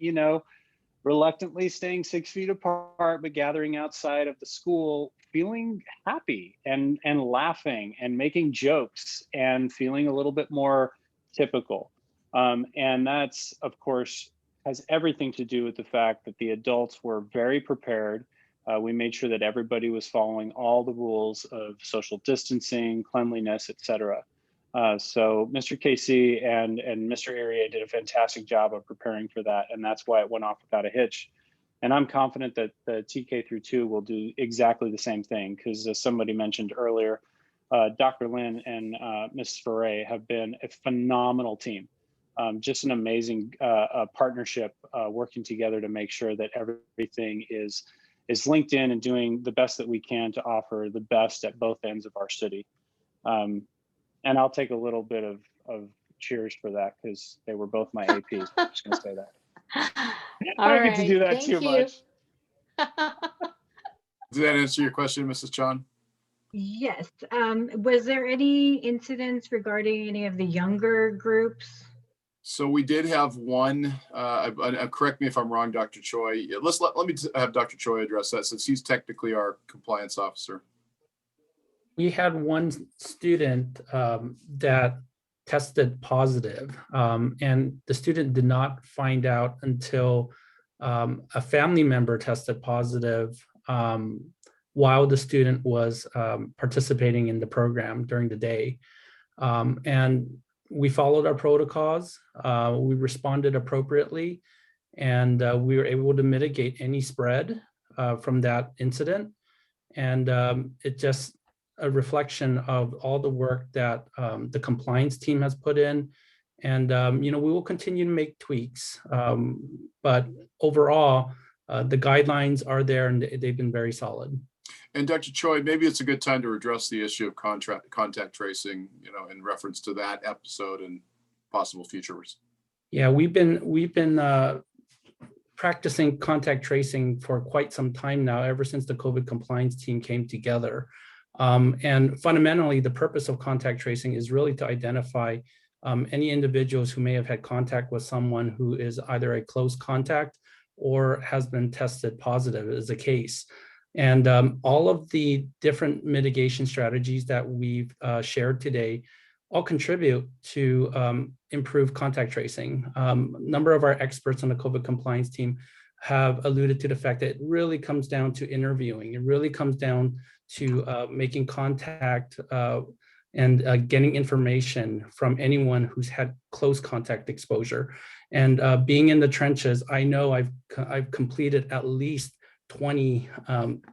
reluctantly staying 6 feet apart, but gathering outside of the school, feeling happy and laughing and making jokes and feeling a little bit more typical. And that's, of course, has everything to do with the fact that the adults were very prepared. We made sure that everybody was following all the rules of social distancing, cleanliness, et cetera. So Mr. KC and Mr. Iriye did a fantastic job of preparing for that, and that's why it went off without a hitch. And I'm confident that the TK through 2 will do exactly the same thing, because as somebody mentioned earlier, Dr. Lin and Ms. Foray have been a phenomenal team. Just an amazing partnership, working together to make sure that everything is linked in and doing the best that we can to offer the best at both ends of our city. And I'll take a little bit of cheers for that, because they were both my APs. I'm just gonna say that. All I right, don't get to do that thank too you. much. Does that answer your question, Mrs. Chan? Yes. Was there any incidents regarding any of the younger groups? So we did have one, correct me if I'm wrong, Dr. Choi. Let me have Dr. Choi address that, since he's technically our compliance officer. We had one student that tested positive, and the student did not find out until a family member tested positive while the student was participating in the program during the day. And we followed our protocols, we responded appropriately, and we were able to mitigate any spread from that incident. And it just a reflection of all the work that the compliance team has put in. And, we will continue to make tweaks. But overall, the guidelines are there and they've been very solid. And Dr. Choi, maybe it's a good time to address the issue of contact tracing, in reference to that episode and possible futures. Yeah, we've been practicing contact tracing for quite some time now, ever since the COVID compliance team came together. And fundamentally, the purpose of contact tracing is really to identify any individuals who may have had contact with someone who is either a close contact or has been tested positive, is the case. And all of the different mitigation strategies that we've shared today all contribute to improve contact tracing. A number of our experts on the COVID compliance team have alluded to the fact that it really comes down to interviewing. It really comes down to making contact and getting information from anyone who's had close contact exposure. And being in the trenches, I know I've completed at least 20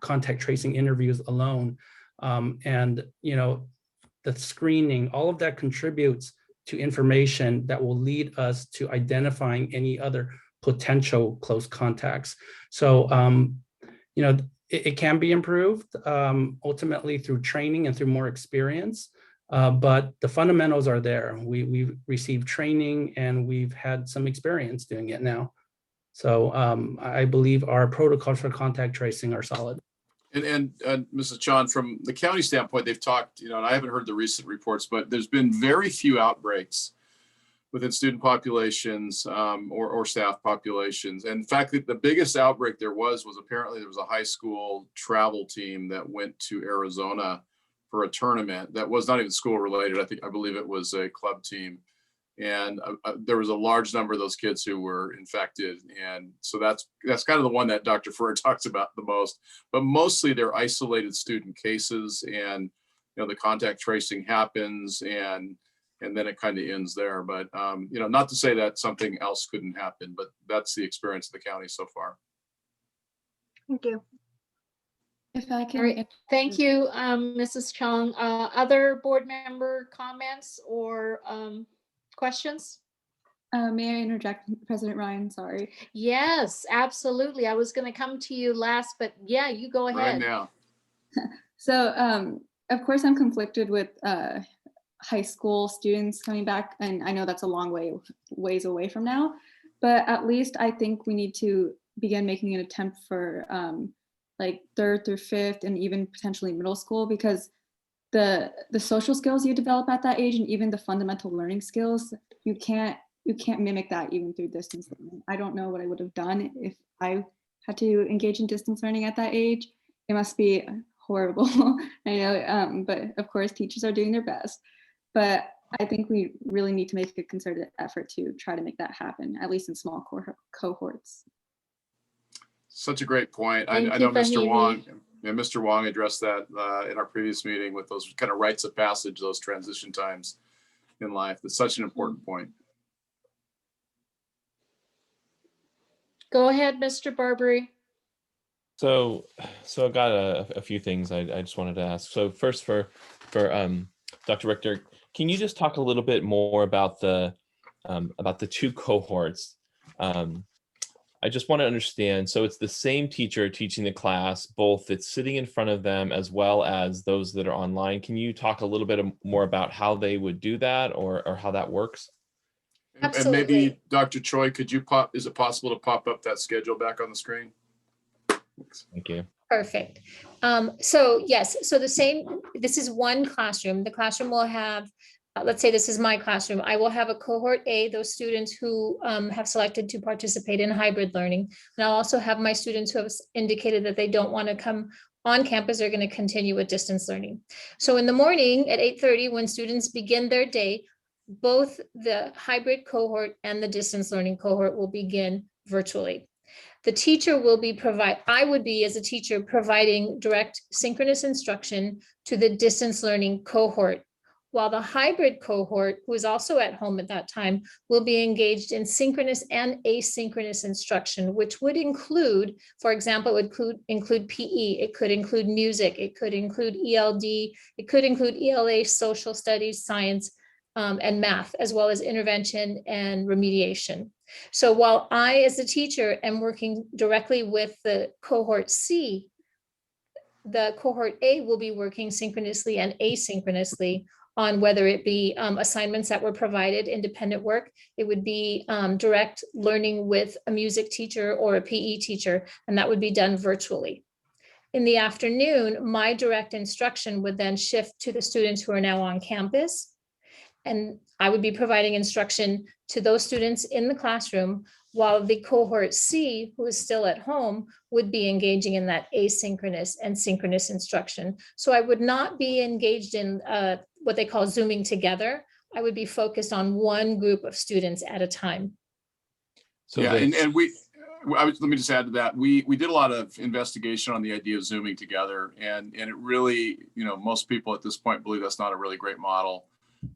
contact tracing interviews alone. And the screening, all of that contributes to information that will lead us to identifying any other potential close contacts. So, it can be improved ultimately through training and through more experience, but the fundamentals are there. We've received training and we've had some experience doing it now. So I believe our protocols for contact tracing are solid. And Mrs. Chan, from the county standpoint, they've talked, and I haven't heard the recent reports, but there's been very few outbreaks within student populations or staff populations. And in fact, the biggest outbreak there was apparently there was a high school travel team that went to Arizona for a tournament that was not even school related. I believe it was a club team. And there was a large number of those kids who were infected. And so that's kind of the one that Dr. Furr talks about the most, but mostly they're isolated student cases, and, the contact tracing happens and then it kind of ends there. But, not to say that something else couldn't happen, but that's the experience of the county so far. Thank you. If I can. All right. Thank you, Mrs. Chung. Other board member comments or questions? May I interject, President Ryan? Sorry. Yes, absolutely. I was going to come to you last, but yeah, you go ahead. Right now. So, of course, I'm conflicted with high school students coming back, and I know that's a long ways away from now, but at least I think we need to begin making an attempt for like 3rd through 5th and even potentially middle school, because the social skills you develop at that age and even the fundamental learning skills, you can't mimic that even through distance learning. I don't know what I would have done if I had to engage in distance learning at that age. It must be horrible. I know, but of course teachers are doing their best. But I think we really need to make a concerted effort to try to make that happen, at least in small cohorts. Such a great point. I know Mr. Wong addressed that in our previous meeting with those kind of rites of passage, those transition times in life. That's such an important point. Go ahead, Mr. Barbary. So I've got a few things I just wanted to ask. So first for Dr. Richter, can you just talk a little bit more about the 2 cohorts? I just want to understand. So it's the same teacher teaching the class, both it's sitting in front of them as well as those that are online. Can you talk a little bit more about how they would do that or how that works? And maybe Dr. Choi, is it possible to pop up that schedule back on the screen? Thank you. Perfect. So yes, so this is one classroom. The classroom will have, let's say this is my classroom. I will have a cohort A, those students who have selected to participate in hybrid learning. And I'll also have my students who have indicated that they don't want to come on campus, are going to continue with distance learning. So in the morning at 8:30, when students begin their day, both the hybrid cohort and the distance learning cohort will begin virtually. The teacher will be I would be as a teacher providing direct synchronous instruction to the distance learning cohort, while the hybrid cohort, who is also at home at that time, will be engaged in synchronous and asynchronous instruction, which would include, for example, it would include PE, it could include music, it could include ELD, it could include ELA, social studies, science, and math, as well as intervention and remediation. So while I, as a teacher, am working directly with the cohort C, the cohort A will be working synchronously and asynchronously on whether it be assignments that were provided, independent work. It would be direct learning with a music teacher or a PE teacher, and that would be done virtually. In the afternoon, my direct instruction would then shift to the students who are now on campus. And I would be providing instruction to those students in the classroom, while the cohort C, who is still at home, would be engaging in that asynchronous and synchronous instruction. So I would not be engaged in what they call Zooming together. I would be focused on one group of students at a time. So yeah, and let me just add to that. We did a lot of investigation on the idea of Zooming together, and it really, most people at this point believe that's not a really great model.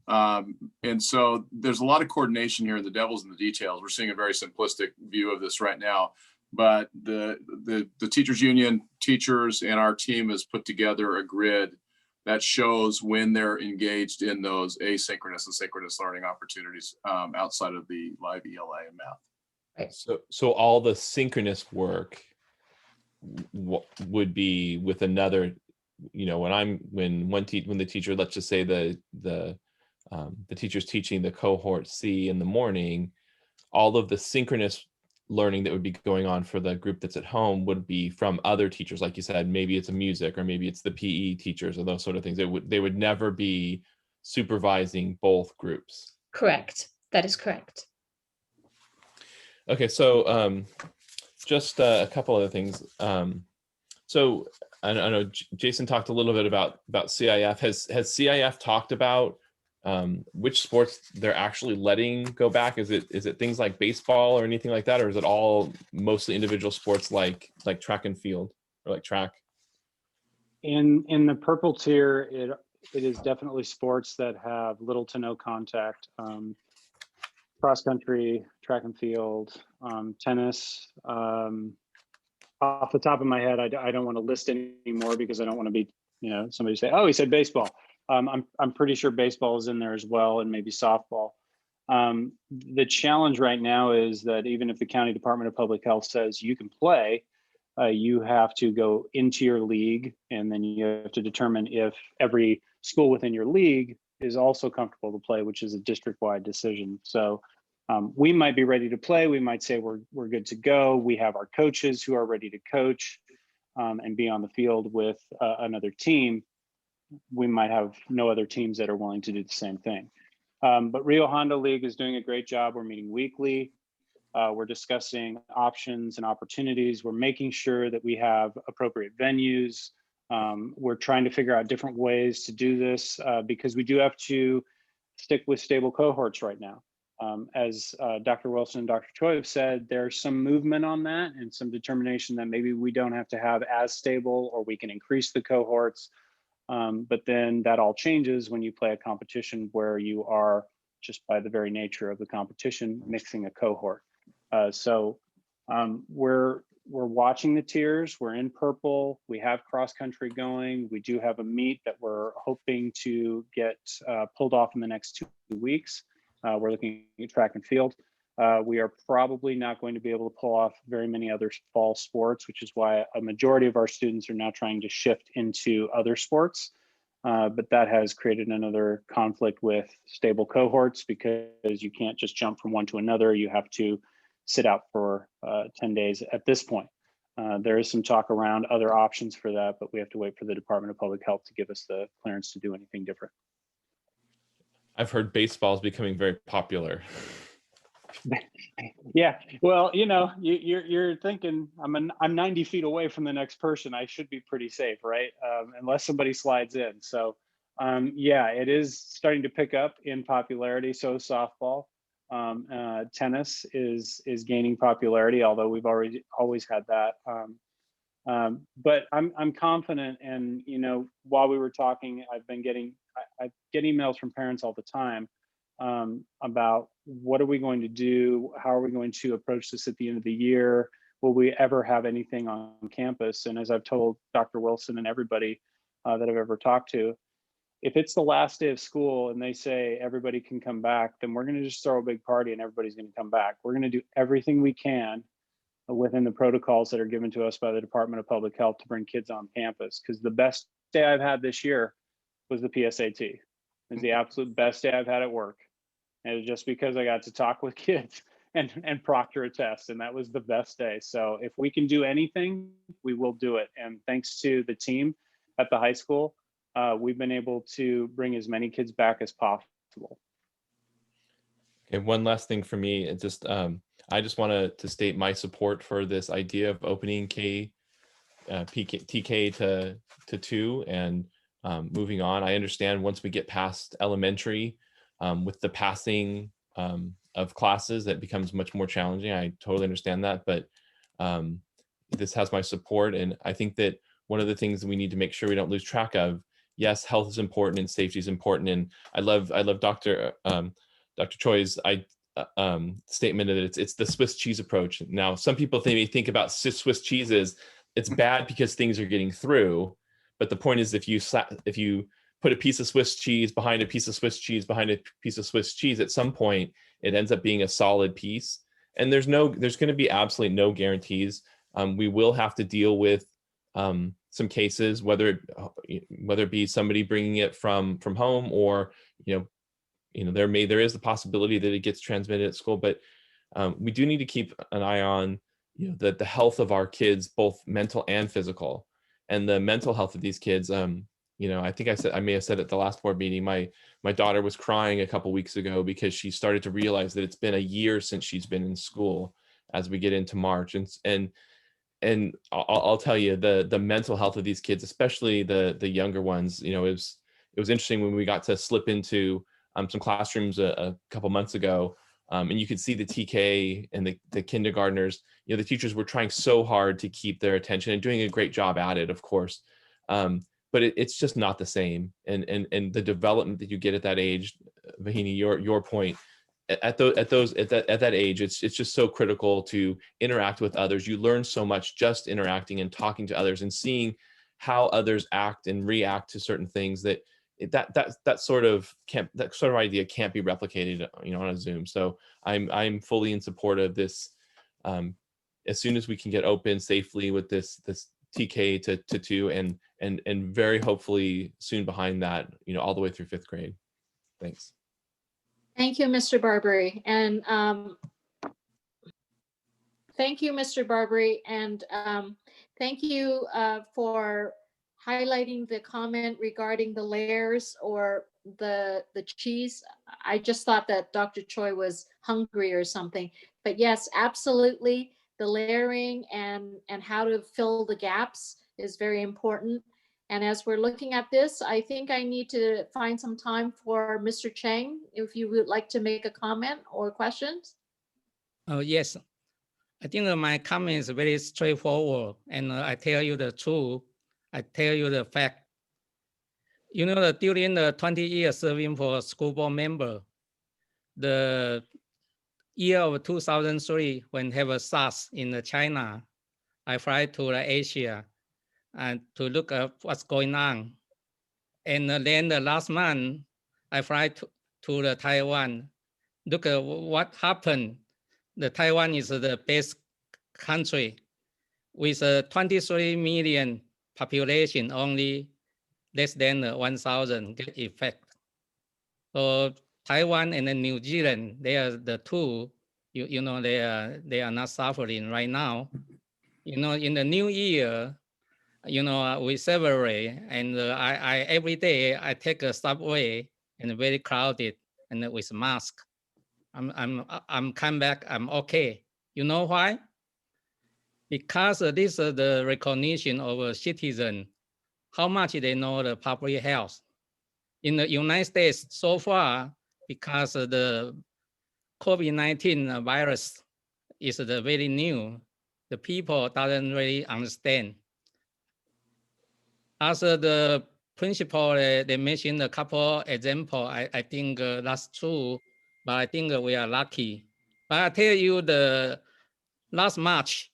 And so there's a lot of coordination here, and the devil's in the details. We're seeing a very simplistic view of this right now, but the teachers union, teachers, and our team has put together a grid that shows when they're engaged in those asynchronous and synchronous learning opportunities outside of the live ELA and math. Right. So all the synchronous work would be with another, when the teacher, let's just say the teacher's teaching the cohort C in the morning, all of the synchronous learning that would be going on for the group that's at home would be from other teachers. Like you said, maybe it's a music, or maybe it's the PE teachers, or those sort of things. They would never be supervising both groups. Correct. That is correct. Okay, so just a couple other things. So I know Jason talked a little bit about CIF. Has CIF talked about which sports they're actually letting go back? Is it things like baseball or anything like that, or is it all mostly individual sports like track and field, or like track? In the purple tier, it is definitely sports that have little to no contact. Cross country, track and field, tennis. Off the top of my head, I don't want to list any more because I don't want to be, somebody say, oh, he said baseball. I'm pretty sure baseball is in there as well, and maybe softball. The challenge right now is that even if the County Department of Public Health says you can play, you have to go into your league, and then you have to determine if every school within your league is also comfortable to play, which is a district-wide decision. So we might be ready to play. We might say we're good to go. We have our coaches who are ready to coach and be on the field with another team. We might have no other teams that are willing to do the same thing. But Rio Hondo League is doing a great job. We're meeting weekly. We're discussing options and opportunities. We're making sure that we have appropriate venues. We're trying to figure out different ways to do this because we do have to stick with stable cohorts right now. As Dr. Wilson and Dr. Choi have said, there's some movement on that and some determination that maybe we don't have to have as stable, or we can increase the cohorts. But then that all changes when you play a competition where you are, just by the very nature of the competition, mixing a cohort. So we're watching the tiers. We're in purple. We have cross country going. We do have a meet that we're hoping to get pulled off in the next 2 weeks. We're looking at track and field. We are probably not going to be able to pull off very many other fall sports, which is why a majority of our students are now trying to shift into other sports. But that has created another conflict with stable cohorts, because you can't just jump from one to another. You have to sit out for 10 days at this point. There is some talk around other options for that, but we have to wait for the Department of Public Health to give us the clearance to do anything different. I've heard baseball is becoming very popular. Yeah, well, you're thinking I'm 90 feet away from the next person. I should be pretty safe, right? Unless somebody slides in. So, yeah, it is starting to pick up in popularity. So softball, tennis is gaining popularity, although we've always had that. But I'm confident, and while we were talking, I get emails from parents all the time about what are we going to do? How are we going to approach this at the end of the year? Will we ever have anything on campus? And as I've told Dr. Wilson and everybody that I've ever talked to, if it's the last day of school and they say everybody can come back, then we're going to just throw a big party and everybody's going to come back. We're going to do everything we can within the protocols that are given to us by the Department of Public Health to bring kids on campus. Because the best day I've had this year was the PSAT. It was the absolute best day I've had at work. And it was just because I got to talk with kids and proctor a test, and that was the best day. So if we can do anything, we will do it. And thanks to the team at the high school, we've been able to bring as many kids back as possible. Okay, one last thing for me, it just I just wanted to state my support for this idea of opening TK to 2 and moving on. I understand once we get past elementary with the passing of classes, that becomes much more challenging. I totally understand that, but this has my support. And I think that one of the things that we need to make sure we don't lose track of, yes, health is important and safety is important. And I love Dr. Choi's statement that it's the Swiss cheese approach. Now, some people may think about Swiss cheeses, it's bad because things are getting through. But the point is, if you put a piece of Swiss cheese behind a piece of Swiss cheese behind a piece of Swiss cheese, at some point it ends up being a solid piece. And there's going to be absolutely no guarantees. We will have to deal with some cases, whether it be somebody bringing it from home, or there is the possibility that it gets transmitted at school. But we do need to keep an eye on the health of our kids, both mental and physical. And the mental health of these kids, I think I may have said at the last board meeting, my daughter was crying a couple weeks ago because she started to realize that it's been a year since she's been in school as we get into March. And I'll tell you, the mental health of these kids, especially the younger ones, it was interesting when we got to slip into some classrooms a couple months ago, and you could see the TK and the kindergartners. The teachers were trying so hard to keep their attention and doing a great job at it, of course. But it's just not the same. And the development that you get at that age, Vahini, your point, at that age, it's just so critical to interact with others. You learn so much just interacting and talking to others and seeing how others act and react to certain things that sort of idea can't be replicated, on a Zoom. So I'm fully in support of this. As soon as we can get open safely with this TK to 2, and very hopefully soon behind that, all the way through 5th grade. Thanks. Thank you, Mr. Barbary. And thank you, Mr. Barbary. And thank you for highlighting the comment regarding the layers or the cheese. I just thought that Dr. Choi was hungry or something. But yes, absolutely. The layering and how to fill the gaps is very important. And as we're looking at this, I think I need to find some time for Mr. Chang, if you would like to make a comment or questions. Oh, yes. I think my comment is very straightforward, and I tell you the truth. I tell you the fact. During the 20 years serving for a school board member, the year of 2003, when have a SARS in China, I fly to Asia and to look at what's going on. And then the last month, I fly to Taiwan, look at what happened. Taiwan is the best country with a 23 million population, only less than 1,000 get effect. So Taiwan and then New Zealand, they are the two, they are not suffering right now. In the new year, we celebrate, and I every day I take a subway and very crowded and with mask. I'm come back, I'm okay. You know why? Because this is the recognition of a citizen, how much they know the public health. In the United States so far, because of the COVID-19 virus is very new, the people doesn't really understand. As the principal, they mentioned a couple examples. I think that's true, but I think we are lucky. But I tell you, the last March,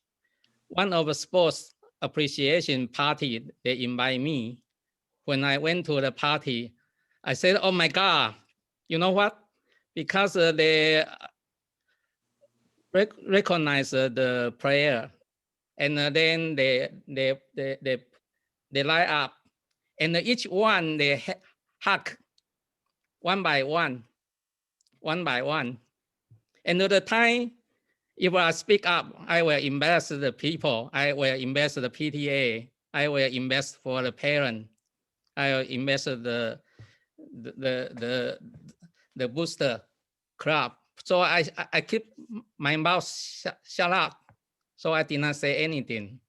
one of the sports appreciation party, they invite me. When I went to the party, I said, oh my God, you know what? Because they recognize the player, and then they line up, and each one they hug one by one. Another time, if I speak up, I will invest the people. I will invest the PTA. I will invest for the parent. I will invest the booster club. So I keep my mouth shut up. So I did not say anything.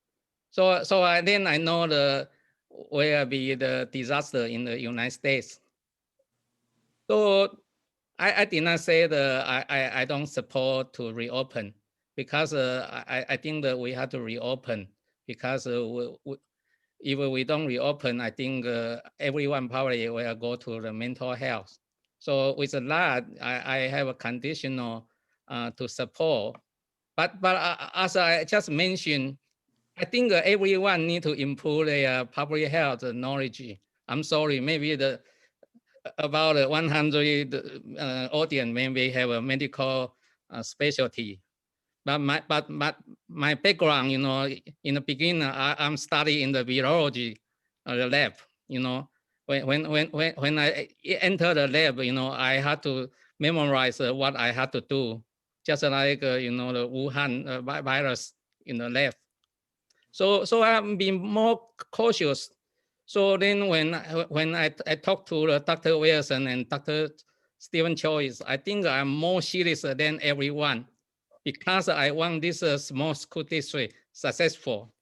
So then I know the will be the disaster in the United States. So I did not say I don't support to reopen, because I think that we have to reopen, because if we don't reopen, I think everyone probably will go to the mental health. So with that, I have a conditional to support. But as I just mentioned, I think everyone need to improve their public health knowledge. I'm sorry, maybe about 100 audience maybe have a medical specialty. But my background, you know, in the beginning, I'm studying in the virology the lab. You know, when I enter the lab, you know, I had to memorize what I had to do, just like you know, the Wuhan virus in the lab. So I'm being more cautious. So then when I talked to Dr. Wilson and Dr. Stephen Choice, I think I'm more serious than everyone, because I want this small school district successful.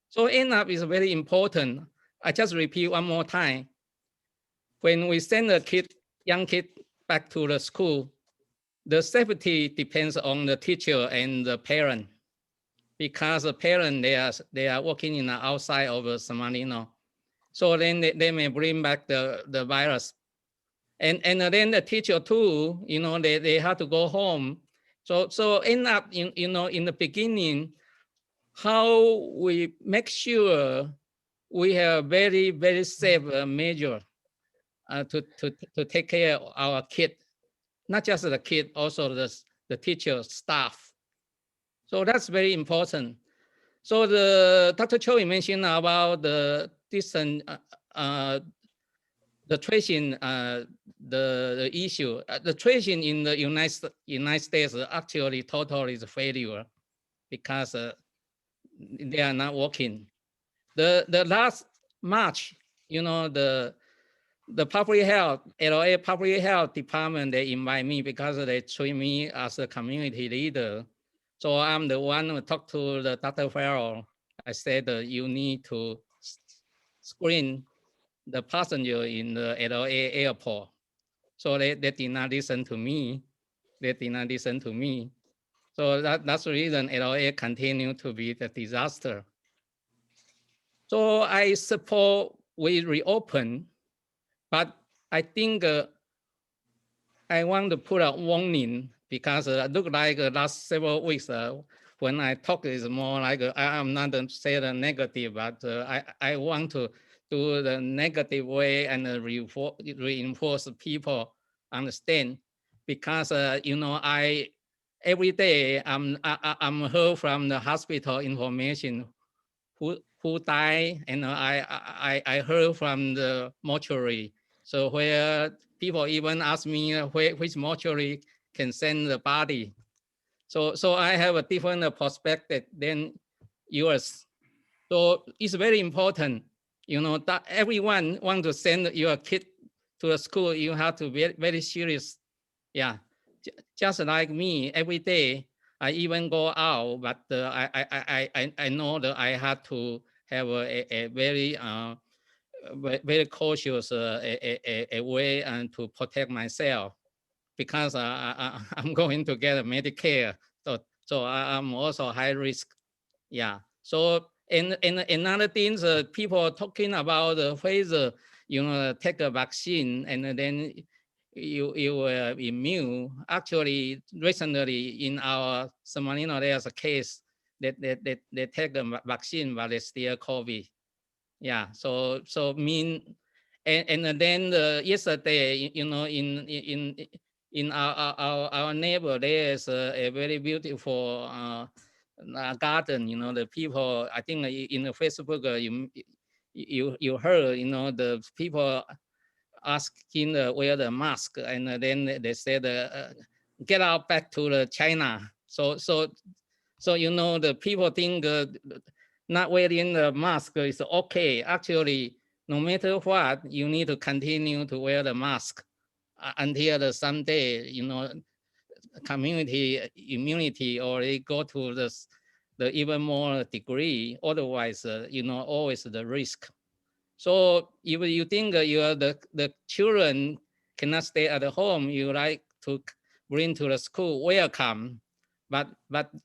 So end up is very important. I just repeat one more time. When we send a young kid back to the school, the safety depends on the teacher and the parent, because the parent, they are working in the outside of San Marino. So then they may bring back the virus. And then the teacher too, you know, they have to go home. So end up you know, in the beginning, how we make sure we have very, very safe measure to take care of our kid, not just the kid, also the teacher, staff. So that's very important. So Dr. Choi mentioned about the distant the tracing, the issue. The tracing in the United States actually totally is a failure, because they are not working. The last March, you know, the public health, LA public health department, they invite me because they treat me as a community leader. So I'm the one who talked to the Dr. Farrell. I said you need to screen the passenger in the LA airport. So they did not listen to me. So that's the reason LA continue to be the disaster. So I support we reopen, but I think I want to put a warning, because it look like last several weeks when I talk is more like I'm not say the negative, but I want to do the negative way and reinforce people understand, because you know, every day I'm heard from the hospital information who died, and I heard from the mortuary. So where people even ask me which mortuary can send the body. So I have a different perspective than yours. So it's very important, you know, that everyone want to send your kid to a school, you have to be very serious. Yeah, just like me, every day I even go out, but I know that I have to have a very very cautious a way and to protect myself, because I'm going to get a Medicare, so I'm also high risk. Yeah. So and another things, people are talking about whether you know, take a vaccine and then you were immune. Actually, recently in our San Marino, there's a case that they take the vaccine but they still COVID. Yeah. So mean, and then yesterday, you know, in our neighbor, there is a very beautiful garden. You know, the people, I think in the Facebook, you heard, you know, the people asking wear the mask, and then they said, get out back to the China. So you know, the people think not wearing the mask is okay. Actually, no matter what, you need to continue to wear the mask until the someday, you know, community immunity, or they go to the even more degree. Otherwise, you know, always the risk. So if you think the children cannot stay at home, you like to bring to the school, welcome. But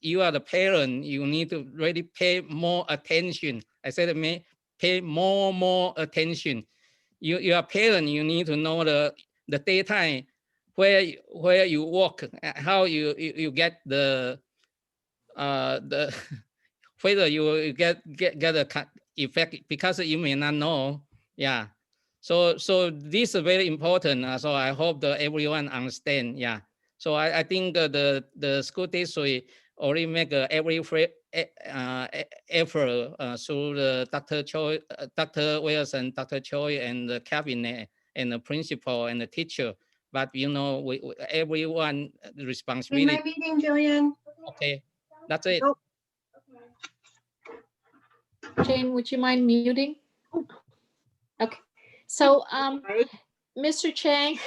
you are the parent, you need to really pay more attention. I said, pay more attention. You are parent, you need to know the daytime where you work, how you get the whether you get a effect, because you may not know. Yeah. So this is very important. So I hope that everyone understand. Yeah. So I think the school district already make every effort through the Dr. Choi, Dr. Wilson, Dr. Choi, and the cabinet, and the principal, and the teacher. But you know, everyone responsibility. In my meeting, Jillian. Okay, that's it. Oh. Jane, would you mind muting? Okay, so Mr. Chang,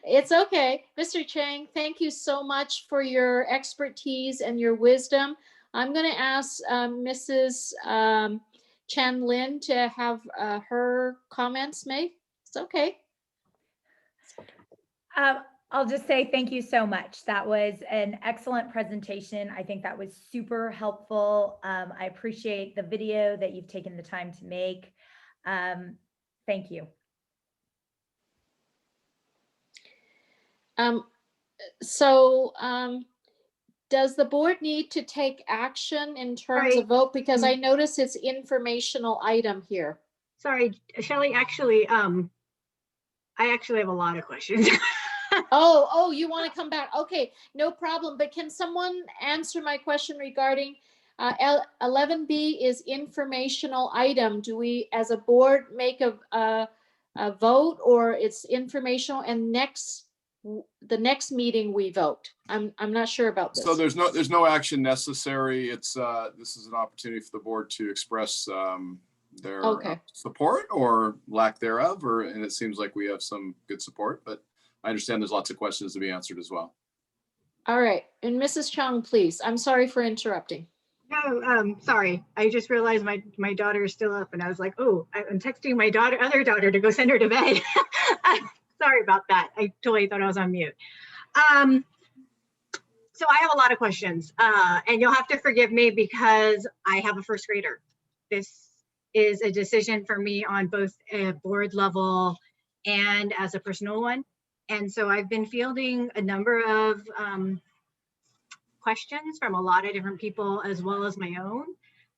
it's okay. Mr. Chang, thank you so much for your expertise and your wisdom. I'm going to ask Mrs. Chan Lin to have her comments made. It's okay. I'll just say thank you so much. That was an excellent presentation. I think that was super helpful. I appreciate the video that you've taken the time to make. Thank you. Does the board need to take action in terms of vote? Because I notice it's informational item here. Sorry, Shelley, actually, I actually have a lot of questions. Oh, you want to come back? Okay, no problem. But can someone answer my question regarding 11B is informational item? Do we, as a board, make a vote, or it's informational and the next meeting we vote? I'm not sure about this. So there's no action necessary. It's this is an opportunity for the board to express their support or lack thereof, and it seems like we have some good support, but I understand there's lots of questions to be answered as well. All right, and Mrs. Chung, please. I'm sorry for interrupting. No, sorry. I just realized my daughter is still up, and I was like, oh, I'm texting my other daughter to go send her to bed. Sorry about that. I totally thought I was on mute. So I have a lot of questions, and you'll have to forgive me because I have a first grader. This is a decision for me on both a board level and as a personal one. And so I've been fielding a number of questions from a lot of different people, as well as my own.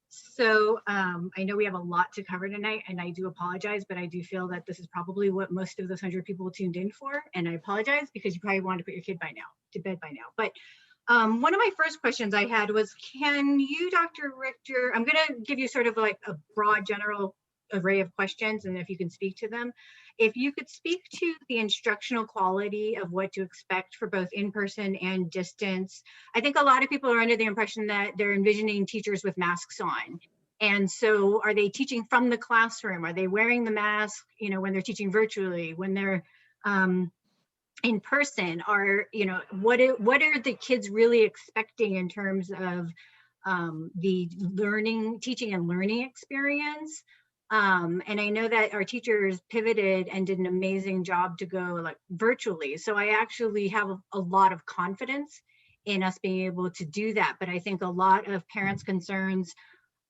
So I know we have a lot to cover tonight, and I do apologize, but I do feel that this is probably what most of those 100 people tuned in for. And I apologize because you probably wanted to put your kid to bed by now. But one of my first questions I had was, can you, Dr. Richter, I'm going to give you sort of like a broad general array of questions, and if you can speak to them. If you could speak to the instructional quality of what to expect for both in-person and distance. I think a lot of people are under the impression that they're envisioning teachers with masks on. And so are they teaching from the classroom? Are they wearing the mask, you know, when they're teaching virtually, when they're in person? Are, you know, what are the kids really expecting in terms of the teaching and learning experience? And I know that our teachers pivoted and did an amazing job to go like virtually. So I actually have a lot of confidence in us being able to do that. But I think a lot of parents' concerns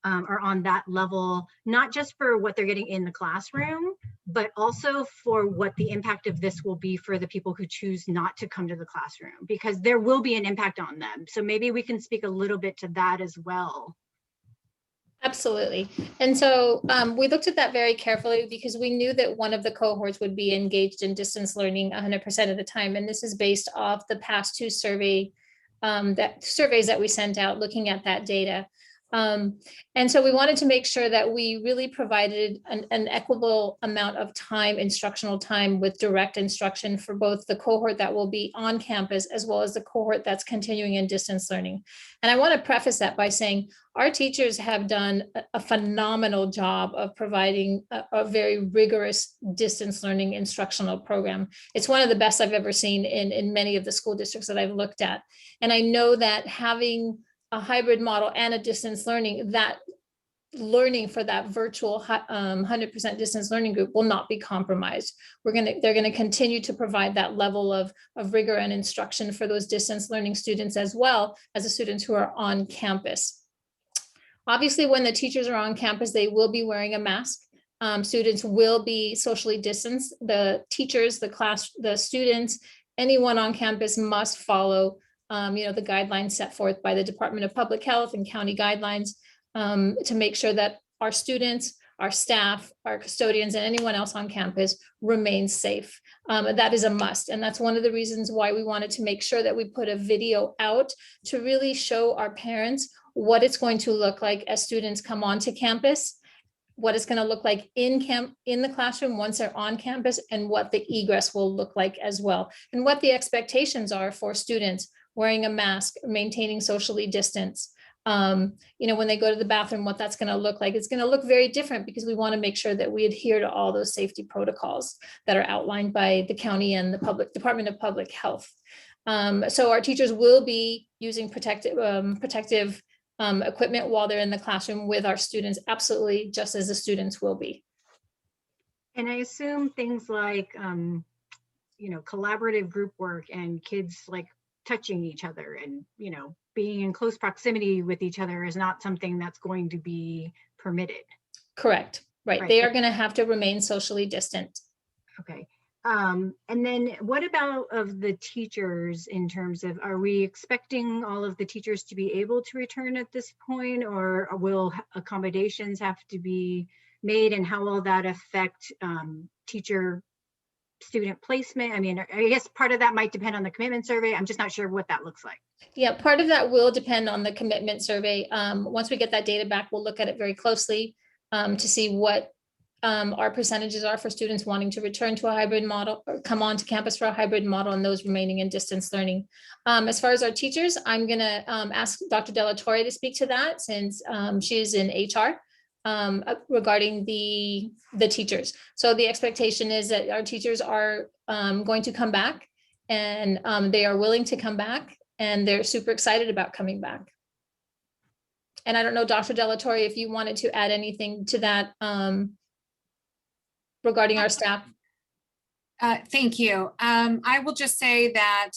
are on that level, not just for what they're getting in the classroom, but also for what the impact of this will be for the people who choose not to come to the classroom, because there will be an impact on them. So maybe we can speak a little bit to that as well. Absolutely. And so we looked at that very carefully because we knew that one of the cohorts would be engaged in distance learning 100% of the time. And this is based off the past two surveys that we sent out looking at that data. And so we wanted to make sure that we really provided an equitable amount of time, instructional time with direct instruction for both the cohort that will be on campus as well as the cohort that's continuing in distance learning. And I want to preface that by saying our teachers have done a phenomenal job of providing a very rigorous distance learning instructional program. It's one of the best I've ever seen in many of the school districts that I've looked at. And I know that having a hybrid model and a distance learning, that learning for that virtual 100% distance learning group will not be compromised. They're gonna continue to provide that level of rigor and instruction for those distance learning students as well as the students who are on campus. Obviously, when the teachers are on campus, they will be wearing a mask. Students will be socially distanced. The teachers, the class, the students, anyone on campus must follow the guidelines set forth by the Department of Public Health and county guidelines to make sure that our students, our staff, our custodians, and anyone else on campus remains safe. That is a must. And that's one of the reasons why we wanted to make sure that we put a video out to really show our parents what it's going to look like as students come onto campus, what it's going to look like in the classroom once they're on campus, and what the egress will look like as well, and what the expectations are for students wearing a mask, maintaining socially distance. When they go to the bathroom, what that's going to look like. It's going to look very different because we want to make sure that we adhere to all those safety protocols that are outlined by the county and the Department of Public Health. So our teachers will be using protective equipment while they're in the classroom with our students, absolutely, just as the students will be. And I assume things like, collaborative group work and kids like touching each other and, being in close proximity with each other is not something that's going to be permitted. Correct. Right. They are going to have to remain socially distant. Okay. And then what about of the teachers in terms of, are we expecting all of the teachers to be able to return at this point, or will accommodations have to be made, and how will that affect teacher student placement? I mean, I guess part of that might depend on the commitment survey. I'm just not sure what that looks like. Yeah, part of that will depend on the commitment survey. Once we get that data back, we'll look at it very closely to see what our percentages are for students wanting to return to a hybrid model or come on to campus for a hybrid model, and those remaining in distance learning. As far as our teachers, I'm going to ask Dr. Della Torre to speak to that, since she's in HR. Regarding the teachers. So the expectation is that our teachers are going to come back, and they are willing to come back, and they're super excited about coming back. And I don't know, Dr. Della Torre, if you wanted to add anything to that regarding our staff. Thank you. I will just say that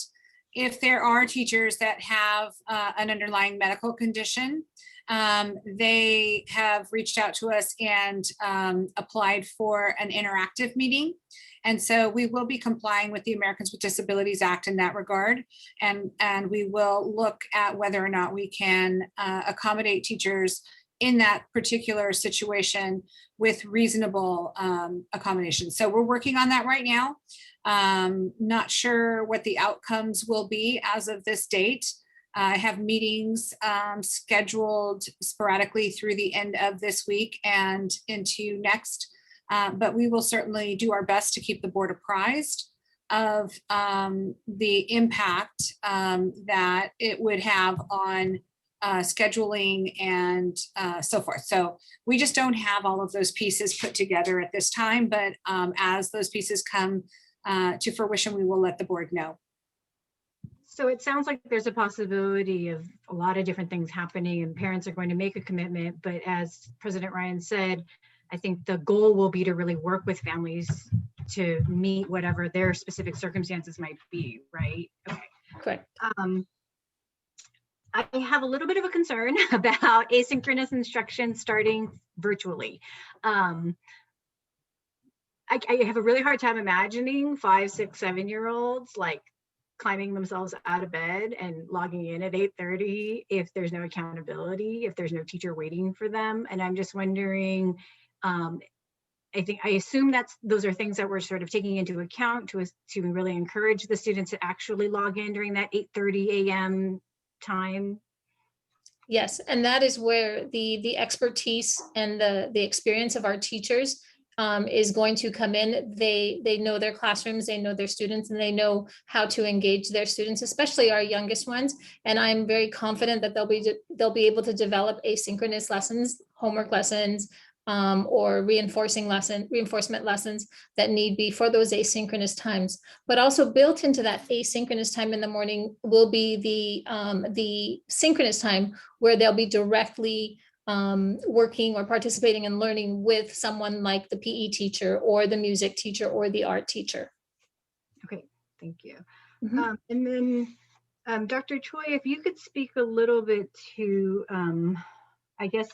if there are teachers that have an underlying medical condition, they have reached out to us and applied for an interactive meeting. And so we will be complying with the Americans with Disabilities Act in that regard. And we will look at whether or not we can accommodate teachers in that particular situation with reasonable accommodations. So we're working on that right now. Not sure what the outcomes will be as of this date. I have meetings scheduled sporadically through the end of this week and into next, but we will certainly do our best to keep the board apprised of the impact that it would have on scheduling and so forth. So we just don't have all of those pieces put together at this time, but as those pieces come to fruition, we will let the board know. So it sounds like there's a possibility of a lot of different things happening, and parents are going to make a commitment. But as President Ryan said, I think the goal will be to really work with families to meet whatever their specific circumstances might be, right? Okay. Correct. I have a little bit of a concern about asynchronous instruction starting virtually. I have a really hard time imagining 5, 6, 7-year-olds like climbing themselves out of bed and logging in at 8:30 if there's no accountability, if there's no teacher waiting for them. And I'm just wondering, I assume those are things that we're sort of taking into account to really encourage the students to actually log in during that 8:30 a.m. time. Yes, and that is where the expertise and the experience of our teachers is going to come in. They know their classrooms, they know their students, and they know how to engage their students, especially our youngest ones. And I'm very confident that they'll be able to develop asynchronous lessons, homework lessons, or reinforcement lessons that need be for those asynchronous times. But also built into that asynchronous time in the morning will be the synchronous time where they'll be directly working or participating and learning with someone like the PE teacher or the music teacher or the art teacher. Okay, thank you. Mhm. And then Dr. Choi, if you could speak a little bit to, I guess,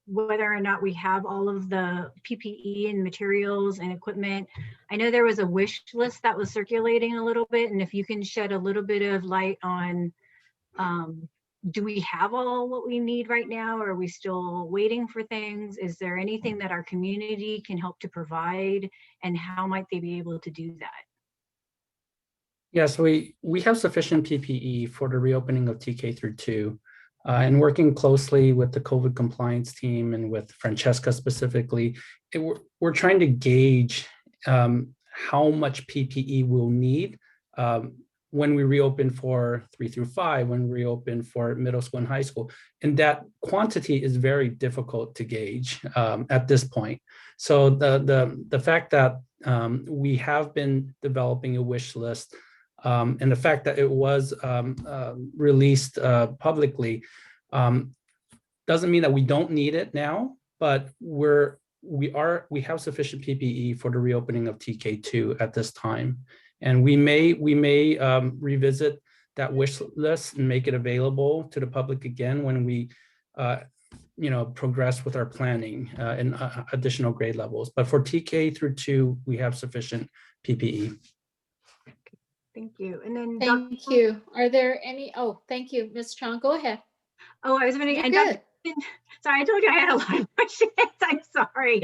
whether or not we have all of the PPE and materials and equipment. I know there was a wish list that was circulating a little bit, and if you can shed a little bit of light on, do we have all what we need right now? Or are we still waiting for things? Is there anything that our community can help to provide, and how might they be able to do that? Yes, we have sufficient PPE for the reopening of TK through 2. And working closely with the COVID compliance team and with Francesca specifically, we're trying to gauge how much PPE we'll need when we reopen for 3 through 5, when we reopen for middle school and high school. And that quantity is very difficult to gauge at this point. So the fact that we have been developing a wish list, and the fact that it was released publicly doesn't mean that we don't need it now, but we have sufficient PPE for the reopening of TK2 at this time. And we may revisit that wish list and make it available to the public again when we progress with our planning in additional grade levels. But for TK through 2, we have sufficient PPE. Thank you. And then Thank you. Are there any, thank you, Ms. Chong, go ahead. Oh, I was wondering, You're and good. Sorry, I told you I had a lot of questions. I'm sorry.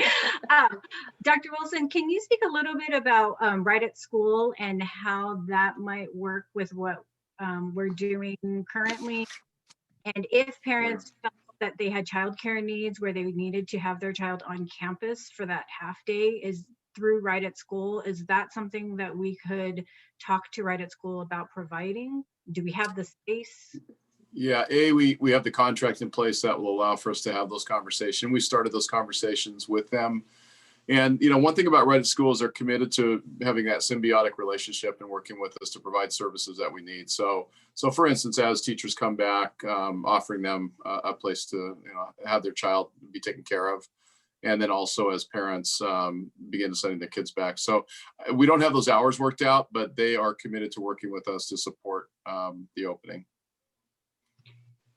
Dr. Wilson, can you speak a little bit about Right at School and how that might work with what we're doing currently? And if parents felt that they had childcare needs where they needed to have their child on campus for that half day, is through Right at School, is that something that we could talk to Right at School about providing? Do we have the space? Yeah, we have the contract in place that will allow for us to have those conversations. We started those conversations with them. And, one thing about Right at School is they're committed to having that symbiotic relationship and working with us to provide services that we need. So for instance, as teachers come back, offering them a place to have their child be taken care of. And then also as parents begin sending their kids back. So we don't have those hours worked out, but they are committed to working with us to support the opening.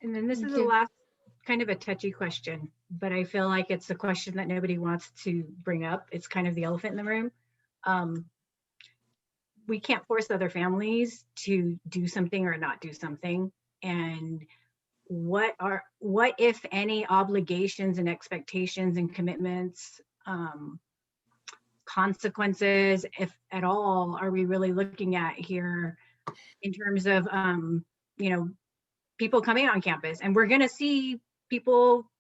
And then this is the last kind of a touchy question, but I feel like it's the question that nobody wants to bring up. It's kind of the elephant in the room. We can't force other families to do something or not do something. And what if any obligations and expectations and commitments, consequences, if at all, are we really looking at here in terms of people coming on campus? And we're going to see people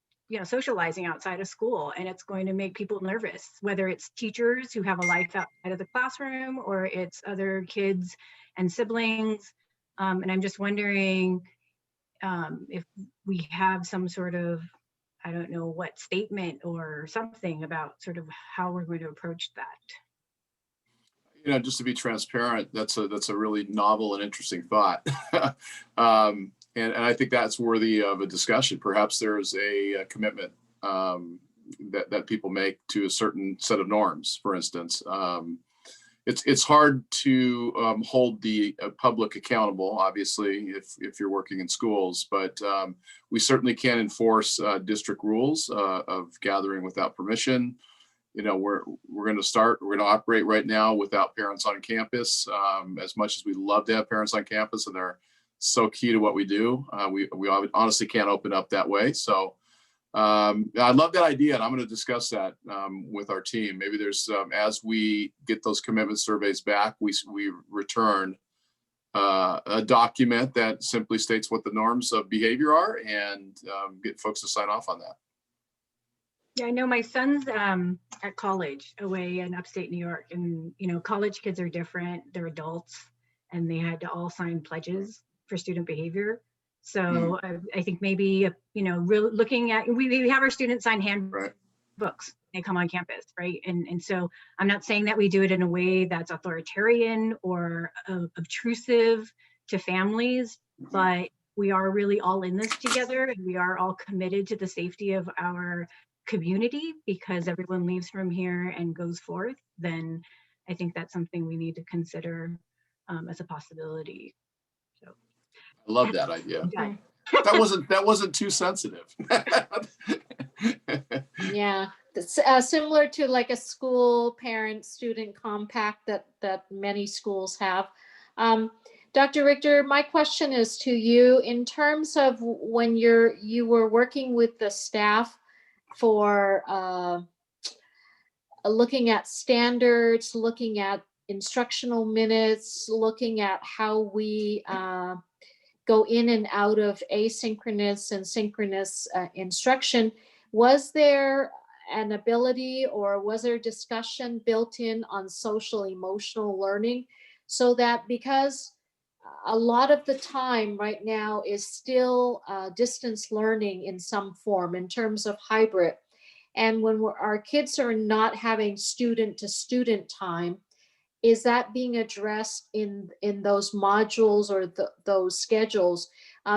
socializing outside of school, and it's going to make people nervous, whether it's teachers who have a life outside of the classroom or it's other kids and siblings. And I'm just wondering if we have some sort of, I don't know what statement or something about sort of how we're going to approach that. Just to be transparent, that's a really novel and interesting thought. And I think that's worthy of a discussion. Perhaps there's a commitment that people make to a certain set of norms, for instance. It's hard to hold the public accountable, obviously, if you're working in schools, but we certainly can enforce district rules of gathering without permission. We're going to operate right now without parents on campus. As much as we love to have parents on campus, and they're so key to what we do, we honestly can't open up that way. So I love that idea, and I'm going to discuss that with our team. Maybe there's as we get those commitment surveys back, we return a document that simply states what the norms of behavior are and get folks to sign off on that. Yeah, I know my son's at college away in upstate New York, and college kids are different. They're adults, and they had to all sign pledges for student behavior. So I think maybe really looking at we have our students sign handbooks. They come on campus, right? And so I'm not saying that we do it in a way that's authoritarian or obtrusive to families, but we are really all in this together, and we are all committed to the safety of our community, because everyone leaves from here and goes forth. Then I think that's something we need to consider as a possibility. So I love that idea. That wasn't too sensitive. Yeah, it's, similar to like a school parent student compact that many schools have. Dr. Richter, my question is to you in terms of when you were working with the staff for looking at standards, looking at instructional minutes, looking at how we go in and out of asynchronous and synchronous instruction. Was there an ability or was there discussion built in on social emotional learning, so that because a lot of the time right now is still distance learning in some form in terms of hybrid. And when our kids are not having student to student time, is that being addressed in those modules or those schedules?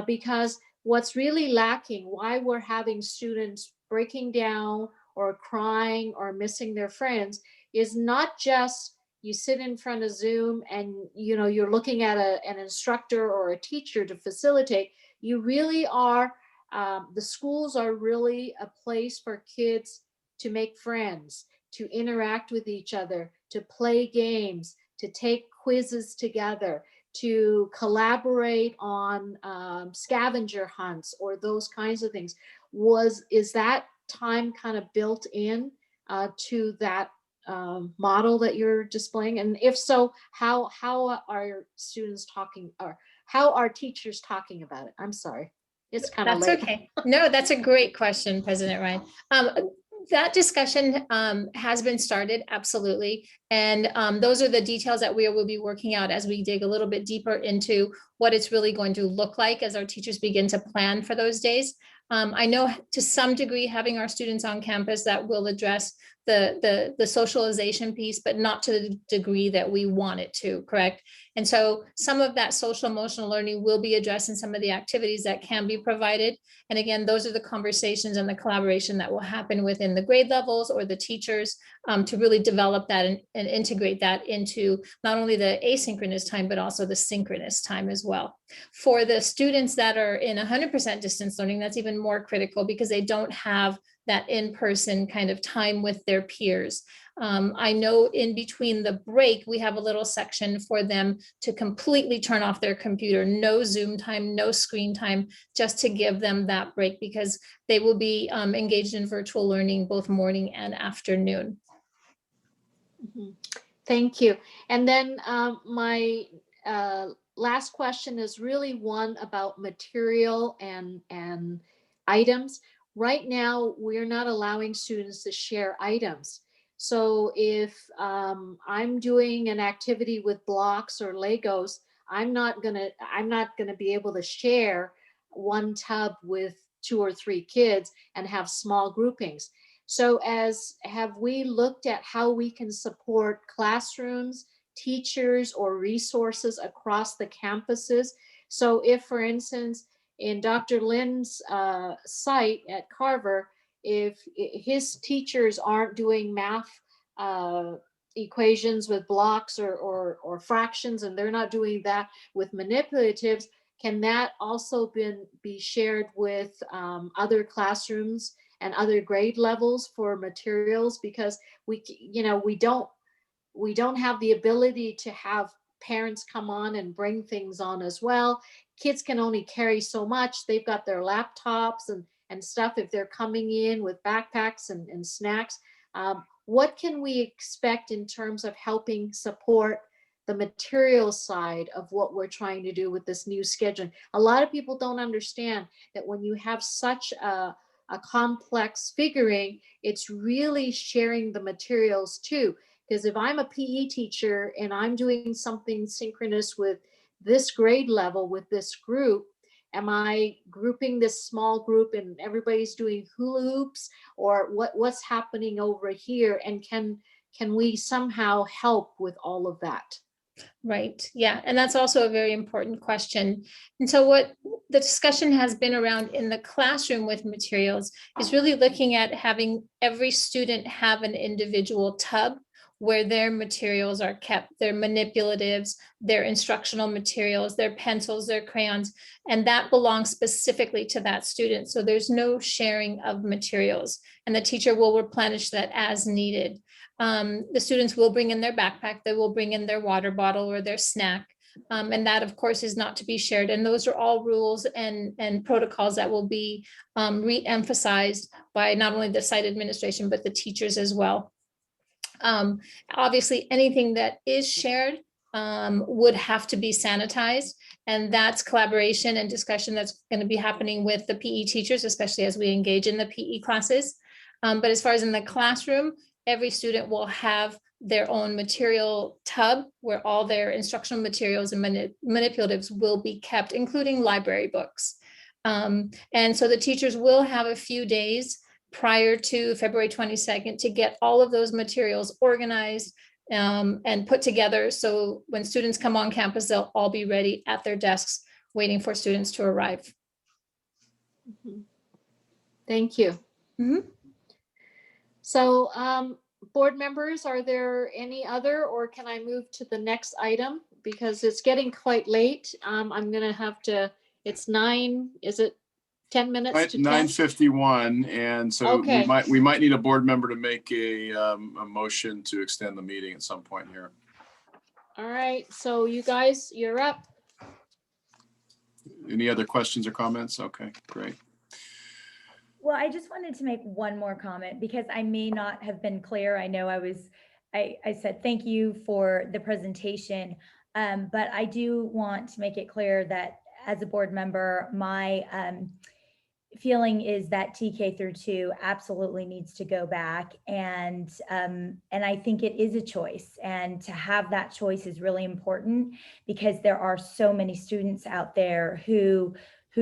Because what's really lacking, why we're having students breaking down or crying or missing their friends, is not just you sit in front of Zoom and you're looking at an instructor or a teacher to facilitate. You really are, the schools are really a place for kids to make friends, to interact with each other, to play games, to take quizzes together, to collaborate on scavenger hunts or those kinds of things. Is that time kind of built in to that model that you're displaying? And if so, how are students talking, or how are teachers talking about it? I'm sorry, it's kind of That's late. okay. No, that's a great question, President Ryan. That discussion has been started, absolutely. And those are the details that we will be working out as we dig a little bit deeper into what it's really going to look like as our teachers begin to plan for those days. I know to some degree having our students on campus that will address the socialization piece, but not to the degree that we want it to, correct? And so some of that social emotional learning will be addressed in some of the activities that can be provided. And again, those are the conversations and the collaboration that will happen within the grade levels or the teachers to really develop that and integrate that into not only the asynchronous time, but also the synchronous time as well. For the students that are in 100% distance learning, that's even more critical because they don't have that in-person kind of time with their peers. I know in between the break, we have a little section for them to completely turn off their computer, no Zoom time, no screen time, just to give them that break because they will be engaged in virtual learning both morning and afternoon. Mm-hmm. Thank you. And then my last question is really one about material and items. Right now, we're not allowing students to share items. So if I'm doing an activity with blocks or Legos, I'm not gonna be able to share one tub with 2 or 3 kids and have small groupings. So have we looked at how we can support classrooms, teachers, or resources across the campuses? So if, for instance, in Dr. Lin's site at Carver, if his teachers aren't doing math equations with blocks or fractions, and they're not doing that with manipulatives, can that also be shared with other classrooms and other grade levels for materials? Because we don't have the ability to have parents come on and bring things on as well. Kids can only carry so much. They've got their laptops and stuff if they're coming in with backpacks and snacks. What can we expect in terms of helping support the material side of what we're trying to do with this new scheduling. A lot of people don't understand that when you have such a complex figuring, it's really sharing the materials too. Because if I'm a PE teacher and I'm doing something synchronous with this grade level with this group, am I grouping this small group and everybody's doing hula hoops, or what's happening over here? And can we somehow help with all of that? Right. Yeah. And that's also a very important question. And so what the discussion has been around in the classroom with materials is really looking at having every student have an individual tub where their materials are kept, their manipulatives, their instructional materials, their pencils, their crayons, and that belongs specifically to that student. So there's no sharing of materials, and the teacher will replenish that as needed. The students will bring in their backpack, they will bring in their water bottle or their snack. And that, of course, is not to be shared. And those are all rules and protocols that will be re-emphasized by not only the site administration, but the teachers as well. Obviously, anything that is shared would have to be sanitized. And that's collaboration and discussion that's going to be happening with the PE teachers, especially as we engage in the PE classes. But as far as in the classroom, every student will have their own material tub where all their instructional materials and manipulatives will be kept, including library books. And so the teachers will have a few days prior to February 22nd to get all of those materials organized and put together. So when students come on campus, they'll all be ready at their desks waiting for students to arrive. Thank you. So board members, are there any other, or can I move to the next item? Because it's getting quite late. I'm going to have to, it's 9, is it 10 minutes to 10? 9:51, and so Okay. we might need a board member to make a motion to extend the meeting at some point here. All right, so you guys, you're up. Any other questions or comments? Okay, great. Well, I just wanted to make one more comment because I may not have been clear. I know I said thank you for the presentation, but I do want to make it clear that as a board member, my feeling is that TK through 2 absolutely needs to go back, and I think it is a choice, and to have that choice is really important because there are so many students out there who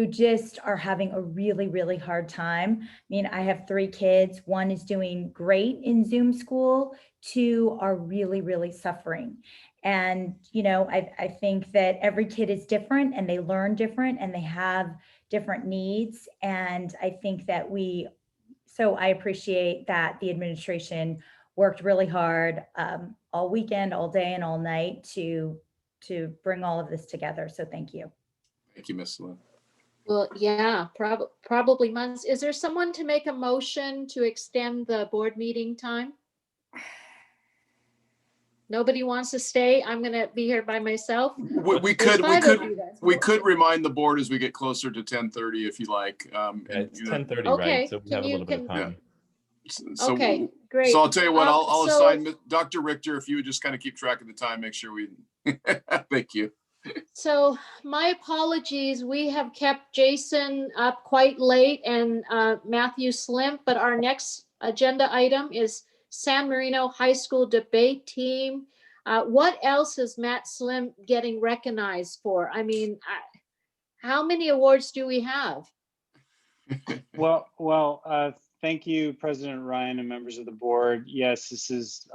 just are having a really, really hard time. I mean, I have 3 kids. 1 is doing great in Zoom school. 2 are really, really suffering. And, you know, I think that every kid is different and they learn different and they have different needs. And I think that so I appreciate that the administration worked really hard all weekend, all day and all night to bring all of this together. So thank you. Thank you, Ms. Lynn. Well, yeah, probably months. Is there someone to make a motion to extend the board meeting time? Nobody wants to stay? I'm going to be here by myself. We could remind the board as we get closer to 10:30 if you like. It's 10:30, Okay. right? So we have a little bit of time. So, okay, great. So I'll tell you what, I'll so- assign Dr. Richter, if you would just kind of keep track of the time, make sure we, thank you. So my apologies, we have kept Jason up quite late and Matthew Slimp, but our next agenda item is San Marino High School debate team. What else is Matt Slim getting recognized for? I mean, how many awards do we have? Well, thank you, President Ryan and members of the board. Yes, this is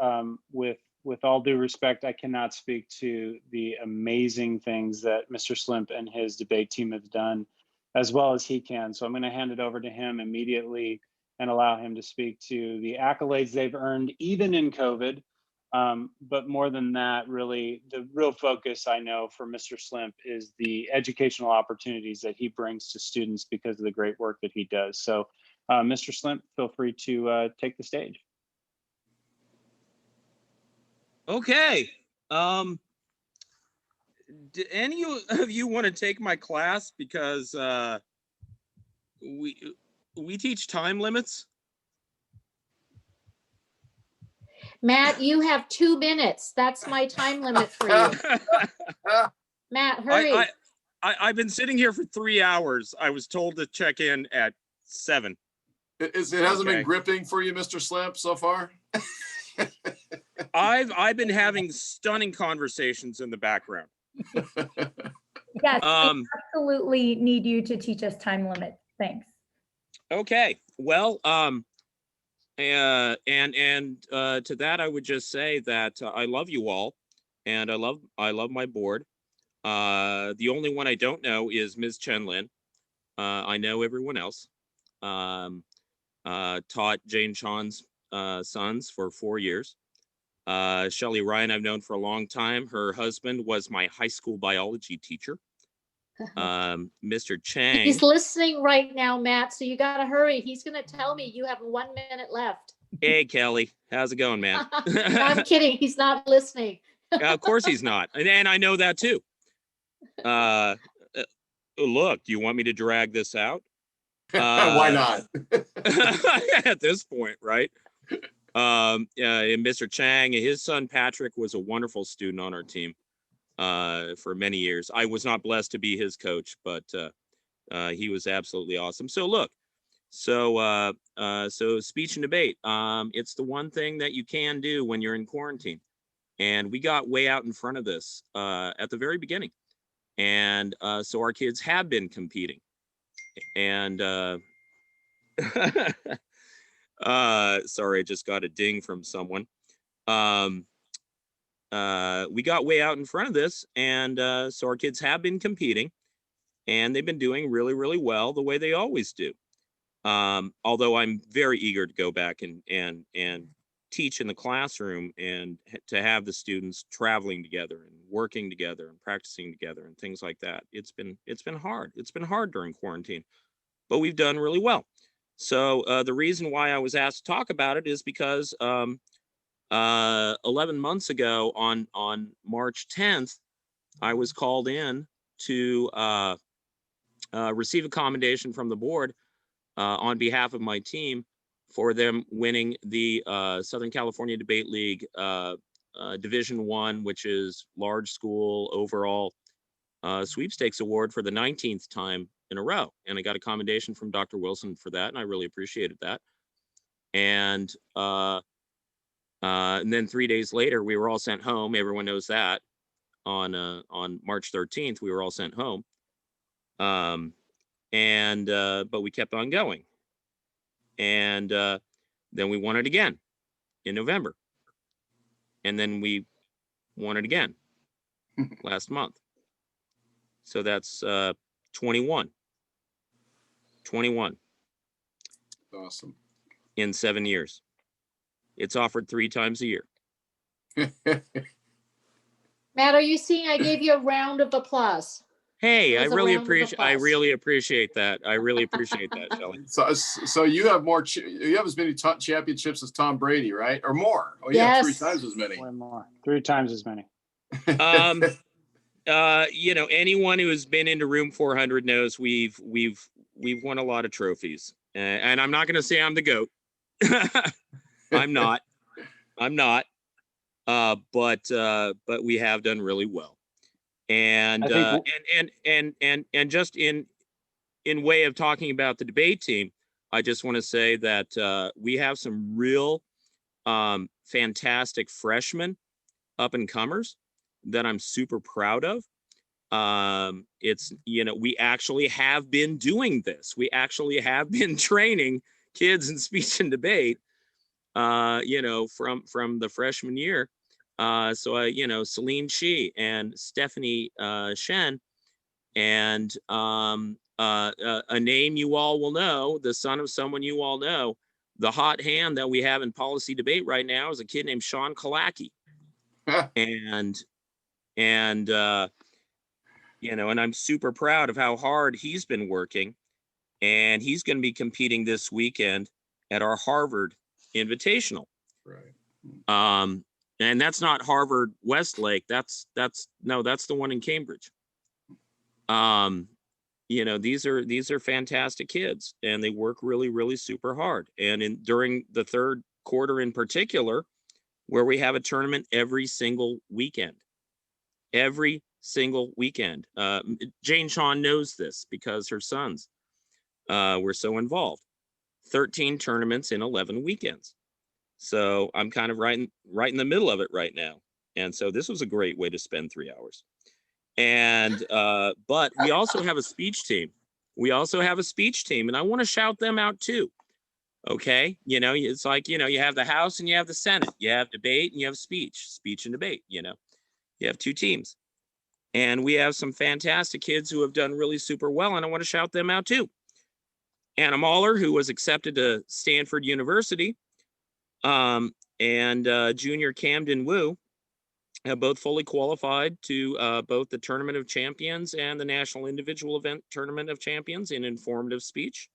with all due respect, I cannot speak to the amazing things that Mr. Slimp and his debate team have done as well as he can. So I'm going to hand it over to him immediately and allow him to speak to the accolades they've earned, even in COVID. But more than that, really, the real focus I know for Mr. Slimp is the educational opportunities that he brings to students because of the great work that he does. So Mr. Slimp, feel free to take the stage. Okay. Do any of you want to take my class? Because we teach time limits. Matt, you have 2 minutes. That's my time limit for you. Matt, hurry. I've been sitting here for 3 hours. I was told to check in at 7. It hasn't been Okay. gripping for you, Mr. Slimp, so far? I've been having stunning conversations in the background. Yes, we absolutely need you to teach us time limit. Thanks. Okay, well, to that I would just say that I love you all, and I love my board. The only one I don't know is Ms. Chen Lin. I know everyone else. Taught Jane Chan's sons for 4 years. Shelley Ryan I've known for a long time. Her husband was my high school biology teacher. Mr. Chang. He's listening right now, Matt, so you got to hurry. He's going to tell me you have 1 minute left. Hey, Kelly, how's it going, man? No, I'm kidding. He's not listening. Of course he's not. And I know that too. Look, do you want me to drag this out? Why not? At this point, right? And Mr. Chang, his son Patrick was a wonderful student on our team for many years. I was not blessed to be his coach, but he was absolutely awesome. So look, so speech and debate. It's the one thing that you can do when you're in quarantine. And we got way out in front of this at the very beginning. And so our kids have been competing. And sorry, I just got a ding from someone. We got way out in front of this, and so our kids have been competing, and they've been doing really, really well the way they always do. Although I'm very eager to go back and teach in the classroom and to have the students traveling together and working together and practicing together and things like that. It's been hard. It's been hard during quarantine, but we've done really well. So the reason why I was asked to talk about it is because 11 months ago on March 10th, I was called in to receive a commendation from the board on behalf of my team for them winning the Southern California Debate League Division I, which is large school overall sweepstakes award for the 19th time in a row. And I got a commendation from Dr. Wilson for that, and I really appreciated that. And then 3 days later, we were all sent home. Everyone knows that. On March 13th, we were all sent home. But we kept on going. And then we won it again in November. And then we won it again last month. So that's 21. 21. Awesome. In 7 years. It's offered 3 times a year. Matt, are you seeing I gave you a round of applause? Hey, I It was a really round of appreciate that. I really appreciate that, Shelley. So you have you have as many championships as Tom Brady, right? Or more? Oh, yeah, Yes. 3 times as many. One more, 3 times as many. Anyone who has been into Room 400 knows we've won a lot of trophies. And I'm not going to say I'm the GOAT. I'm not. But we have done really well. And and just in way of talking about the debate team, I just want to say that we have some real fantastic freshmen up and comers that I'm super proud of. It's, we actually have been doing this. We actually have been training kids in speech and debate, from the freshman year. Celine Shi and Stephanie Shen, and a name you all will know, the son of someone you all know, the hot hand that we have in policy debate right now is a kid named Sean Kalaki. And I'm super proud of how hard he's been working, and he's going to be competing this weekend at our Harvard Invitational. Right. And that's not Harvard Westlake. That's the one in Cambridge. These are fantastic kids, and they work really, really super hard. And during the third quarter in particular, where we have a tournament every single weekend. Every single weekend. Jane Shawn knows this because her sons were so involved. 13 tournaments in 11 weekends. So I'm kind of right in the middle of it right now. And so this was a great way to spend 3 hours. And but we also have a speech team. We also have a speech team, and I want to shout them out too. Okay, you know, it's like, you know, you have the House and you have the Senate. You have debate and you have speech and debate. You know, you have 2 teams. And we have some fantastic kids who have done really super well, and I want to shout them out too. Anna Mahler, who was accepted to Stanford University, and junior Camden Wu have both fully qualified to both the Tournament of Champions and the National Individual Event Tournament of Champions in informative speech.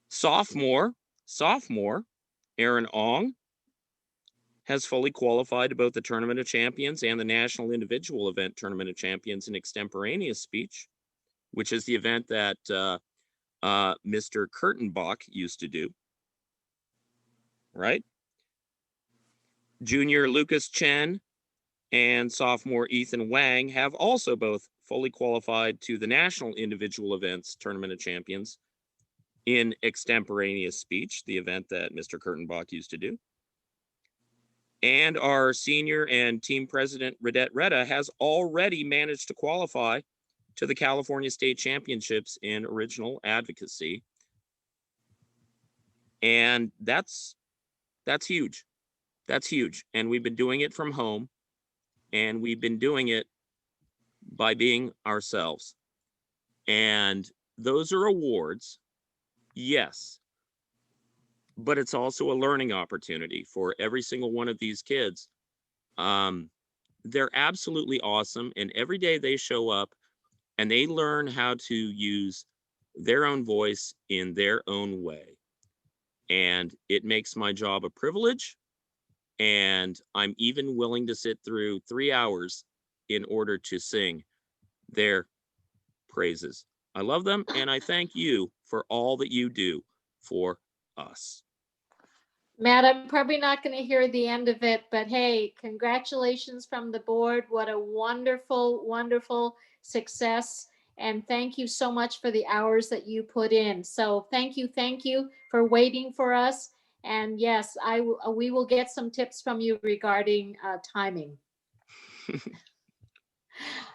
Sophomore Aaron Ong has fully qualified to both the Tournament of Champions and the National Individual Event Tournament of Champions in extemporaneous speech, which is the event that Mr. Kurtenbach used to do, right? Junior Lucas Chen and sophomore Ethan Wang have also both fully qualified to the National Individual Events Tournament of Champions in extemporaneous speech, the event that Mr. Kurtenbach used to do. And our senior and team president, Redette Retta, has already managed to qualify to the California State Championships in original advocacy. And that's huge. That's huge. And we've been doing it from home, and we've been doing it by being ourselves. And those are awards, yes, but it's also a learning opportunity for every single one of these kids. They're absolutely awesome. And every day they show up and they learn how to use their own voice in their own way. And it makes my job a privilege. And I'm even willing to sit through 3 hours in order to sing their praises. I love them, and I thank you for all that you do for us. Matt, I'm probably not going to hear the end of it, but hey, congratulations from the board. What a wonderful, wonderful success. And thank you so much for the hours that you put in. So thank you for waiting for us. And yes, we will get some tips from you regarding timing.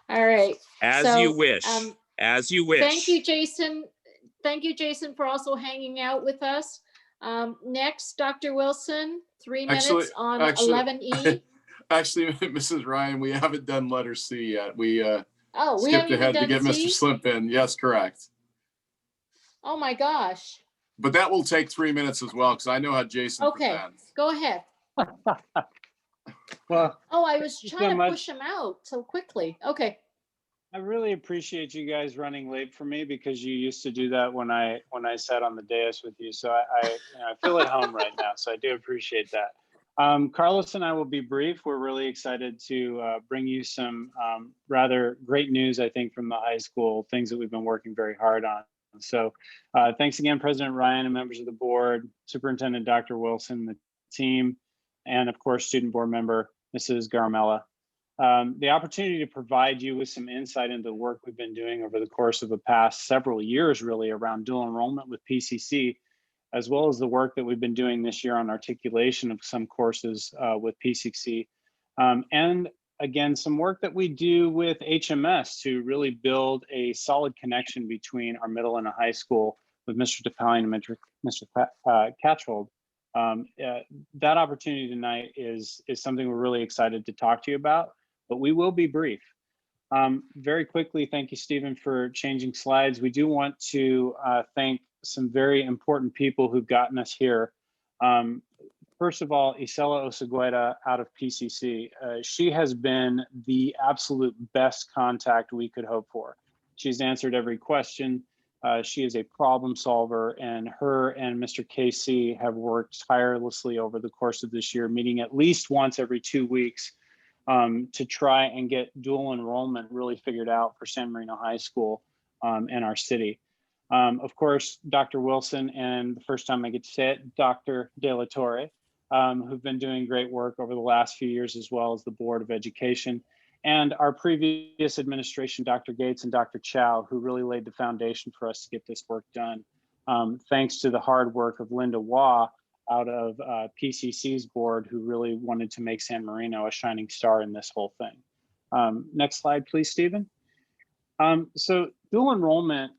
All right. As you wish. As you wish. Thank you, Jason. Thank you, Jason, for also hanging out with us. Next, Dr. Wilson, 3 minutes on 11E. Actually, Mrs. Ryan, we haven't done letter C yet. We skipped ahead to get C? Mr. Slimp in. Yes, correct. Oh my gosh. But that will take 3 minutes as well, because I know how Jason presents. Go ahead. Well, I was trying to push him out so quickly. Okay. I really appreciate you guys running late for me, because you used to do that when I sat on the dais with you. So I feel at home right now. So I do appreciate that. Carlos and I will be brief. We're really excited to bring you some rather great news, I think, from the high school, things that we've been working very hard on. So thanks again, President Ryan and members of the board, Superintendent Dr. Wilson, the team, and of course, student board member, Mrs. Garamella. The opportunity to provide you with some insight into the work we've been doing over the course of the past several years, really, around dual enrollment with PCC, as well as the work that we've been doing this year on articulation of some courses with PCC. And again, some work that we do with HMS to really build a solid connection between our middle and a high school with Mr. DePine and Mr. Catchwold. That opportunity tonight is something we're really excited to talk to you about, but we will be brief. Very quickly, thank you, Stephen, for changing slides. We do want to thank some very important people who've gotten us here. First of all, Isela Osegueda out of PCC. She has been the absolute best contact we could hope for. She's answered every question. She is a problem solver, and her and Mr. KC have worked tirelessly over the course of this year, meeting at least once every 2 weeks to try and get dual enrollment really figured out for San Marino High School and our city. Of course, Dr. Wilson, and the first time I get to say it, Dr. De La Torre, who've been doing great work over the last few years, as well as the Board of Education, and our previous administration, Dr. Gates and Dr. Chow, who really laid the foundation for us to get this work done. Thanks to the hard work of Linda Waugh out of PCC's board, who really wanted to make San Marino a shining star in this whole thing. Next slide, please, Stephen. So dual enrollment,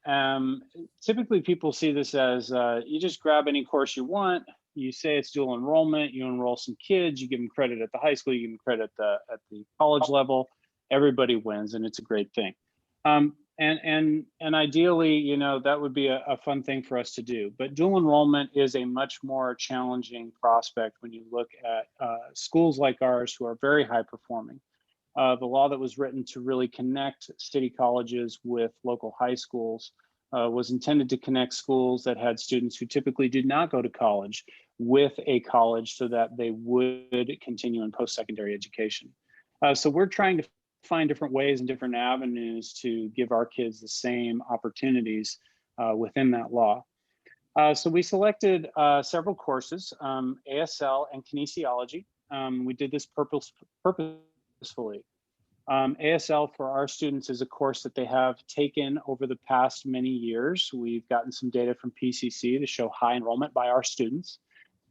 typically people see this as you just grab any course you want, you say it's dual enrollment, you enroll some kids, you give them credit at the high school, you give them credit at the college level, everybody wins, and it's a great thing. And ideally, you know, that would be a fun thing for us to do. But dual enrollment is a much more challenging prospect when you look at schools like ours who are very high performing. The law that was written to really connect city colleges with local high schools was intended to connect schools that had students who typically did not go to college with a college so that they would continue in post-secondary education. So we're trying to find different ways and different avenues to give our kids the same opportunities within that law. So we selected several courses, ASL and kinesiology. We did this purposefully. ASL for our students is a course that they have taken over the past many years. We've gotten some data from PCC to show high enrollment by our students.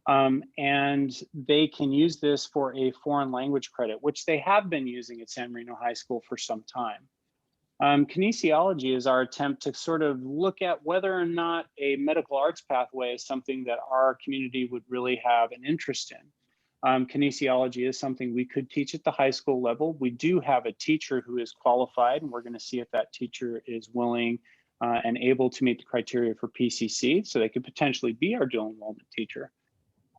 And they can use this for a foreign language credit, which they have been using at San Marino High School for some time. Kinesiology is our attempt to sort of look at whether or not a medical arts pathway is something that our community would really have an interest in. Kinesiology is something we could teach at the high school level. We do have a teacher who is qualified, and we're going to see if that teacher is willing and able to meet the criteria for PCC, so they could potentially be our dual enrollment teacher.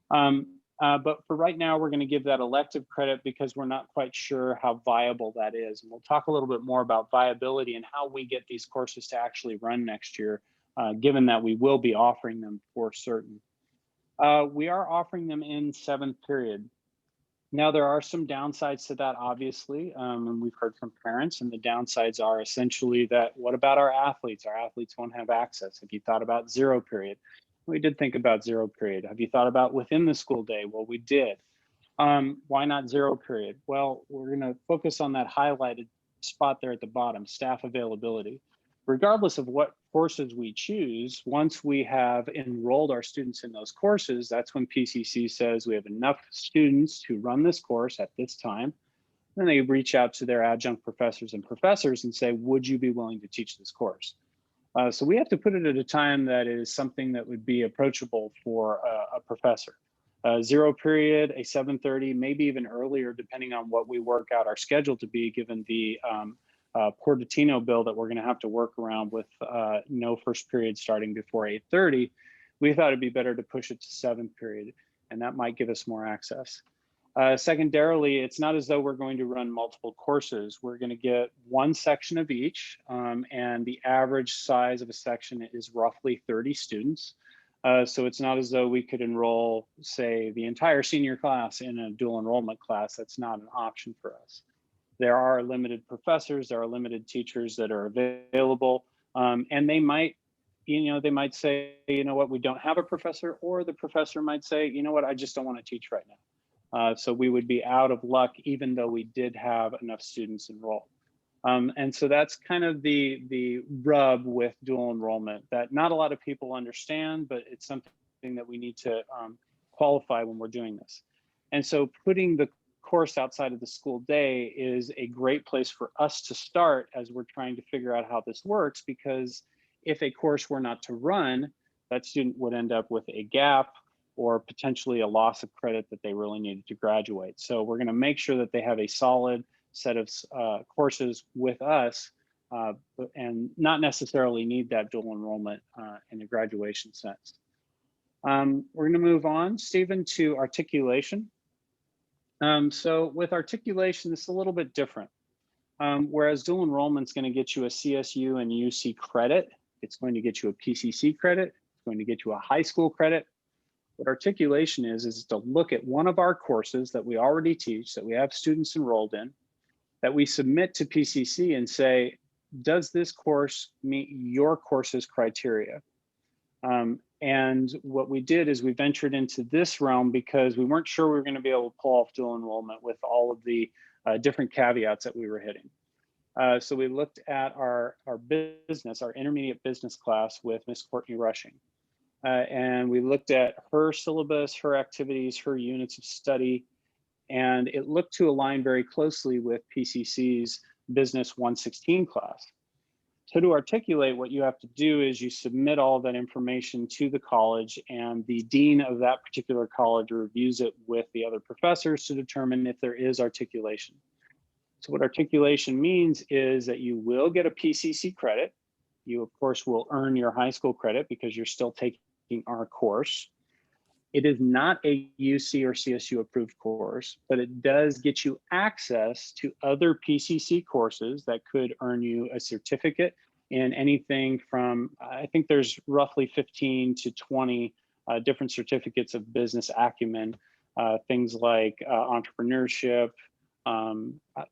But for right now, we're going to give that elective credit because we're not quite sure how viable that is. And we'll talk a little bit more about viability and how we get these courses to actually run next year, given that we will be offering them for certain. We are offering them in 7th period. Now, there are some downsides to that, obviously, and we've heard from parents, and the downsides are essentially that, what about our athletes? Our athletes won't have access. Have you thought about 0 period? We did think about 0 period. Have you thought about within the school day? Well, we did. Why not 0 period? Well, we're going to focus on that highlighted spot there at the bottom, staff availability. Regardless of what courses we choose, once we have enrolled our students in those courses, that's when PCC says we have enough students to run this course at this time. Then they reach out to their adjunct professors and say, would you be willing to teach this course? So we have to put it at a time that is something that would be approachable for a professor. 0 period, a 7:30, maybe even earlier, depending on what we work out our schedule to be, given the Portantino bill that we're going to have to work around with no first period starting before 8:30. We thought it'd be better to push it to 7th period, and that might give us more access. Secondarily, it's not as though we're going to run multiple courses. We're going to get one section of each, and the average size of a section is roughly 30 students. So it's not as though we could enroll, say, the entire senior class in a dual enrollment class. That's not an option for us. There are limited professors, there are limited teachers that are available, and they might, they might say, you know what, we don't have a professor, or the professor might say, you know what, I just don't want to teach right now. So we would be out of luck, even though we did have enough students enrolled. And so that's kind of the rub with dual enrollment that not a lot of people understand, but it's something that we need to qualify when we're doing this. And so putting the course outside of the school day is a great place for us to start as we're trying to figure out how this works, because if a course were not to run, that student would end up with a gap or potentially a loss of credit that they really needed to graduate. So we're going to make sure that they have a solid set of courses with us and not necessarily need that dual enrollment in a graduation sense. We're going to move on, Stephen, to articulation. So with articulation, it's a little bit different. Whereas dual enrollment is going to get you a CSU and UC credit, it's going to get you a PCC credit, it's going to get you a high school credit. What articulation is to look at one of our courses that we already teach, that we have students enrolled in, that we submit to PCC and say, does this course meet your course's criteria? And what we did is we ventured into this realm because we weren't sure we were going to be able to pull off dual enrollment with all of the different caveats that we were hitting. So we looked at our business, our intermediate business class with Miss Courtney Rushing. And we looked at her syllabus, her activities, her units of study, and it looked to align very closely with PCC's Business 116 class. So to articulate, what you have to do is you submit all of that information to the college, and the dean of that particular college reviews it with the other professors to determine if there is articulation. So what articulation means is that you will get a PCC credit. You, of course, will earn your high school credit because you're still taking our course. It is not a UC or CSU approved course, but it does get you access to other PCC courses that could earn you a certificate in anything from, I think there's roughly 15 to 20 different certificates of business acumen, things like entrepreneurship,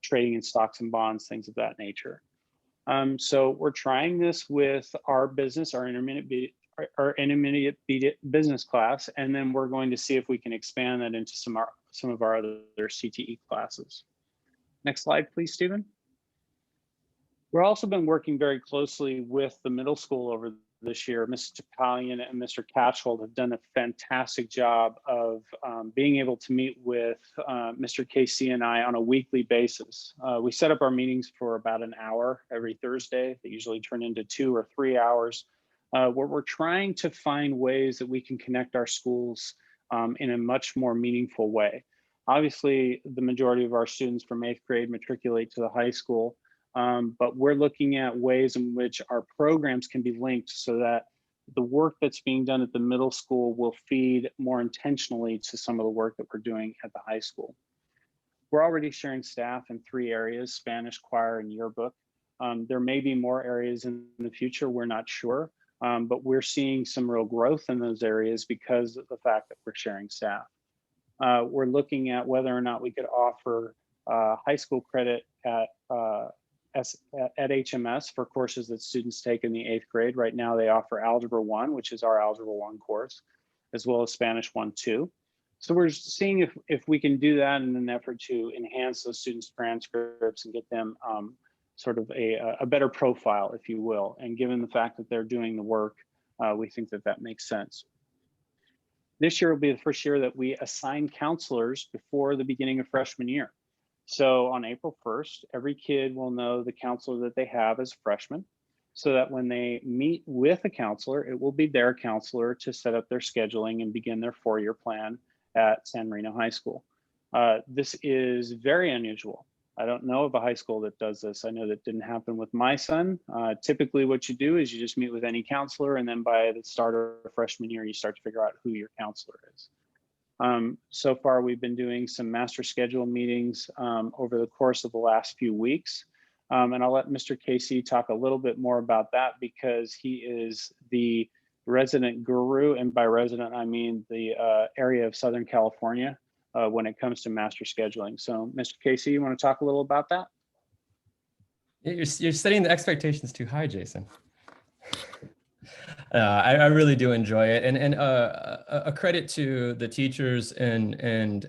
trading in stocks and bonds, things of that nature. So we're trying this with our business, our intermediate business class, and then we're going to see if we can expand that into some of our other CTE classes. Next slide, please, Stephen. We've also been working very closely with the middle school over this year. Mr. Pallion and Mr. Catchhold have done a fantastic job of being able to meet with Mr. Casey and I on a weekly basis. We set up our meetings for about an hour every Thursday. They usually turn into 2 or 3 hours. Where we're trying to find ways that we can connect our schools in a much more meaningful way. Obviously, the majority of our students from 8th grade matriculate to the high school, but we're looking at ways in which our programs can be linked so that the work that's being done at the middle school will feed more intentionally to some of the work that we're doing at the high school. We're already sharing staff in 3 areas: Spanish, choir, and yearbook. There may be more areas in the future, we're not sure. But we're seeing some real growth in those areas because of the fact that we're sharing staff. We're looking at whether or not we could offer high school credit at HMS for courses that students take in the 8th grade. Right now they offer Algebra 1, which is our Algebra 1 course, as well as Spanish 1-2. So we're seeing if we can do that in an effort to enhance those students' transcripts and get them sort of a better profile, if you will. And given the fact that they're doing the work, we think that that makes sense. This year will be the first year that we assign counselors before the beginning of freshman year. So on April 1st, every kid will know the counselor that they have as a freshman, so that when they meet with a counselor, it will be their counselor to set up their scheduling and begin their 4-year plan at San Marino High School. This is very unusual. I don't know of a high school that does this. I know that didn't happen with my son. Typically what you do is you just meet with any counselor, and then by the start of freshman year, you start to figure out who your counselor is. So far, we've been doing some master schedule meetings over the course of the last few weeks. And I'll let Mr. Casey talk a little bit more about that because he is the resident guru. And by resident, I mean the area of Southern California when it comes to master scheduling. So Mr. Casey, you want to talk a little about that? You're setting the expectations too high, Jason. I really do enjoy it, and a credit to the teachers and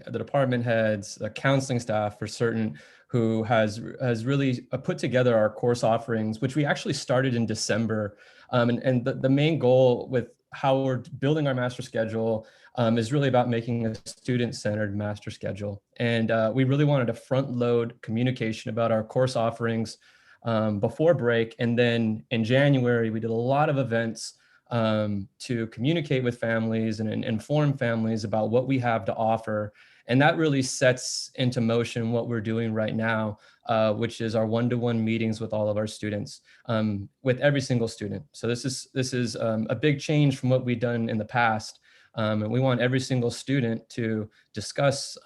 the department heads, the counseling staff for certain, who has really put together our course offerings, which we actually started in December. And the main goal with how we're building our master schedule is really about making a student-centered master schedule. And we really wanted to front load communication about our course offerings before break. And then in January, we did a lot of events to communicate with families and inform families about what we have to offer. And that really sets into motion what we're doing right now, which is our one-to-one meetings with all of our students, with every single student. So this is a big change from what we've done in the past. And we want every single student to discuss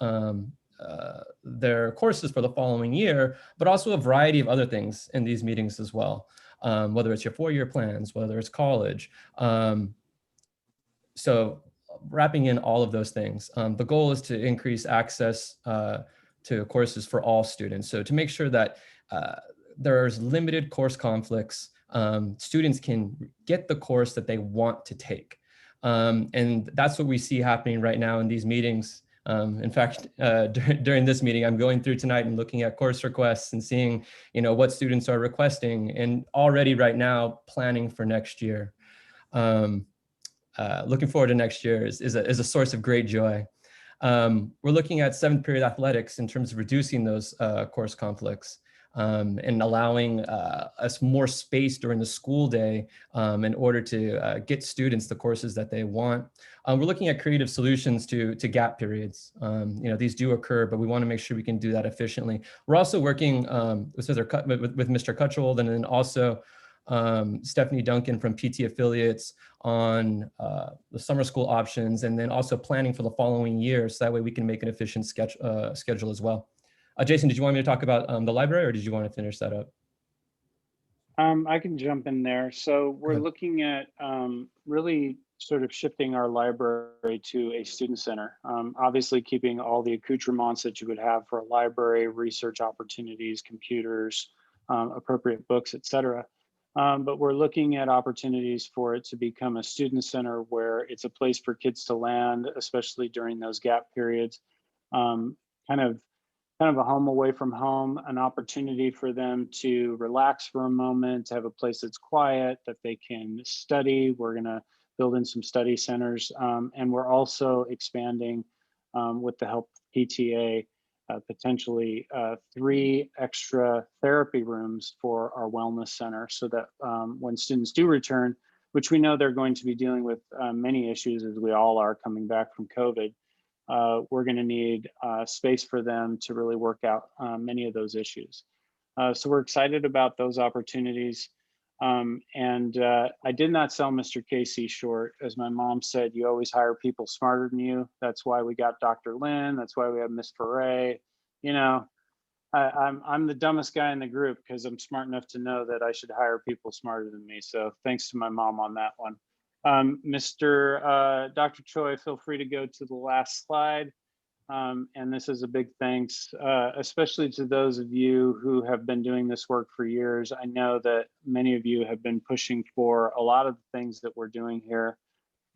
their courses for the following year, but also a variety of other things in these meetings as well, whether it's your 4-year plans, whether it's college. So wrapping in all of those things, the goal is to increase access to courses for all students. So to make sure that there's limited course conflicts, students can get the course that they want to take. And that's what we see happening right now in these meetings. In fact, during this meeting, I'm going through tonight and looking at course requests and seeing, what students are requesting, and already right now planning for next year. Looking forward to next year is a source of great joy. We're looking at 7th period athletics in terms of reducing those course conflicts and allowing us more space during the school day in order to get students the courses that they want. We're looking at creative solutions to gap periods. These do occur, but we want to make sure we can do that efficiently. We're also working with Mr. Cutchwold, and then also Stephanie Duncan from PT Affiliates on the summer school options, and then also planning for the following year, so that way we can make an efficient schedule as well. Jason, did you want me to talk about the library, or did you want to finish that up? I can jump in there. So we're looking at really sort of shifting our library to a student center. Obviously keeping all the accoutrements that you would have for a library, research opportunities, computers, appropriate books, etc. But we're looking at opportunities for it to become a student center where it's a place for kids to land, especially during those gap periods. Kind of a home away from home, an opportunity for them to relax for a moment, to have a place that's quiet, that they can study. We're going to build in some study centers. And we're also expanding with the help of PTA, potentially 3 extra therapy rooms for our wellness center, so that when students do return, which we know they're going to be dealing with many issues, as we all are coming back from COVID, we're going to need space for them to really work out many of those issues. So we're excited about those opportunities. I did not sell Mr. Casey short. As my mom said, you always hire people smarter than you. That's why we got Dr. Lin. That's why we have Miss Foray. I'm the dumbest guy in the group because I'm smart enough to know that I should hire people smarter than me. So thanks to my mom on that one. Dr. Choi, feel free to go to the last slide. And this is a big thanks, especially to those of you who have been doing this work for years. I know that many of you have been pushing for a lot of the things that we're doing here.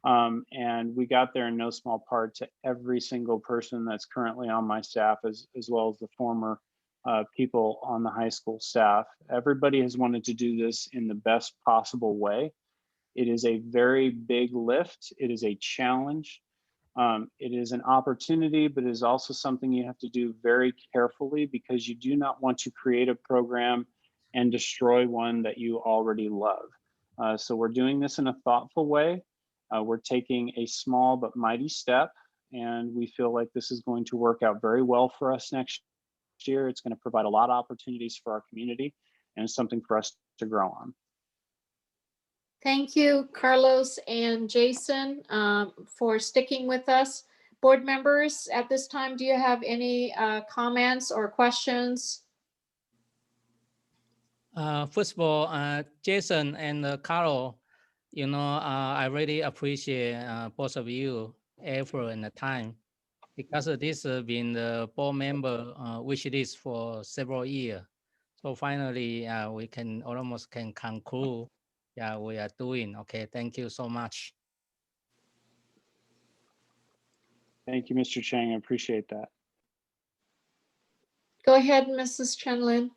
And we got there in no small part to every single person that's currently on my staff, as well as the former people on the high school staff. Everybody has wanted to do this in the best possible way. It is a very big lift. It is a challenge. It is an opportunity, but it is also something you have to do very carefully, because you do not want to create a program and destroy one that you already love. So we're doing this in a thoughtful way. We're taking a small but mighty step, and we feel like this is going to work out very well for us next year. It's going to provide a lot of opportunities for our community, and something for us to grow on. Thank you, Carlos and Jason, for sticking with us. Board members, at this time, do you have any comments or questions? First of all, Jason and Carlo, I really appreciate both of you effort and the time, because this has been the board member wish list for several years. So finally, we can almost conclude. Yeah, we are doing okay. Thank you so much. Thank you, Mr. Chang. I appreciate that. Go ahead, Mrs. Chen-Lin.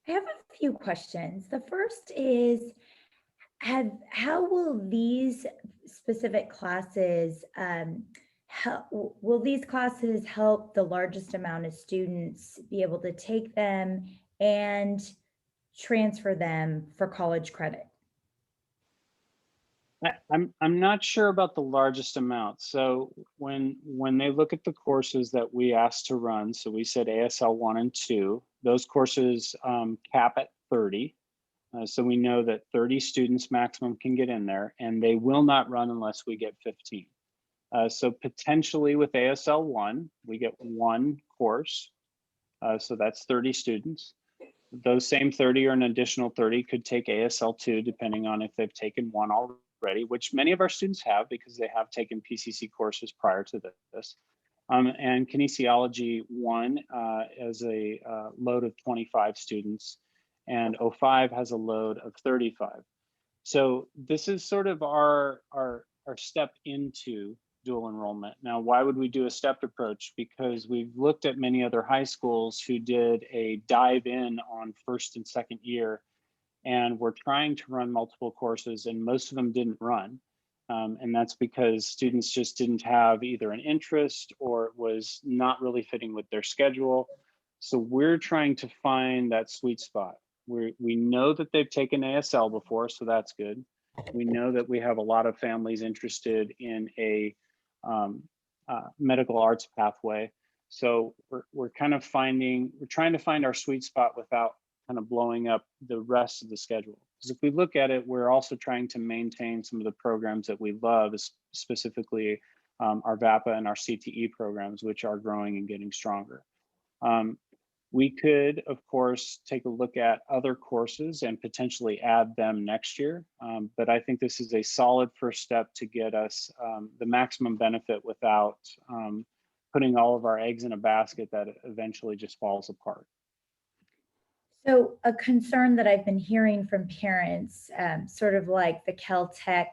I have a few questions. The first is, how will these specific classes will these classes help the largest amount of students be able to take them and transfer them for college credit? I'm not sure about the largest amount. So when they look at the courses that we asked to run, so we said ASL 1 and 2, those courses cap at 30. So we know that 30 students maximum can get in there, and they will not run unless we get 15. So potentially with ASL 1, we get 1 course. So that's 30 students. Those same 30 or an additional 30 could take ASL 2, depending on if they've taken 1 already, which many of our students have, because they have taken PCC courses prior to this. And kinesiology 1 as a load of 25 students, and 05 has a load of 35. So this is sort of our step into dual enrollment. Now, why would we do a stepped approach? Because we've looked at many other high schools who did a dive in on first and second year, and we're trying to run multiple courses, and most of them didn't run. And that's because students just didn't have either an interest or it was not really fitting with their schedule. So we're trying to find that sweet spot. We know that they've taken ASL before, so that's good. We know that we have a lot of families interested in a medical arts pathway. So we're trying to find our sweet spot without kind of blowing up the rest of the schedule. Because if we look at it, we're also trying to maintain some of the programs that we love, specifically our VAPA and our CTE programs, which are growing and getting stronger. We could, of course, take a look at other courses and potentially add them next year. But I think this is a solid first step to get us the maximum benefit without putting all of our eggs in a basket that eventually just falls apart. So a concern that I've been hearing from parents, sort of like the Caltech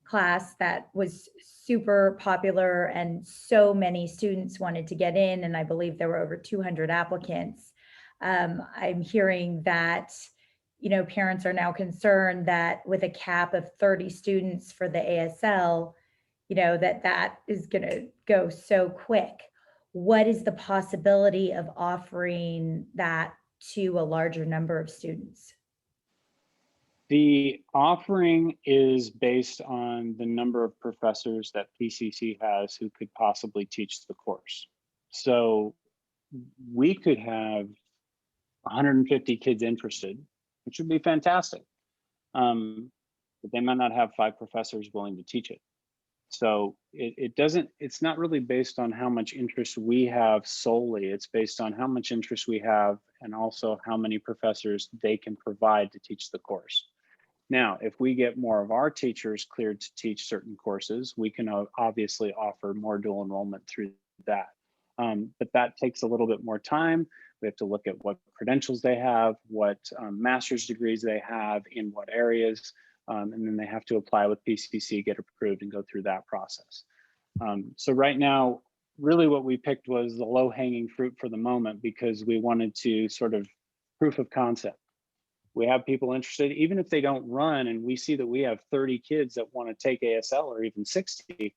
class that was super popular and so many students wanted to get in, and I believe there were over 200 applicants. I'm hearing that, parents are now concerned that with a cap of 30 students for the ASL, that is going to go so quick. What is the possibility of offering that to a larger number of students? The offering is based on the number of professors that PCC has who could possibly teach the course. So we could have 150 kids interested, which would be fantastic. But they might not have 5 professors willing to teach it. So it's not really based on how much interest we have solely. It's based on how much interest we have and also how many professors they can provide to teach the course. Now, if we get more of our teachers cleared to teach certain courses, we can obviously offer more dual enrollment through that. But that takes a little bit more time. We have to look at what credentials they have, what master's degrees they have, in what areas, and then they have to apply with PCC, get approved, and go through that process. So right now, really what we picked was the low-hanging fruit for the moment because we wanted to sort of proof of concept. We have people interested, even if they don't run, and we see that we have 30 kids that want to take ASL or even 60,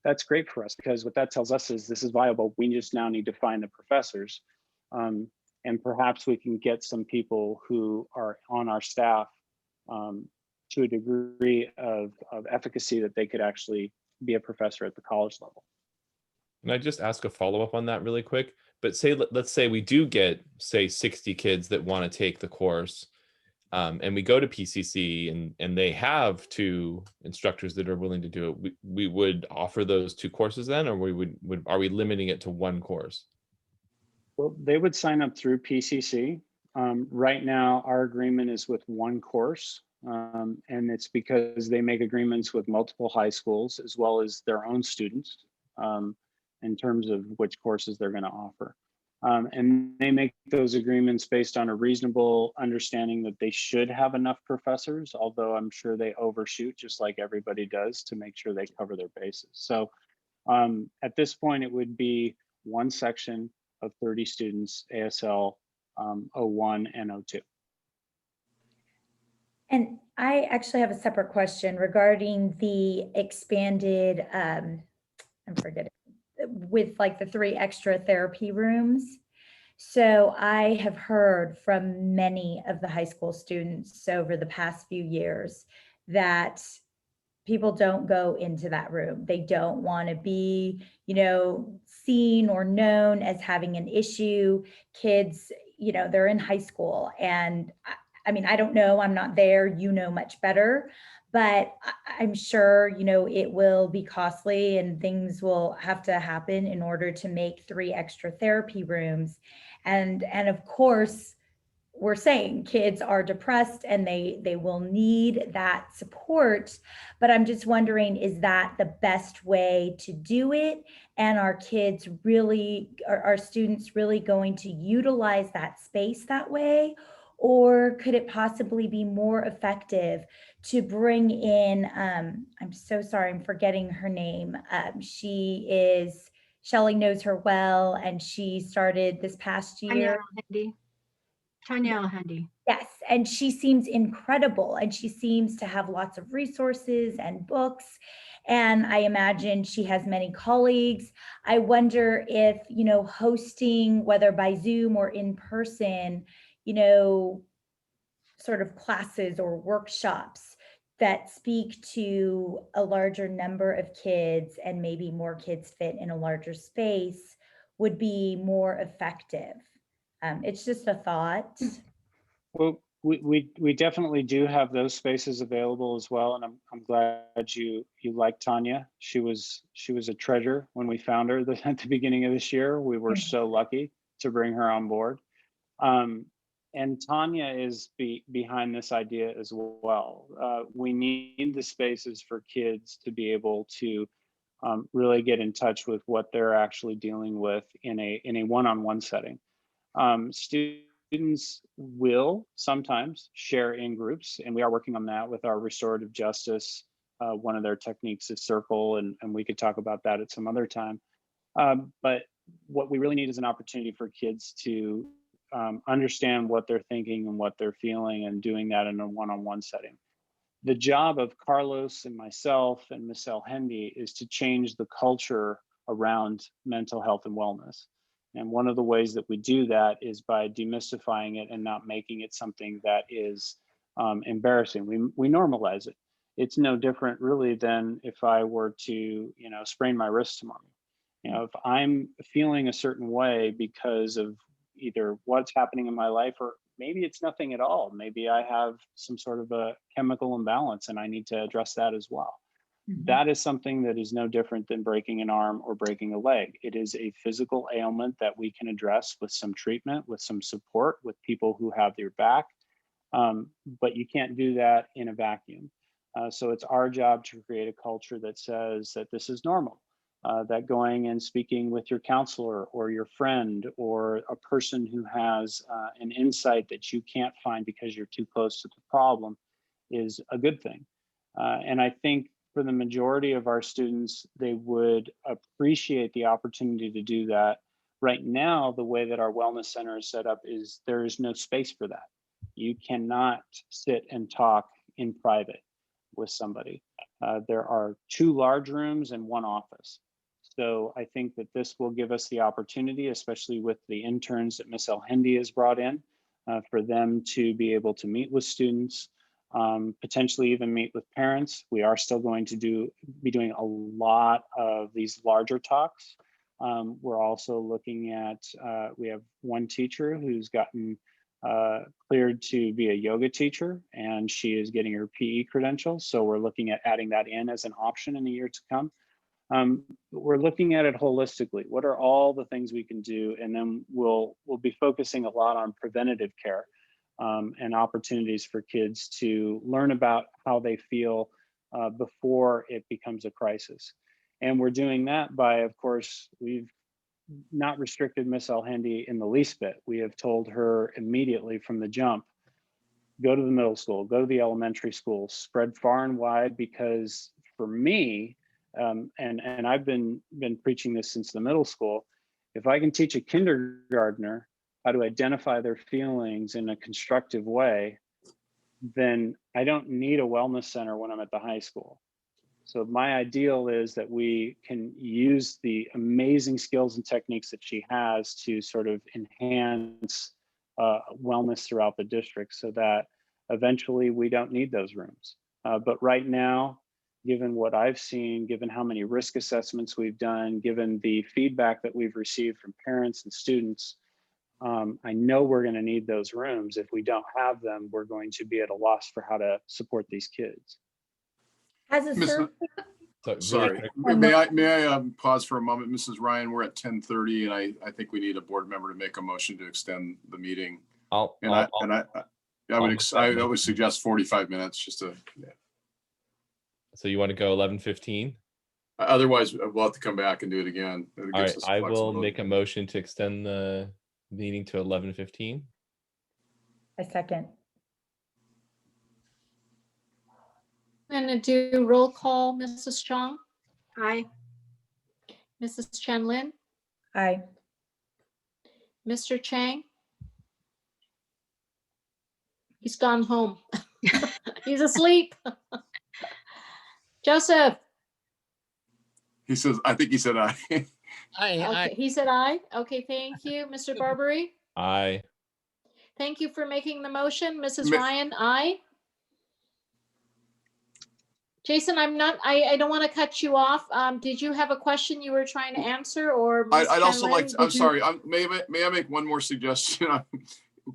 that's great for us because what that tells us is this is viable. We just now need to find the professors. And perhaps we can get some people who are on our staff to a degree of efficacy that they could actually be a professor at the college level. Can I just ask a follow-up on that really quick? But let's say we do get, say, 60 kids that want to take the course, and we go to PCC and they have 2 instructors that are willing to do it. We would offer those 2 courses then, or are we limiting it to 1 course? Well, they would sign up through PCC. Right now, our agreement is with 1 course, and it's because they make agreements with multiple high schools as well as their own students. In terms of which courses they're going to offer. And they make those agreements based on a reasonable understanding that they should have enough professors, although I'm sure they overshoot just like everybody does to make sure they cover their bases. So at this point, it would be 1 section of 30 students, ASL 01 and 02. And I actually have a separate question regarding the expanded, I'm forgetting, with like the 3 extra therapy rooms. So I have heard from many of the high school students over the past few years that people don't go into that room. They don't want to be, seen or known as having an issue. Kids, they're in high school. And I mean, I don't know, I'm not there, much better. But I'm sure, it will be costly and things will have to happen in order to make 3 extra therapy rooms. And of course, we're saying kids are depressed and they will need that support. But I'm just wondering, is that the best way to do it? And are students really going to utilize that space that way? Or could it possibly be more effective to bring in, I'm so sorry, I'm forgetting her name. Shelley knows her well, and she started this past year. Tanya Al-Handi. Yes, and she seems incredible, and she seems to have lots of resources and books, and I imagine she has many colleagues. I wonder if, hosting, whether by Zoom or in person, sort of classes or workshops that speak to a larger number of kids and maybe more kids fit in a larger space would be more effective. It's just a thought. Well, we definitely do have those spaces available as well, and I'm glad you like Tanya. She was a treasure when we found her at the beginning of this year. We were so lucky to bring her on board. And Tanya is behind this idea as well. We need the spaces for kids to be able to really get in touch with what they're actually dealing with in a one-on-one setting. Students will sometimes share in groups, and we are working on that with our restorative justice. One of their techniques is circle, and we could talk about that at some other time. But what we really need is an opportunity for kids to understand what they're thinking and what they're feeling, and doing that in a one-on-one setting. The job of Carlos and myself and Ms. El-Hendi is to change the culture around mental health and wellness. And one of the ways that we do that is by demystifying it and not making it something that is embarrassing. We normalize it. It's no different really than if I were to, sprain my wrist tomorrow. If I'm feeling a certain way because of either what's happening in my life, or maybe it's nothing at all. Maybe I have some sort of a chemical imbalance and I need to address that as well. That is something that is no different than breaking an arm or breaking a leg. It is a physical ailment that we can address with some treatment, with some support, with people who have your back. But you can't do that in a vacuum. So it's our job to create a culture that says that this is normal. That going and speaking with your counselor or your friend or a person who has an insight that you can't find because you're too close to the problem is a good thing. And I think for the majority of our students, they would appreciate the opportunity to do that. Right now, the way that our wellness center is set up is there is no space for that. You cannot sit and talk in private with somebody. There are 2 large rooms and 1 office. So I think that this will give us the opportunity, especially with the interns that Ms. El-Hendi has brought in, for them to be able to meet with students, potentially even meet with parents. We are still going to be doing a lot of these larger talks. We're also looking at, we have one teacher who's gotten cleared to be a yoga teacher, and she is getting her PE credentials. So we're looking at adding that in as an option in the year to come. We're looking at it holistically. What are all the things we can do? And then we'll be focusing a lot on preventative care and opportunities for kids to learn about how they feel before it becomes a crisis. And we're doing that by, of course, we've not restricted Miss El-Hendi in the least bit. We have told her immediately from the jump, go to the middle school, go to the elementary school, spread far and wide, because for me, and I've been preaching this since the middle school, if I can teach a kindergartner how to identify their feelings in a constructive way, then I don't need a wellness center when I'm at the high school. So my ideal is that we can use the amazing skills and techniques that she has to sort of enhance wellness throughout the district, so that eventually we don't need those rooms. But right now, given what I've seen, given how many risk assessments we've done, given the feedback that we've received from parents and students, I know we're going to need those rooms. If we don't have them, we're going to be at a loss for how to support these kids. As a survey, Sorry, may I pause for a moment, Mrs. Ryan? We're at 10:30, and I think we need a board member to make a motion to extend the meeting. I would suggest 45 minutes, just to. Yeah. So you want to go 11:15? Otherwise, we'll have to come back and do it again. All right, I will make a motion to extend the meeting to 11:15. I second. I'm going to do roll call. Mrs. Chong, Aye. Mrs. Chen Lin, Aye. Mr. Chang. He's gone home. He's asleep. Joseph. He says, I think he said aye. Okay, he said aye. Okay, thank you. Mr. Barbary, Aye. thank you for making the motion. Mrs. Ma- Ryan, aye. Jason, I don't want to cut you off. Did you have a question you were trying to answer, or? Ms. I'd also Chen like, Lin, to, I'm did you- sorry, may I make one more suggestion?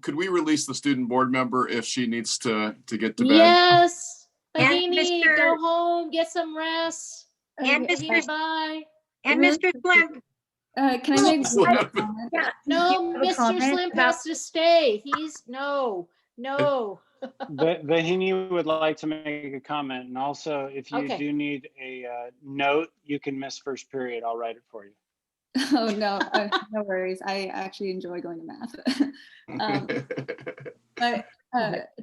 Could we release the student board member if she needs to get to bed? Yes. And Bahini, Mr. go home, get some rest. And Bahini, Mr. bye. And Really Mr. Slim. Can I make Slim. one comment? Yeah. No, Do you have a Mr. comment Slim about- has to stay. He's, no. Vahini would like to make a comment, and also if you Okay. do need a note, you can miss first period. I'll write it for you. Oh, no, no worries. I actually enjoy going to math. But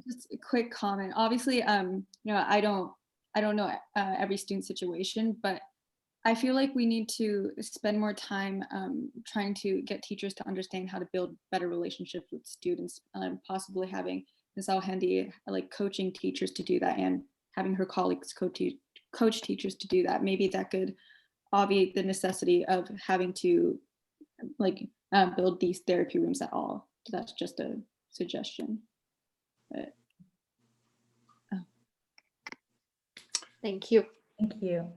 just a quick comment. Obviously, I don't know every student situation, but I feel like we need to spend more time trying to get teachers to understand how to build better relationships with students, possibly having Ms. Alhandy like coaching teachers to do that, and having her colleagues coach teachers to do that. Maybe that could obviate the necessity of having to build these therapy rooms at all. That's just a suggestion. But, Thank you. Thank you.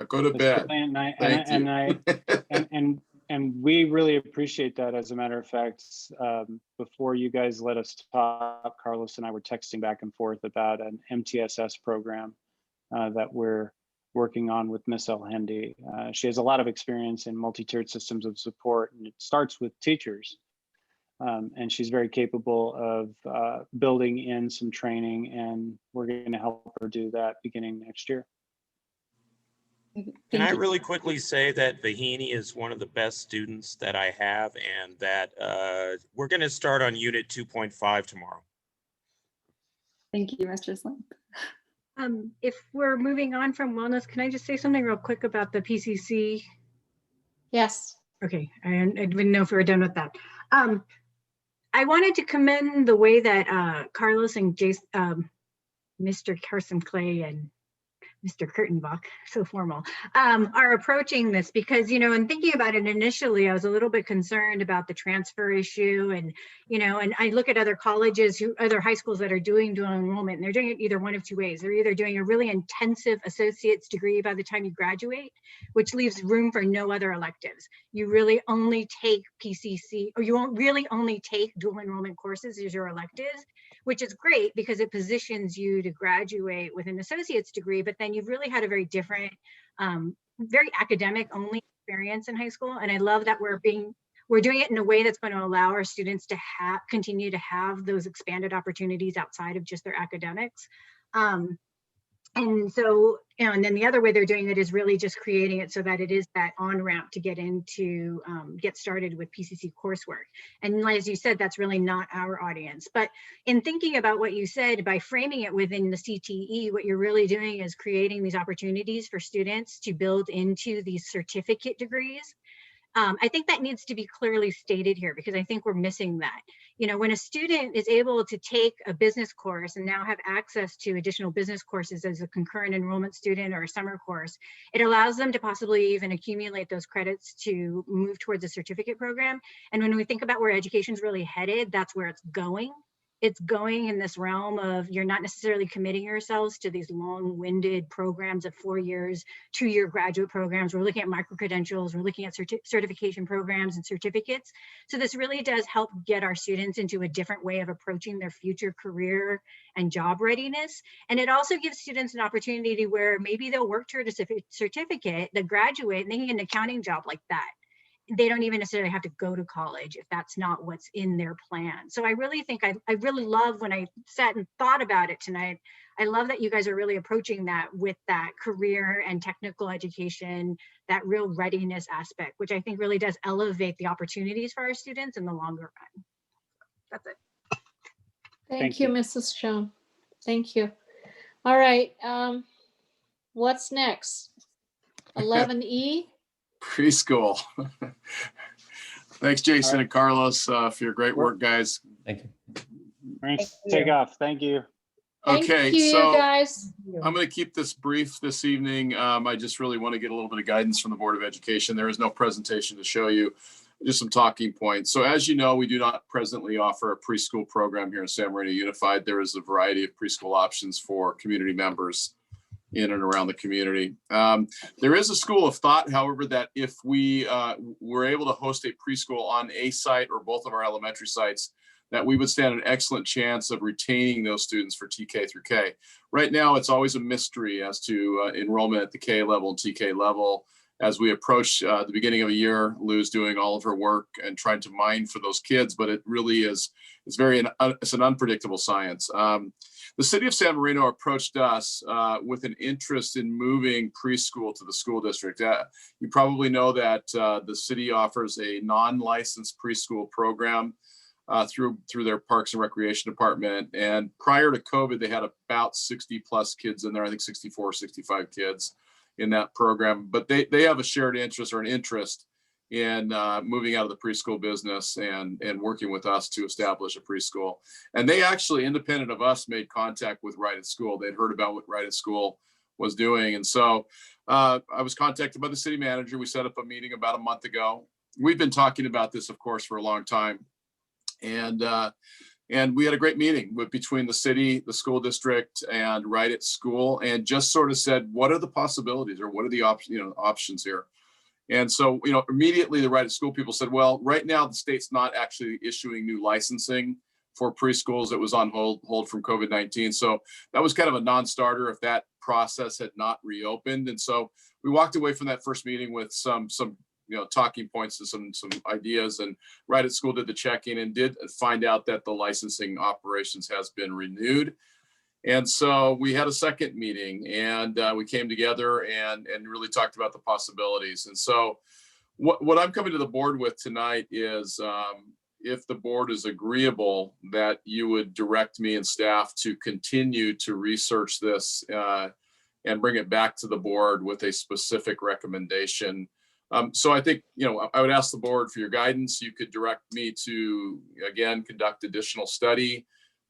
Go to bed. Thank you. And we really appreciate that. As a matter of fact, before you guys let us talk, Carlos and I were texting back and forth about an MTSS program that we're working on with Miss Alhandy. She has a lot of experience in multi-tiered systems of support, and it starts with teachers. And she's very capable of building in some training, and we're going to help her do that beginning next year. Can I really quickly say that Vahini is one of the best students that I have, and that we're going to start on unit 2.5 tomorrow. thank you, Mr. Slim. If we're moving on from wellness, can I just say something real quick about the PCC? Yes. Okay, I didn't know if we were done with that. I wanted to commend the way that Carlos and Jason, Mr. Carson Clay and Mr. Kurtenbach, so formal, are approaching this, because, in thinking about it initially, I was a little bit concerned about the transfer issue, and, and I look at other colleges, other high schools that are doing dual enrollment, and they're doing it either one of two ways. They're either doing a really intensive associate's degree by the time you graduate, which leaves room for no other electives. You really only take PCC, or you won't really only take dual enrollment courses as your electives, which is great because it positions you to graduate with an associate's degree, but then you've really had a very different, very academic only experience in high school. And I love that we're doing it in a way that's going to allow our students to continue to have those expanded opportunities outside of just their academics. And so, and then the other way they're doing it is really just creating it so that it is that on-ramp to get into, get started with PCC coursework. And as you said, that's really not our audience. But in thinking about what you said, by framing it within the CTE, what you're really doing is creating these opportunities for students to build into these certificate degrees. I think that needs to be clearly stated here, because I think we're missing that. When a student is able to take a business course and now have access to additional business courses as a concurrent enrollment student or a summer course, it allows them to possibly even accumulate those credits to move towards a certificate program. And when we think about where education is really headed, that's where it's going. It's going in this realm of, you're not necessarily committing yourselves to these long-winded programs of 4 years, 2-year graduate programs. We're looking at micro-credentials, we're looking at certification programs and certificates. So this really does help get our students into a different way of approaching their future career and job readiness. And it also gives students an opportunity where maybe they'll work toward a certificate, they graduate, and they can get an accounting job like that. They don't even necessarily have to go to college if that's not what's in their plan. So I really think, I really love, when I sat and thought about it tonight, I love that you guys are really approaching that with that career and technical education, that real readiness aspect, which I think really does elevate the opportunities for our students in the longer run. That's it. Thank you, Mrs. Chung. Thank you. All right. What's next? 11E? Preschool. Thanks, Jason and Carlos, for your great work, guys. Thank you. Take off. Thank you. Okay, Thank you, so guys. I'm going to keep this brief this evening. I just really want to get a little bit of guidance from the Board of Education. There is no presentation to show you, just some talking points. So as you know, we do not presently offer a preschool program here in San Marino Unified. There is a variety of preschool options for community members in and around the community. There is a school of thought, however, that if we were able to host a preschool on a site or both of our elementary sites, that we would stand an excellent chance of retaining those students for TK through K. Right now, it's always a mystery as to enrollment at the K level and TK level. As we approach the beginning of a year, Lou's doing all of her work and trying to mine for those kids, but it really is, it's an unpredictable science. The city of San Marino approached us with an interest in moving preschool to the school district. You probably know that the city offers a non-licensed preschool program through their Parks and Recreation Department. And prior to COVID, they had about 60 plus kids in there, I think 64, 65 kids in that program. But they have a shared interest or an interest in moving out of the preschool business and working with us to establish a preschool. And they actually, independent of us, made contact with Right at School. They'd heard about what Right at School was doing. And so I was contacted by the city manager. We set up a meeting about a month ago. We've been talking about this, of course, for a long time. And we had a great meeting between the city, the school district, and Right at School, and just sort of said, what are the possibilities or what are the options here? And so, immediately the Right at School people said, well, right now the state's not actually issuing new licensing for preschools. It was on hold from COVID-19. So that was kind of a non-starter if that process had not reopened. And so we walked away from that first meeting with some talking points and some ideas, and Right at School did the check-in and did find out that the licensing operations has been renewed. And so we had a second meeting, and we came together and really talked about the possibilities. And so what I'm coming to the board with tonight is if the board is agreeable, that you would direct me and staff to continue to research this and bring it back to the board with a specific recommendation. So I think, I would ask the board for your guidance. You could direct me to, again, conduct additional study,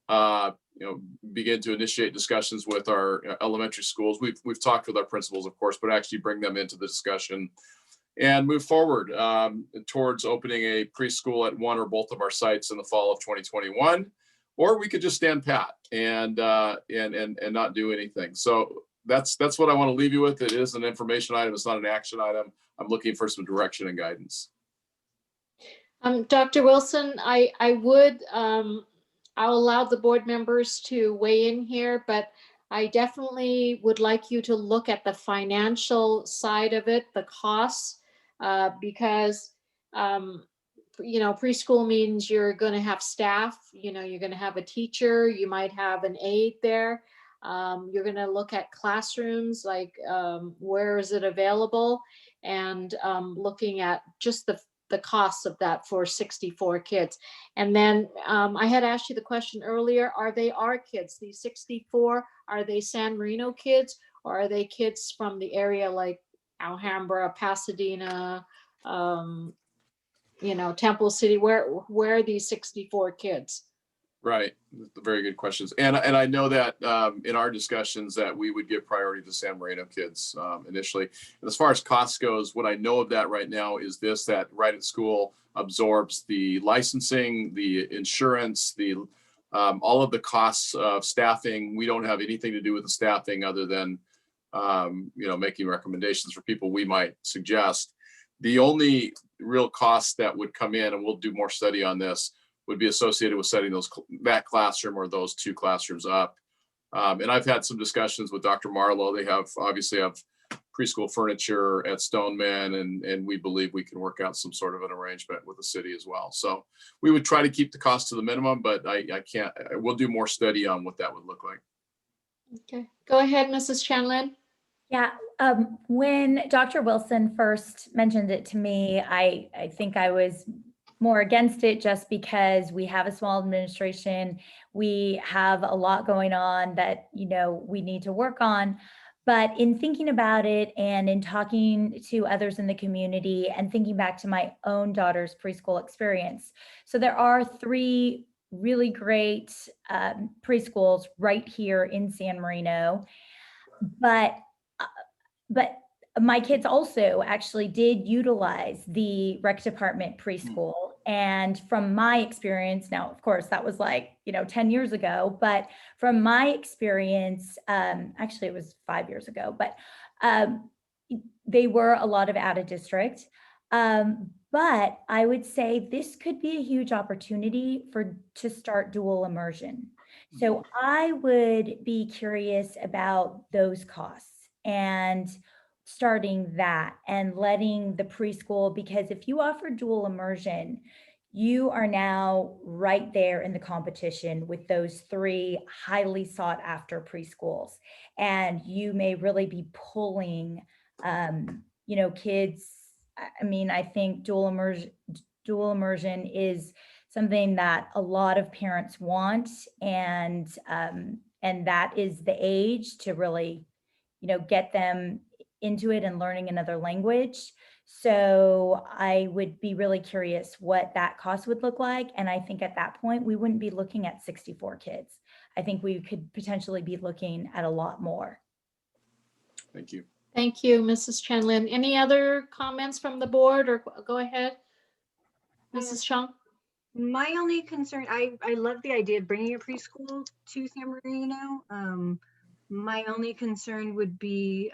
begin to initiate discussions with our elementary schools. We've talked with our principals, of course, but actually bring them into the discussion and move forward towards opening a preschool at one or both of our sites in the fall of 2021. Or we could just stand pat and not do anything. So that's what I want to leave you with. It is an information item. It's not an action item. I'm looking for some direction and guidance. Dr. Wilson, I'll allow the board members to weigh in here, but I definitely would like you to look at the financial side of it, the costs, because preschool means you're going to have staff, you're going to have a teacher, you might have an aide there. You're going to look at classrooms, like where is it available, and looking at just the costs of that for 64 kids. And then I had asked you the question earlier, are they our kids? These 64, are they San Marino kids, or are they kids from the area like Alhambra, Pasadena, Temple City? Where are these 64 kids? Right. Very good questions. And I know that in our discussions that we would give priority to San Marino kids initially. And as far as cost goes, what I know of that right now is this, that Right at School absorbs the licensing, the insurance, all of the costs of staffing. We don't have anything to do with the staffing other than, making recommendations for people we might suggest. The only real cost that would come in, and we'll do more study on this, would be associated with setting that classroom or those two classrooms up. And I've had some discussions with Dr. Marlowe. They obviously have preschool furniture at Stoneman, and we believe we can work out some sort of an arrangement with the city as well. So we would try to keep the cost to the minimum, but we'll do more study on what that would look like. Okay, go ahead, Mrs. Chanlin. Yeah, when Dr. Wilson first mentioned it to me, I think I was more against it just because we have a small administration. We have a lot going on that, we need to work on. But in thinking about it and in talking to others in the community and thinking back to my own daughter's preschool experience. So there are 3 really great preschools right here in San Marino, but my kids also actually did utilize the rec department preschool. And from my experience, now, of course, that was like, 10 years ago, but from my experience, actually it was 5 years ago, but they were a lot of out of district. But I would say this could be a huge opportunity to start dual immersion. So I would be curious about those costs and starting that and letting the preschool, because if you offer dual immersion, you are now right there in the competition with those 3 highly sought after preschools. And you may really be pulling, kids. I mean, I think dual immersion is something that a lot of parents want. And that is the age to really, get them into it and learning another language. So I would be really curious what that cost would look like. And I think at that point, we wouldn't be looking at 64 kids. I think we could potentially be looking at a lot more. Thank you. Thank you, Mrs. Chenlin. Any other comments from the board, or go ahead, Mrs. Chung? My only concern, I love the idea of bringing a preschool to San Marino. My only concern would be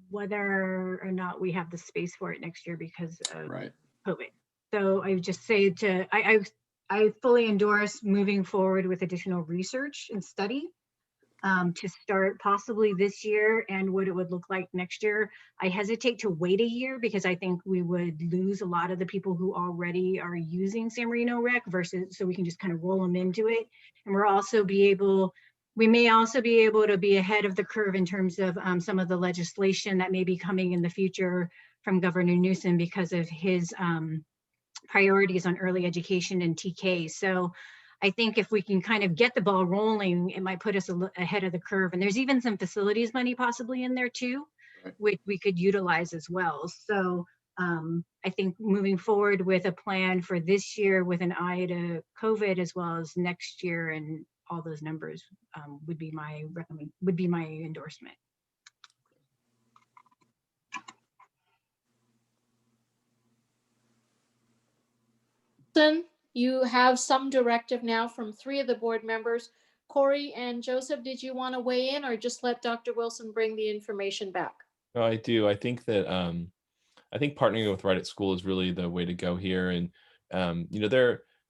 whether or not we have the space for it next year because of COVID. So I would just say I fully endorse moving forward with additional research and study to start possibly this year and what it would look like next year. I hesitate to wait a year because I think we would lose a lot of the people who already are using San Marino Rec versus, so we can just kind of roll them into it. And we may also be able to be ahead of the curve in terms of some of the legislation that may be coming in the future from Governor Newsom because of his priorities on early education and TK. So I think if we can kind of get the ball rolling, it might put us ahead of the curve. And there's even some facilities money possibly in there too, which we could utilize as well. So I think moving forward with a plan for this year with an eye to COVID as well as next year and all those numbers would be my endorsement. You have some directive now from 3 of the board members. Corey and Joseph, did you want to weigh in or just let Dr. Wilson bring the information back? No, I do. I think that I think partnering with Right at School is really the way to go here. And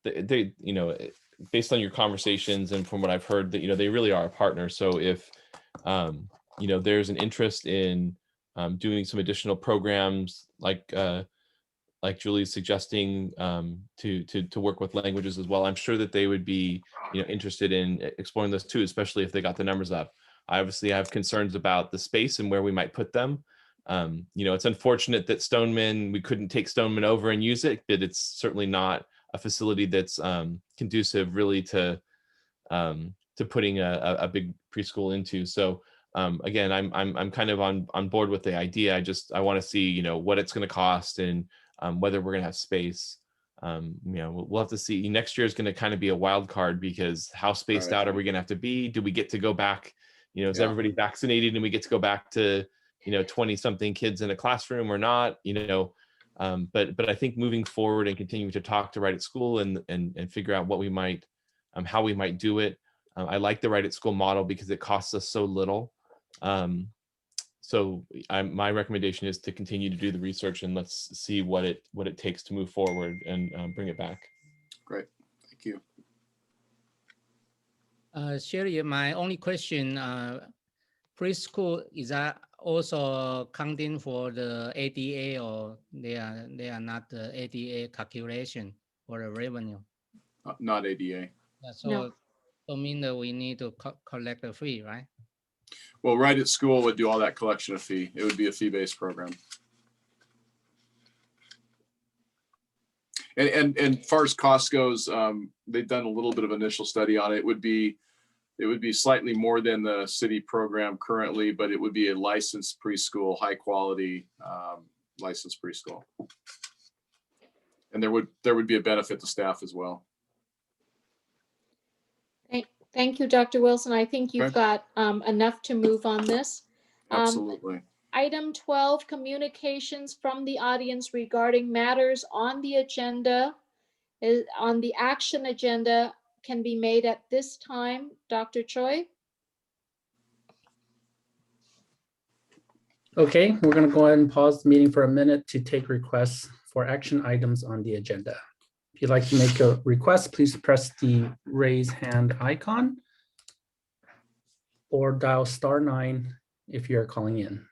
they based on your conversations and from what I've heard, that they really are a partner. So if there's an interest in doing some additional programs like Julie's suggesting to work with languages as well, I'm sure that they would be interested in exploring those too, especially if they got the numbers up. I obviously have concerns about the space and where we might put them. It's unfortunate that Stoneman, we couldn't take Stoneman over and use it, but it's certainly not a facility that's conducive really to putting a big preschool into. So again, I'm kind of on board with the idea. I want to see what it's going to cost and whether we're going to have space. We'll have to see. Next year is going to kind of be a wild card because how spaced out are we going to have to be? Do we get to go back? Is everybody vaccinated and we get to go back to 20 something kids in a classroom or not? But I think moving forward and continuing to talk to Right at School and figure out what we might, how we might do it. I like the Right at School model because it costs us so little. So my recommendation is to continue to do the research and let's see what it takes to move forward and bring it back. Great, thank you. Sherry, my only question, preschool, is that also counting for the ADA or they are not the ADA calculation for the revenue? Not ADA. Yeah, so mean that we need to collect a fee, right? Well, Right at School would do all that collection of fee. It would be a fee-based program. And far as cost goes, they've done a little bit of initial study on it. It would be slightly more than the city program currently, but it would be a licensed preschool, high quality licensed preschool. And there would be a benefit to staff as well. Thank you, Dr. Wilson. I think you've got enough to move on this. Absolutely. Item 12, communications from the audience regarding matters on the agenda, on the action agenda can be made at this time. Dr. Choi? Okay, we're going to go ahead and pause the meeting for a minute to take requests for action items on the agenda. If you'd like to make a request, please press the raise hand icon or dial *9 if you're calling in.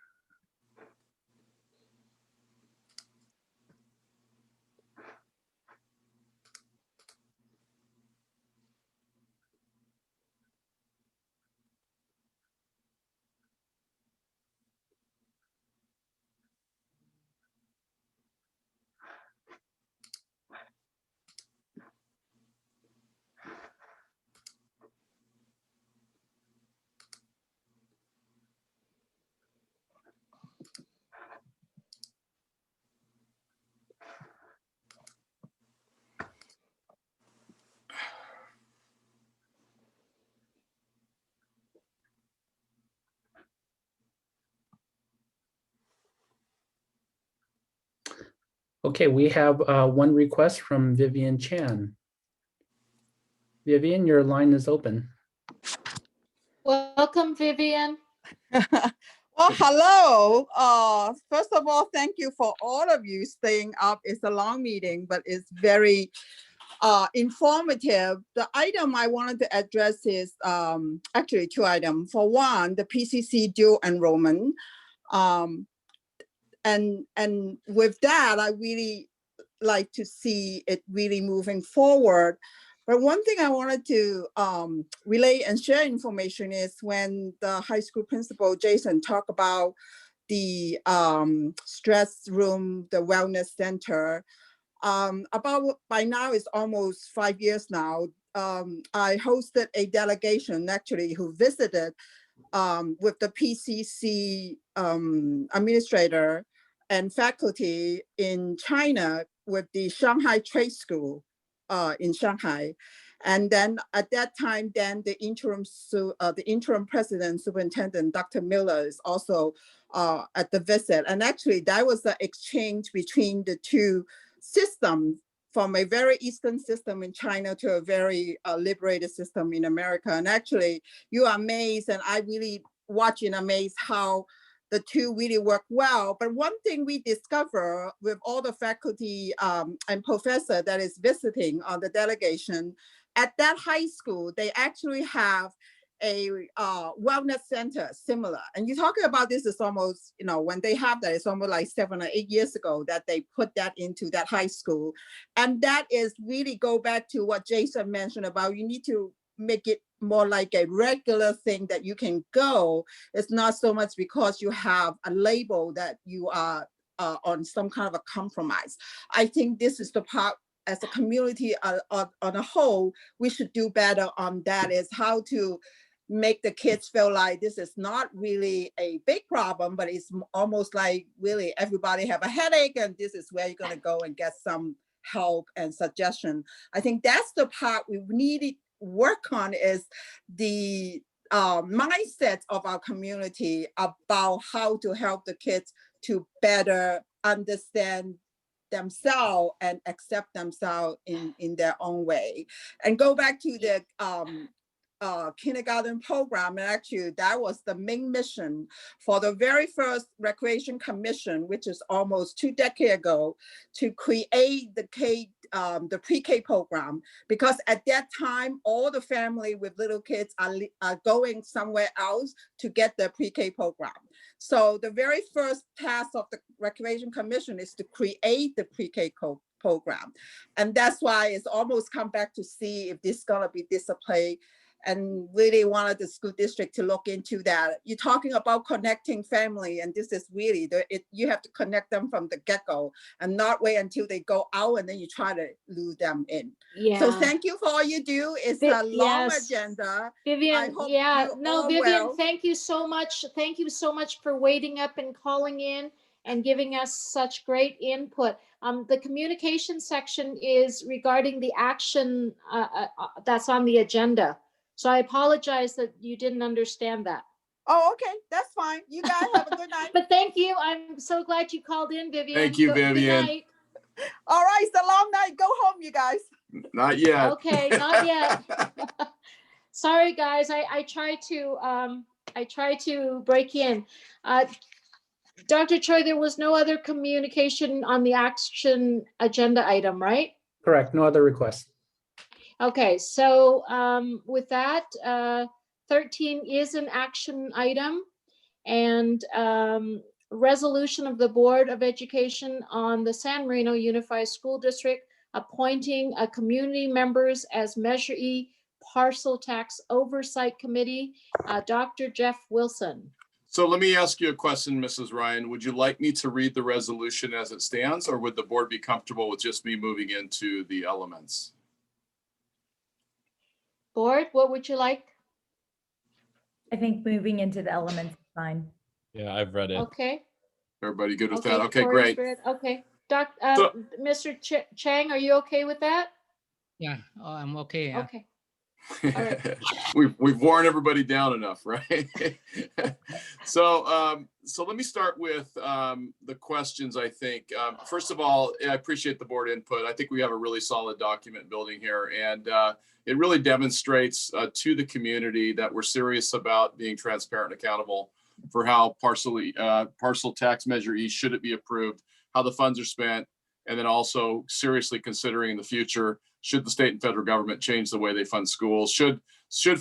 Okay, we have one request from Vivian Chan. Vivian, your line is open. Welcome, Vivian. Well, hello. First of all, thank you for all of you staying up. It's a long meeting, but it's very informative. The item I wanted to address is actually two items. For one, the PCC dual enrollment. And with that, I really like to see it really moving forward. But one thing I wanted to relay and share information is when the high school principal, Jason, talked about the stress room, the wellness center. About by now, it's almost 5 years now. I hosted a delegation actually who visited with the PCC administrator and faculty in China with the Shanghai Trade School in Shanghai. And then at that time, then the interim president, superintendent, Dr. Miller is also at the visit. And actually that was the exchange between the two systems, from a very Eastern system in China to a very liberated system in America. And actually you are amazed, and I really watch and amazed how the two really work well. But one thing we discover with all the faculty and professor that is visiting on the delegation, at that high school, they actually have a wellness center similar. And you're talking about this is almost, when they have that, it's almost like 7 or 8 years ago that they put that into that high school. And that is really go back to what Jason mentioned about you need to make it more like a regular thing that you can go. It's not so much because you have a label that you are on some kind of a compromise. I think this is the part as a community on a whole, we should do better on that, is how to make the kids feel like this is not really a big problem, but it's almost like really everybody have a headache and this is where you're going to go and get some help and suggestion. I think that's the part we need to work on, is the mindset of our community about how to help the kids to better understand themselves and accept themselves in their own way. And go back to the kindergarten program, and actually that was the main mission for the very first Recreation Commission, which is almost 2 decades ago, to create the pre-K program, because at that time all the family with little kids are going somewhere else to get the pre-K program. So the very first task of the Recreation Commission is to create the pre-K program, and that's why it's almost come back to see if this is gonna be disciplined and really wanted the school district to look into that. You're talking about connecting family, and this is really, you have to connect them from the get-go and not wait until they go out and then you try to lure them in. Yeah. So thank you for all you do. It's a long agenda. Vivian, Vivian, thank you so much. Thank you so much for waiting up and calling in and giving us such great input. The communication section is regarding the action that's on the agenda. So I apologize that you didn't understand that. Oh, okay, that's fine. You guys have a good night. But thank you. I'm so glad you called in, Vivian. Thank you, Good Vivian. night. All right, it's a long night. Go home, you guys. Not yet. Okay, not yet. Sorry, guys. I try to break in. Dr. Choi, there was no other communication on the action agenda item, right? Correct, no other requests. Okay, so with that, 13 is an action item, and resolution of the Board of Education on the San Marino Unified School District appointing a community members as Measure E Parcel Tax Oversight Committee, Dr. Jeff Wilson. So let me ask you a question, Mrs. Ryan. Would you like me to read the resolution as it stands, or would the board be comfortable with just me moving into the elements? Board, what would you like? I think moving into the elements is fine. Yeah, I've read it. Okay. Everybody good with that? Okay, Corey's great. read. Okay. So- Mr. Chang, are you okay with that? Yeah, I'm okay. Yeah. Okay. We've worn everybody down enough, right? So let me start with the questions, I think. First of all, I appreciate the board input. I think we have a really solid document building here, and it really demonstrates to the community that we're serious about being transparent and accountable for how parcel tax Measure E, should it be approved, how the funds are spent, and then also seriously considering in the future, should the state and federal government change the way they fund schools, should,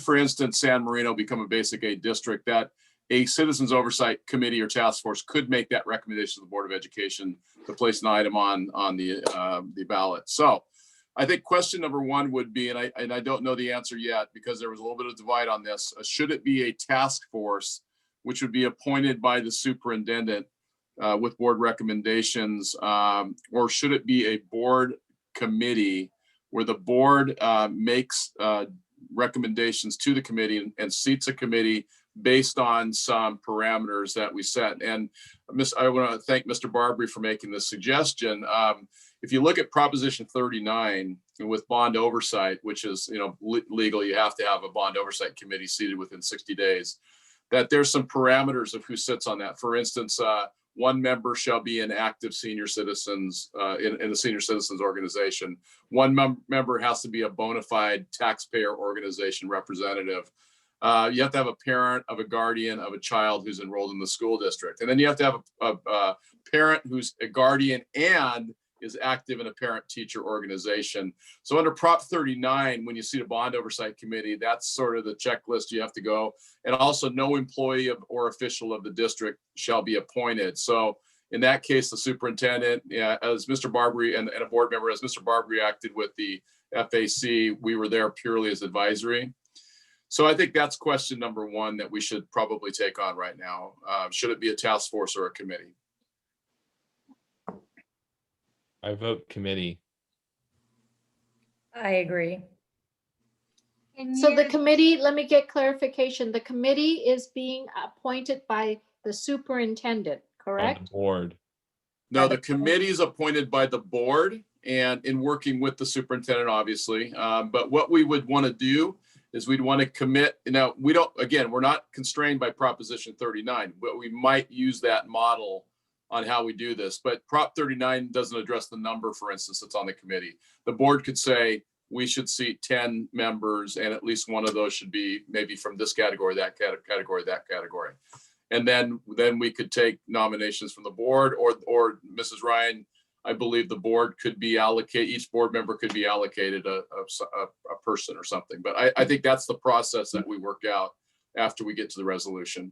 for instance, San Marino become a basic aid district, that a citizens oversight committee or task force could make that recommendation to the Board of Education to place an item on the ballot. So I think question number one would be, and I don't know the answer yet because there was a little bit of divide on this, should it be a task force which would be appointed by the superintendent with board recommendations, or should it be a board committee where the board makes recommendations to the committee and seats a committee based on some parameters that we set? And I want to thank Mr. Barbary for making this suggestion. If you look at Proposition 39 with bond oversight, which is, legal, you have to have a bond oversight committee seated within 60 days, that there's some parameters of who sits on that. For instance, one member shall be an active senior citizens in the senior citizens organization. One member has to be a bona fide taxpayer organization representative. You have to have a parent of a guardian of a child who's enrolled in the school district. And then you have to have a parent who's a guardian and is active in a parent-teacher organization. So under Prop 39, when you see the bond oversight committee, that's sort of the checklist you have to go. And also no employee or official of the district shall be appointed. So in that case, the superintendent, as Mr. Barbary and a board member, as Mr. Barbary acted with the FAC, we were there purely as advisory. So I think that's question number one that we should probably take on right now. Should it be a task force or a committee? I vote committee. I agree. So the committee, let me get clarification. The committee is being appointed by the superintendent, correct? The board. No, the committee is appointed by the board and in working with the superintendent, obviously. But what we would want to do is we'd want to commit. Now, we're not constrained by Proposition 39, but we might use that model on how we do this. But Prop 39 doesn't address the number, for instance, that's on the committee. The board could say, we should seat 10 members and at least one of those should be maybe from this category, that category, that category. And then we could take nominations from the board or Mrs. Ryan, I believe the board could be allocated, each board member could be allocated a person or something. But I think that's the process that we work out after we get to the resolution.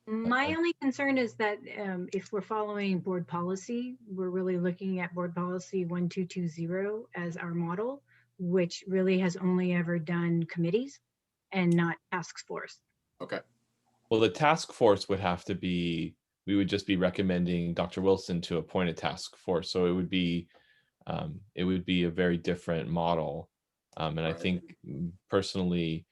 My only concern is that if we're following board policy, we're really looking at board policy 1220 as our model, which really has only ever done committees and not task force. Okay. Well, the task force would have to be, we would just be recommending Dr. Wilson to appoint a task force. So it would be a very different model. And I think personally,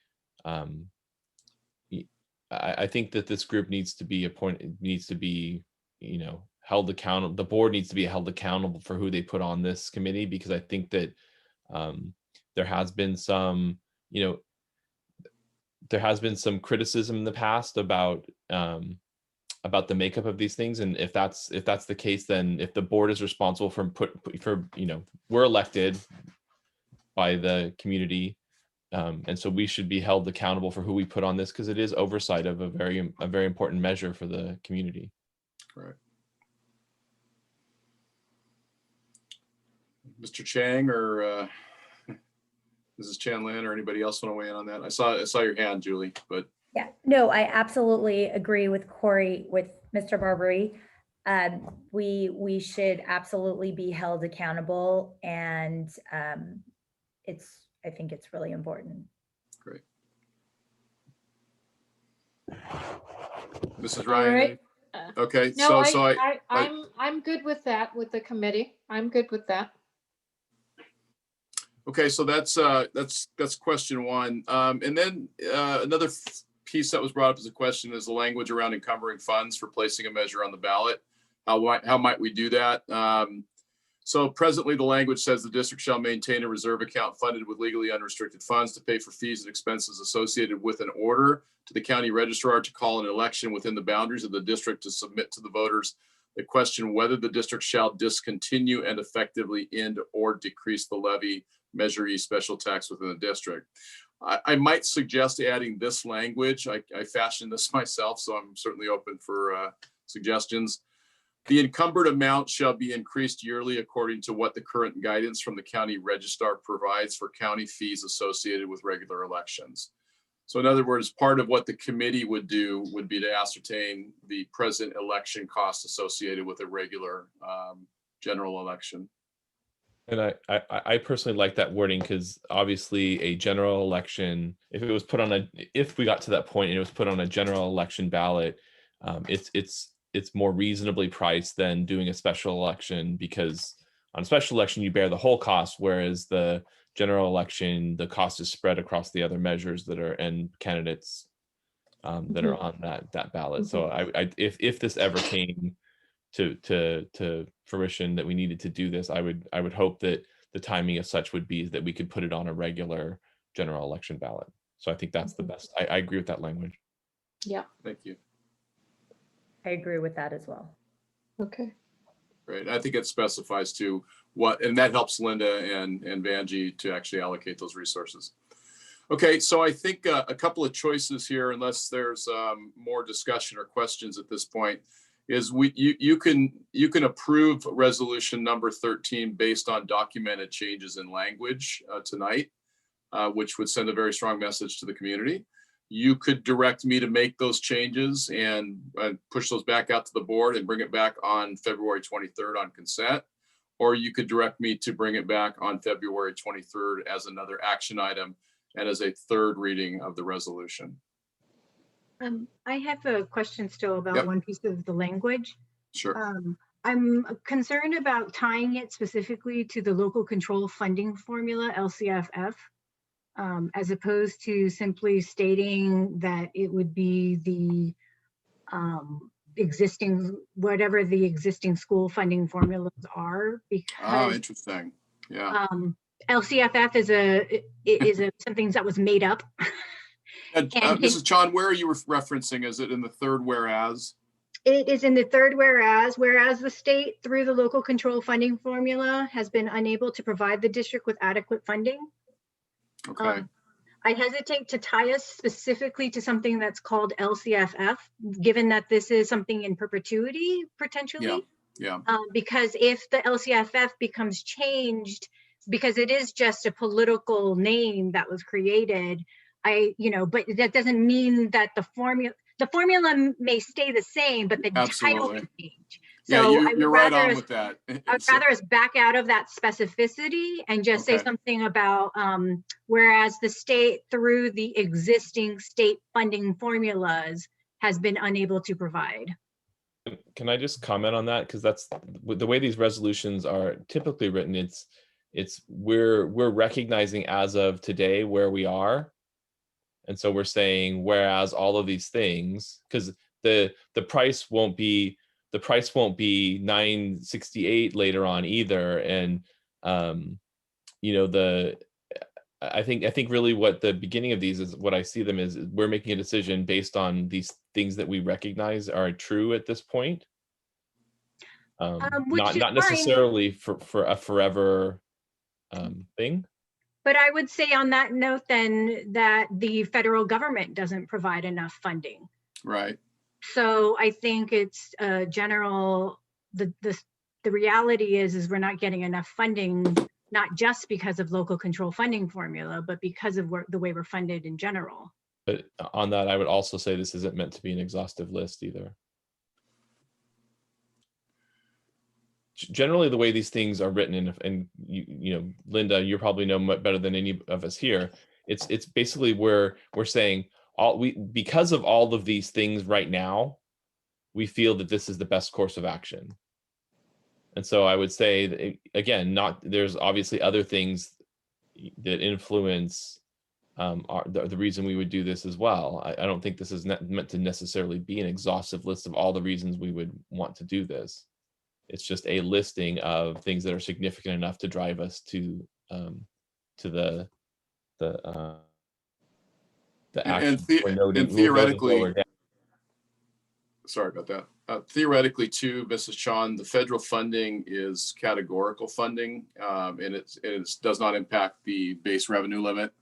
I think that this group needs to be appointed, needs to be, you know, held accountable. The board needs to be held accountable for who they put on this committee, because I think that there has been some, you know, there has been some criticism in the past about the makeup of these things. And if that's the case, then if the board is responsible for you know, we're elected by the community. And so we should be held accountable for who we put on this, because it is oversight of a very important measure for the community. Correct. Mr. Chang or Mrs. Chanlin or anybody else want to weigh in on that? I saw your hand, Julie, but. Yeah, no, I absolutely agree with Corey, with Mr. Barbary. We should absolutely be held accountable, and I think it's really important. Great. Mrs. Ryan. All right. Okay, No, so I'm good with that, with the committee. I'm good with that. okay, so that's question one. And then another piece that was brought up as a question is the language around encumbering funds for placing a measure on the ballot. How might we do that? So presently, the language says the district shall maintain a reserve account funded with legally unrestricted funds to pay for fees and expenses associated with an order to the county registrar to call an election within the boundaries of the district to submit to the voters the question whether the district shall discontinue and effectively end or decrease the levy Measure E special tax within the district. I might suggest adding this language. I fashioned this myself, so I'm certainly open for suggestions. The encumbered amount shall be increased yearly according to what the current guidance from the county registrar provides for county fees associated with regular elections. So in other words, part of what the committee would do would be to ascertain the present election costs associated with a regular general election. And I personally like that wording, because obviously a general election, if we got to that point and it was put on a general election ballot, it's more reasonably priced than doing a special election, because on a special election you bear the whole cost, whereas the general election, the cost is spread across the other measures that are and candidates that are on that ballot. So if this ever came to fruition that we needed to do this, I would hope that the timing of such would be that we could put it on a regular general election ballot. So I think that's the best. I agree with that language. Yeah. Thank you. I agree with that as well. Okay. Great. I think it specifies too what, and that helps Linda and Vanjie to actually allocate those resources. Okay, so I think a couple of choices here, unless there's more discussion or questions at this point, is you can approve resolution number 13 based on documented changes in language tonight, which would send a very strong message to the community. You could direct me to make those changes and push those back out to the board and bring it back on February 23rd on consent, or you could direct me to bring it back on February 23rd as another action item and as a third reading of the resolution. I have a question still about one piece of the language. Sure. I'm concerned about tying it specifically to the local control funding formula, LCFF, as opposed to simply stating that it would be the existing, whatever the existing school funding formulas are, because interesting. Yeah. LCFF is something that was made up. Mrs. Chan, where are you referencing? Is it in the third whereas? It is in the third whereas the state, through the local control funding formula, has been unable to provide the district with adequate funding. Okay. I hesitate to tie us specifically to something that's called LCFF, given that this is something in perpetuity, potentially. Yeah. Because if the LCFF becomes changed, because it is just a political name that was created, but that doesn't mean that the formula may stay the same, but the title can change. Yeah, So I you're would right rather on us, with that. I'd rather us back out of that specificity and just say Okay. something about, whereas the state through the existing state funding formulas has been unable to provide. Can I just comment on that? Because that's the way these resolutions are typically written. It's we're recognizing as of today where we are. And so we're saying, whereas all of these things, because the price won't be $968 later on either. And you know, I think really what the beginning of these is, what I see them is, we're making a decision based on these things that we recognize are true at this point. Which is Not fine. necessarily for a forever thing. But I would say on that note then that the federal government doesn't provide enough funding. Right. So I think it's general, the reality is we're not getting enough funding, not just because of local control funding formula, but because of the way we're funded in general. But on that, I would also say this isn't meant to be an exhaustive list either. Generally, the way these things are written, and you know, Linda, you probably know much better than any of us here. It's basically where we're saying because of all of these things right now, we feel that this is the best course of action. And so I would say that, again, there's obviously other things that influence the reason we would do this as well. I don't think this is meant to necessarily be an exhaustive list of all the reasons we would want to do this. It's just a listing of things that are significant enough to drive us to the action. And theoretically, sorry about that. Theoretically, too, Mrs. Chan, the federal funding is categorical funding, and it does not impact the base revenue limit,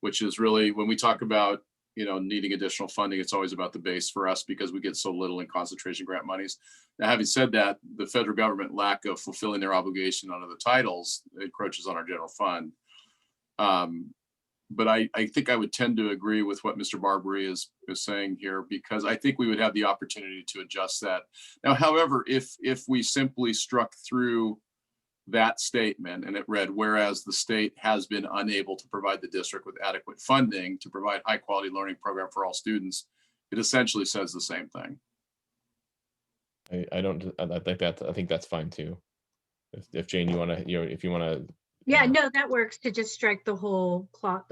which is really, when we talk about, you know, needing additional funding, it's always about the base for us because we get so little in concentration grant monies. Now, having said that, the federal government lack of fulfilling their obligation under the titles encroaches on our general fund. But I think I would tend to agree with what Mr. Barbary is saying here, because I think we would have the opportunity to adjust that. Now, however, if we simply struck through that statement and it read, whereas the state has been unable to provide the district with adequate funding to provide high quality learning program for all students, it essentially says the same thing. I think that's fine too. If Jane, you want to, you know, if you want to. Yeah, no, that works to just strike the whole plot,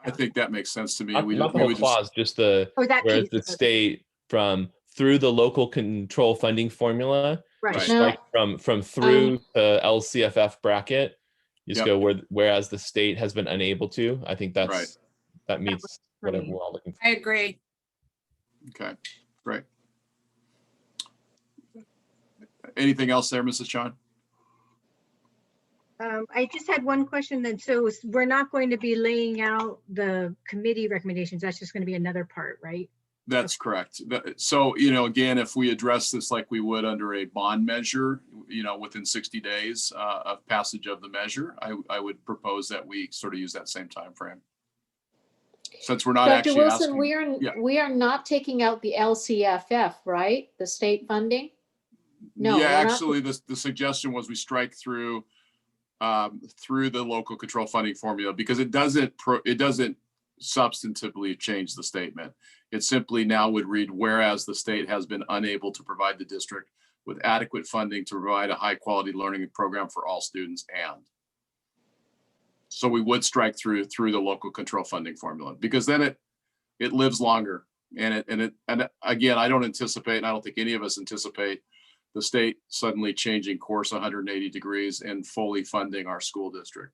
I think that makes sense to me. Not the whole clause, just the whereas the state through the local control funding formula, right. Just strike from through the LCFF bracket. You just go whereas the state has been unable to. I think that meets whatever we're all looking for. I agree. Okay, great. Anything else there, Mrs. Chan? I just had one question then. So we're not going to be laying out the committee recommendations. That's just going to be another part, right? That's correct. So, you know, again, if we address this like we would under a bond measure, you know, within 60 days of passage of the measure, I would propose that we sort of use that same time frame. Since we're not Dr. actually Wilson, asking, we are not taking out the LCFF, right? The state funding? No. Yeah, actually, the suggestion was we strike through the local control funding formula, because it doesn't substantively change the statement. It simply now would read, whereas the state has been unable to provide the district with adequate funding to provide a high quality learning program for all students. And so we would strike through the local control funding formula, because then it lives longer. And again, I don't anticipate, and I don't think any of us anticipate, the state suddenly changing course 180 degrees and fully funding our school district.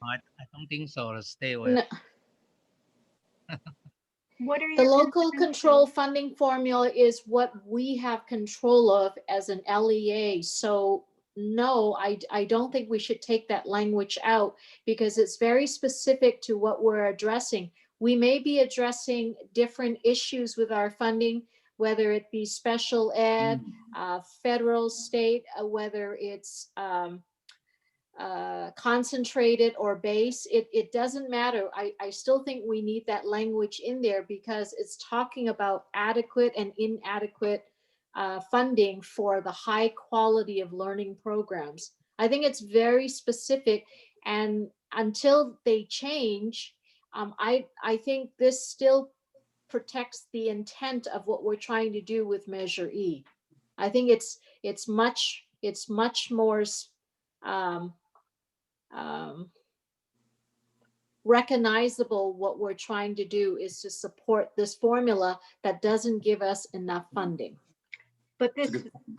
I don't think so. Stay away. No. What are the local control funding formula is what we have control of as an LEA. So no, I don't think we should take that language out, because it's very specific to what we're addressing. We may be addressing different issues with our funding, whether it be special ed, federal, state, whether it's concentrated or base, it doesn't matter. I still think we need that language in there, because it's talking about adequate and inadequate funding for the high quality of learning programs. I think it's very specific, and until they change, I think this still protects the intent of what we're trying to do with Measure E. I think it's much more recognizable. What we're trying to do is to support this formula that doesn't give us enough funding. But this,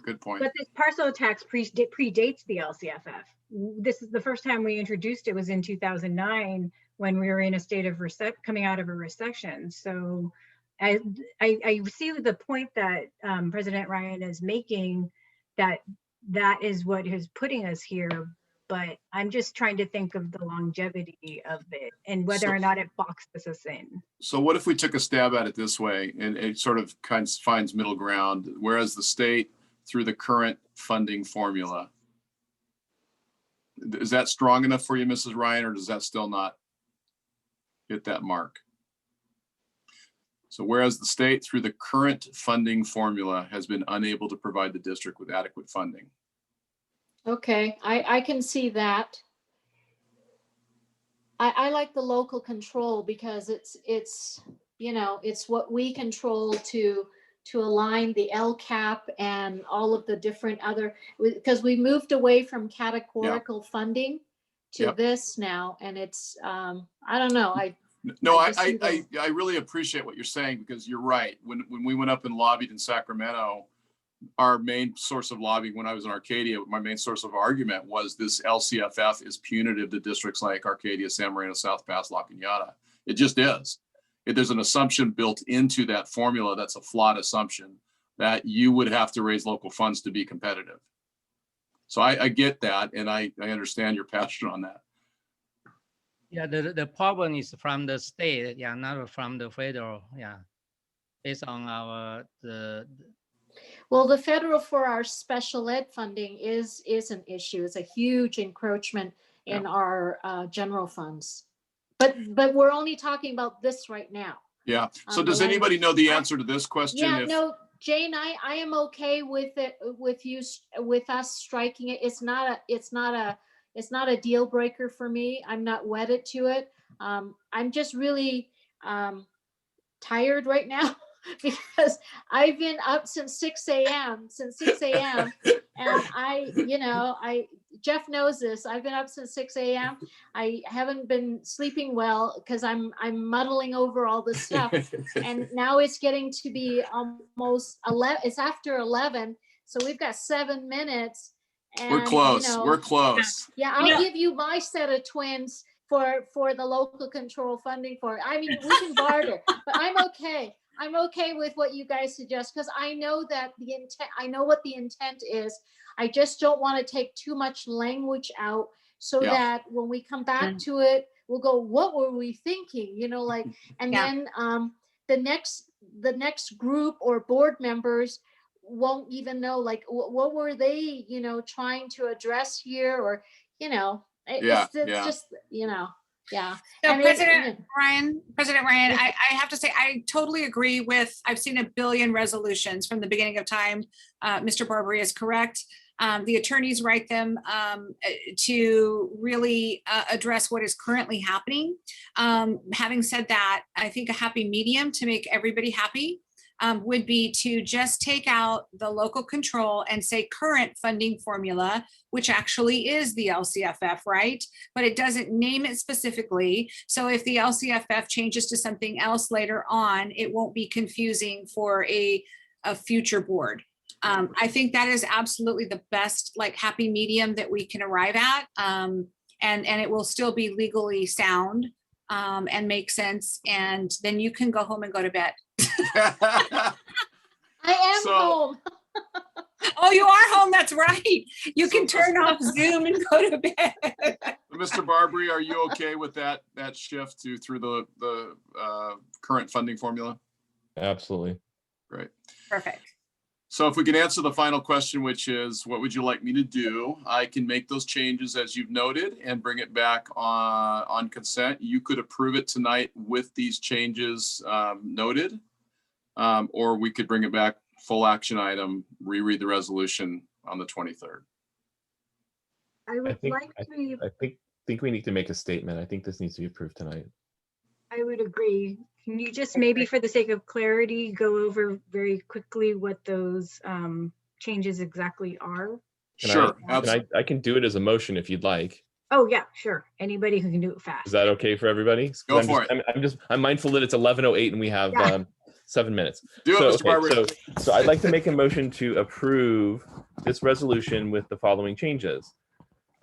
good point. But this parcel tax predates the LCFF. This is the first time we introduced it was in 2009 when we were in a state of coming out of a recession. So I see the point that President Ryan is making, that is what is putting us here. But I'm just trying to think of the longevity of it and whether or not it boxes us in. So what if we took a stab at it this way, and it sort of finds middle ground, whereas the state through the current funding formula, is that strong enough for you, Mrs. Ryan, or does that still not hit that mark? So whereas the state through the current funding formula has been unable to provide the district with adequate funding. Okay, I can see that. I like the local control because it's you know, it's what we control to align the LCAP and all of the different other, because we moved away from categorical funding to this now, and it's I don't know. I really appreciate what you're saying, because you're right. When we went up and lobbied in Sacramento, our main source of lobbying when I was in Arcadia, my main source of argument was this LCFF is punitive to districts like Arcadia, San Marino, South Pass, La Cañada. It just is. There's an assumption built into that formula that's a flawed assumption, that you would have to raise local funds to be competitive. So I get that, and I understand your passion on that. Yeah, the problem is from the state, yeah, not from the federal, yeah, based on our Well, the federal for our special ed funding is an issue. It's a huge encroachment in our general funds. But we're only talking about this right now. Yeah. So does anybody know the answer to this question? Yeah, no, Jane, I am okay with it, with us striking it. It's not a deal breaker for me. I'm not wedded to it. I'm just really tired right now because I've been up since 6 a.m. And Jeff knows this. I've been up since 6 a.m. I haven't been sleeping well because I'm muddling over all this stuff. And now it's getting to be almost 11. It's after 11. So we've got 7 minutes. And, we're close. We're close. Yeah, I'll give you my set of twins for the local control funding for it. I mean, we can barter, but I'm okay. I'm okay with what you guys suggest, because I know that the intent, I know what the intent is. I just don't want to take too much language out so that when we come back to it, we'll go, what were we thinking? And then the next group or board members won't even know, like, what were they, trying to address here, or, it's just, yeah. So President Ryan, I have to say, I totally agree with, I've seen a billion resolutions from the beginning of time. Mr. Barbary is correct. The attorneys write them to really address what is currently happening. Having said that, I think a happy medium to make everybody happy would be to just take out the local control and say current funding formula, which actually is the LCFF, right? But it doesn't name it specifically. So if the LCFF changes to something else later on, it won't be confusing for a future board. I think that is absolutely the best, like, happy medium that we can arrive at. And it will still be legally sound and make sense. And then you can go home and go to bed. I am home. Oh, you are home. That's right. You can turn off Zoom and go to bed. Mr. Barbary, are you okay with that shift through the current funding formula? Absolutely. Great. Perfect. So if we can answer the final question, which is, what would you like me to do? I can make those changes as you've noted and bring it back on consent. You could approve it tonight with these changes noted, or we could bring it back full action item, reread the resolution on the 23rd. I would like to, I think we need to make a statement. I think this needs to be approved tonight. I would agree. Can you just maybe for the sake of clarity, go over very quickly what those changes exactly are? Sure. I can do it as a motion if you'd like. Oh, yeah, sure. Anybody who can do it fast. Is that okay for everybody? Go for it. I'm mindful that it's 11:08 and we have Yeah. 7 minutes. Do it, So, Mr. Barber. So I'd like to make a motion to approve this resolution with the following changes.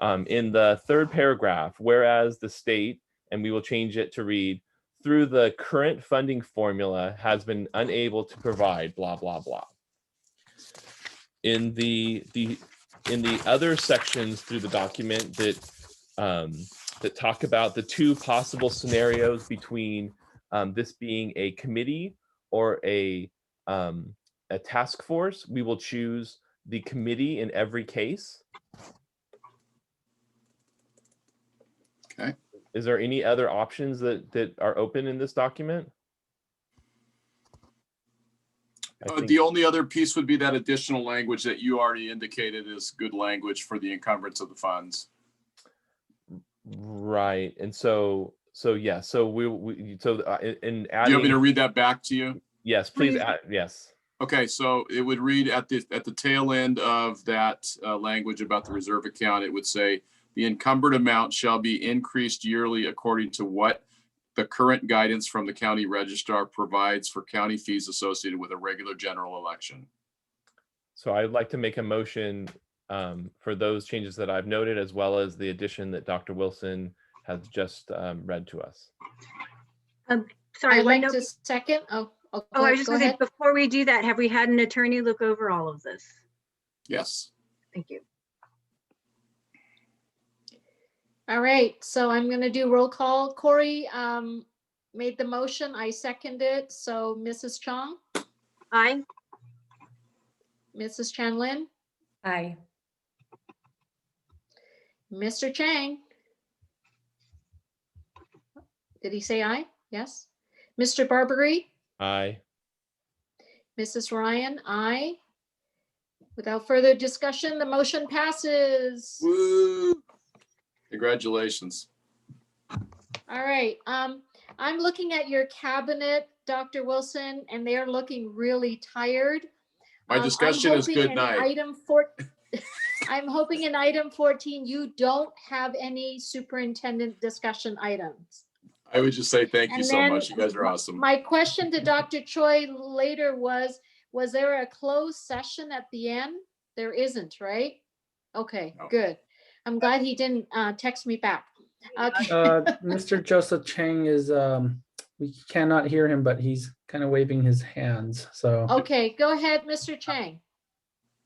In the third paragraph, whereas the state, and we will change it to read, through the current funding formula has been unable to provide blah, blah, blah. In the other sections through the document that talk about the two possible scenarios between this being a committee or a task force, we will choose the committee in every case. Okay. Is there any other options that are open in this document? The only other piece would be that additional language that you already indicated is good language for the encumbrance of the funds. Right. And so yeah, so in adding, Do you want me to read that back to you? Yes, please. Yes. Okay, so it would read at the tail end of that language about the reserve account, it would say, the encumbered amount shall be increased yearly according to what the current guidance from the county registrar provides for county fees associated with a regular general election. So I'd like to make a motion for those changes that I've noted, as well as the addition that Dr. Wilson has just read to us. Sorry, I'd like to second. I was just going to say, before we do that, have we had an attorney look over all of this? Yes. Thank you. All right, so I'm going to do roll call. Corey made the motion. I second it. So Mrs. Chong? Aye. Mrs. Chanlin? Aye. Mr. Chang? Did he say aye? Yes. Mr. Barbary? Aye. Mrs. Ryan? Aye. Without further discussion, the motion passes. Woo! Congratulations. All right. I'm looking at your cabinet, Dr. Wilson, and they're looking really tired. My discussion is good night. I'm hoping in item 14, you don't have any superintendent discussion items. I would just say thank you And so then much. You guys are awesome. My question to Dr. Choi later was there a closed session at the end? There isn't, right? Okay, No. good. I'm glad he didn't text me back. Okay. Mr. Joseph Chang is, we cannot hear him, but he's kind of waving his hands, so. Okay, go ahead, Mr. Chang.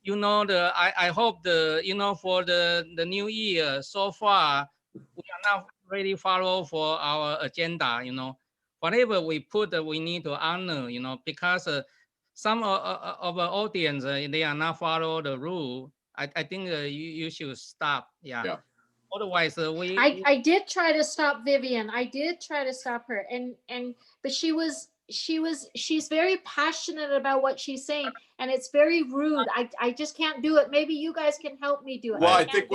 You know, I hope for the new year, so far, we are not really follow for our agenda, whatever we put, we need to honor, because some of our audience, they are not follow the rule. I think you should stop. Yeah. Otherwise, I did try to stop Vivian. I did try to stop her, but she's very passionate about what she's saying, and it's very rude. I just can't do it. Maybe you guys can help me do it. Well, I think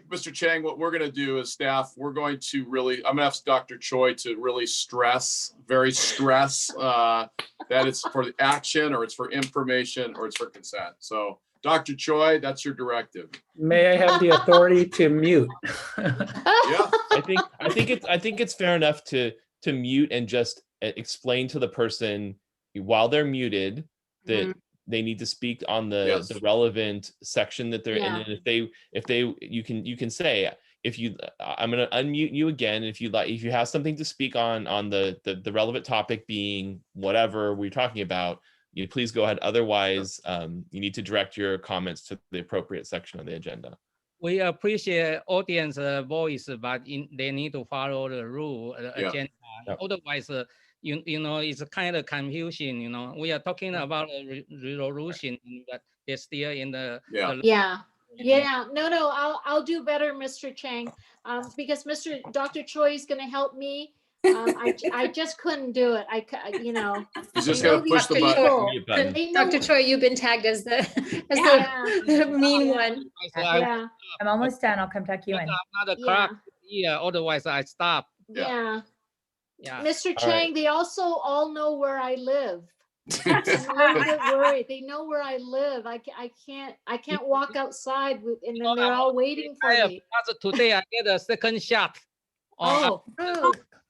Mr. Chang, what we're going to do as staff, we're going to really, I'm going to ask Dr. Choi to really stress that it's for the action, or it's for information, or it's for consent. So Dr. Choi, that's your directive. May I have the authority to mute? Yeah. I think it's fair enough to mute and just explain to the person while they're muted that they need to speak on the relevant section that they're in. And if they you can say, I'm going to unmute you again. If you have something to speak on the relevant topic being whatever we're talking about, you please go ahead. Otherwise, you need to direct your comments to the appropriate section of the agenda. We appreciate audience voice, but they need to follow the rule, agenda. Yep. Otherwise, it's kind of confusion. We are talking about a resolution, but they're still in the No, I'll do better, Mr. Chang, because Dr. Choi is going to help me I just couldn't do it. You know. You just they know gotta push the these button. people. They know Dr. Choi, you've been tagged as the Yeah. mean one. Yeah. I'm almost done. I'll come tuck you in. I'm not a Yeah. crack. Yeah, otherwise I stop. Yeah. Yeah. Mr. All right. Chang, they also all know where I live. I'm a little bit worried. They know where I live. I can't walk outside and then they're all waiting for me. As of today, I get a second shot. Oh,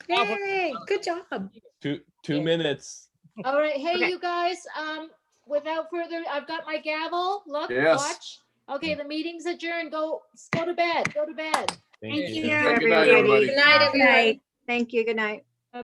Yay, good job. Two minutes. all right. Hey, Okay. you guys, without further, I've got my gavel. Look, Yes. watch. Okay, the meeting's adjourned. Go to bed. Go to bed. Thank you. Good night, everybody. Good night, everyone. Thank you. Good night.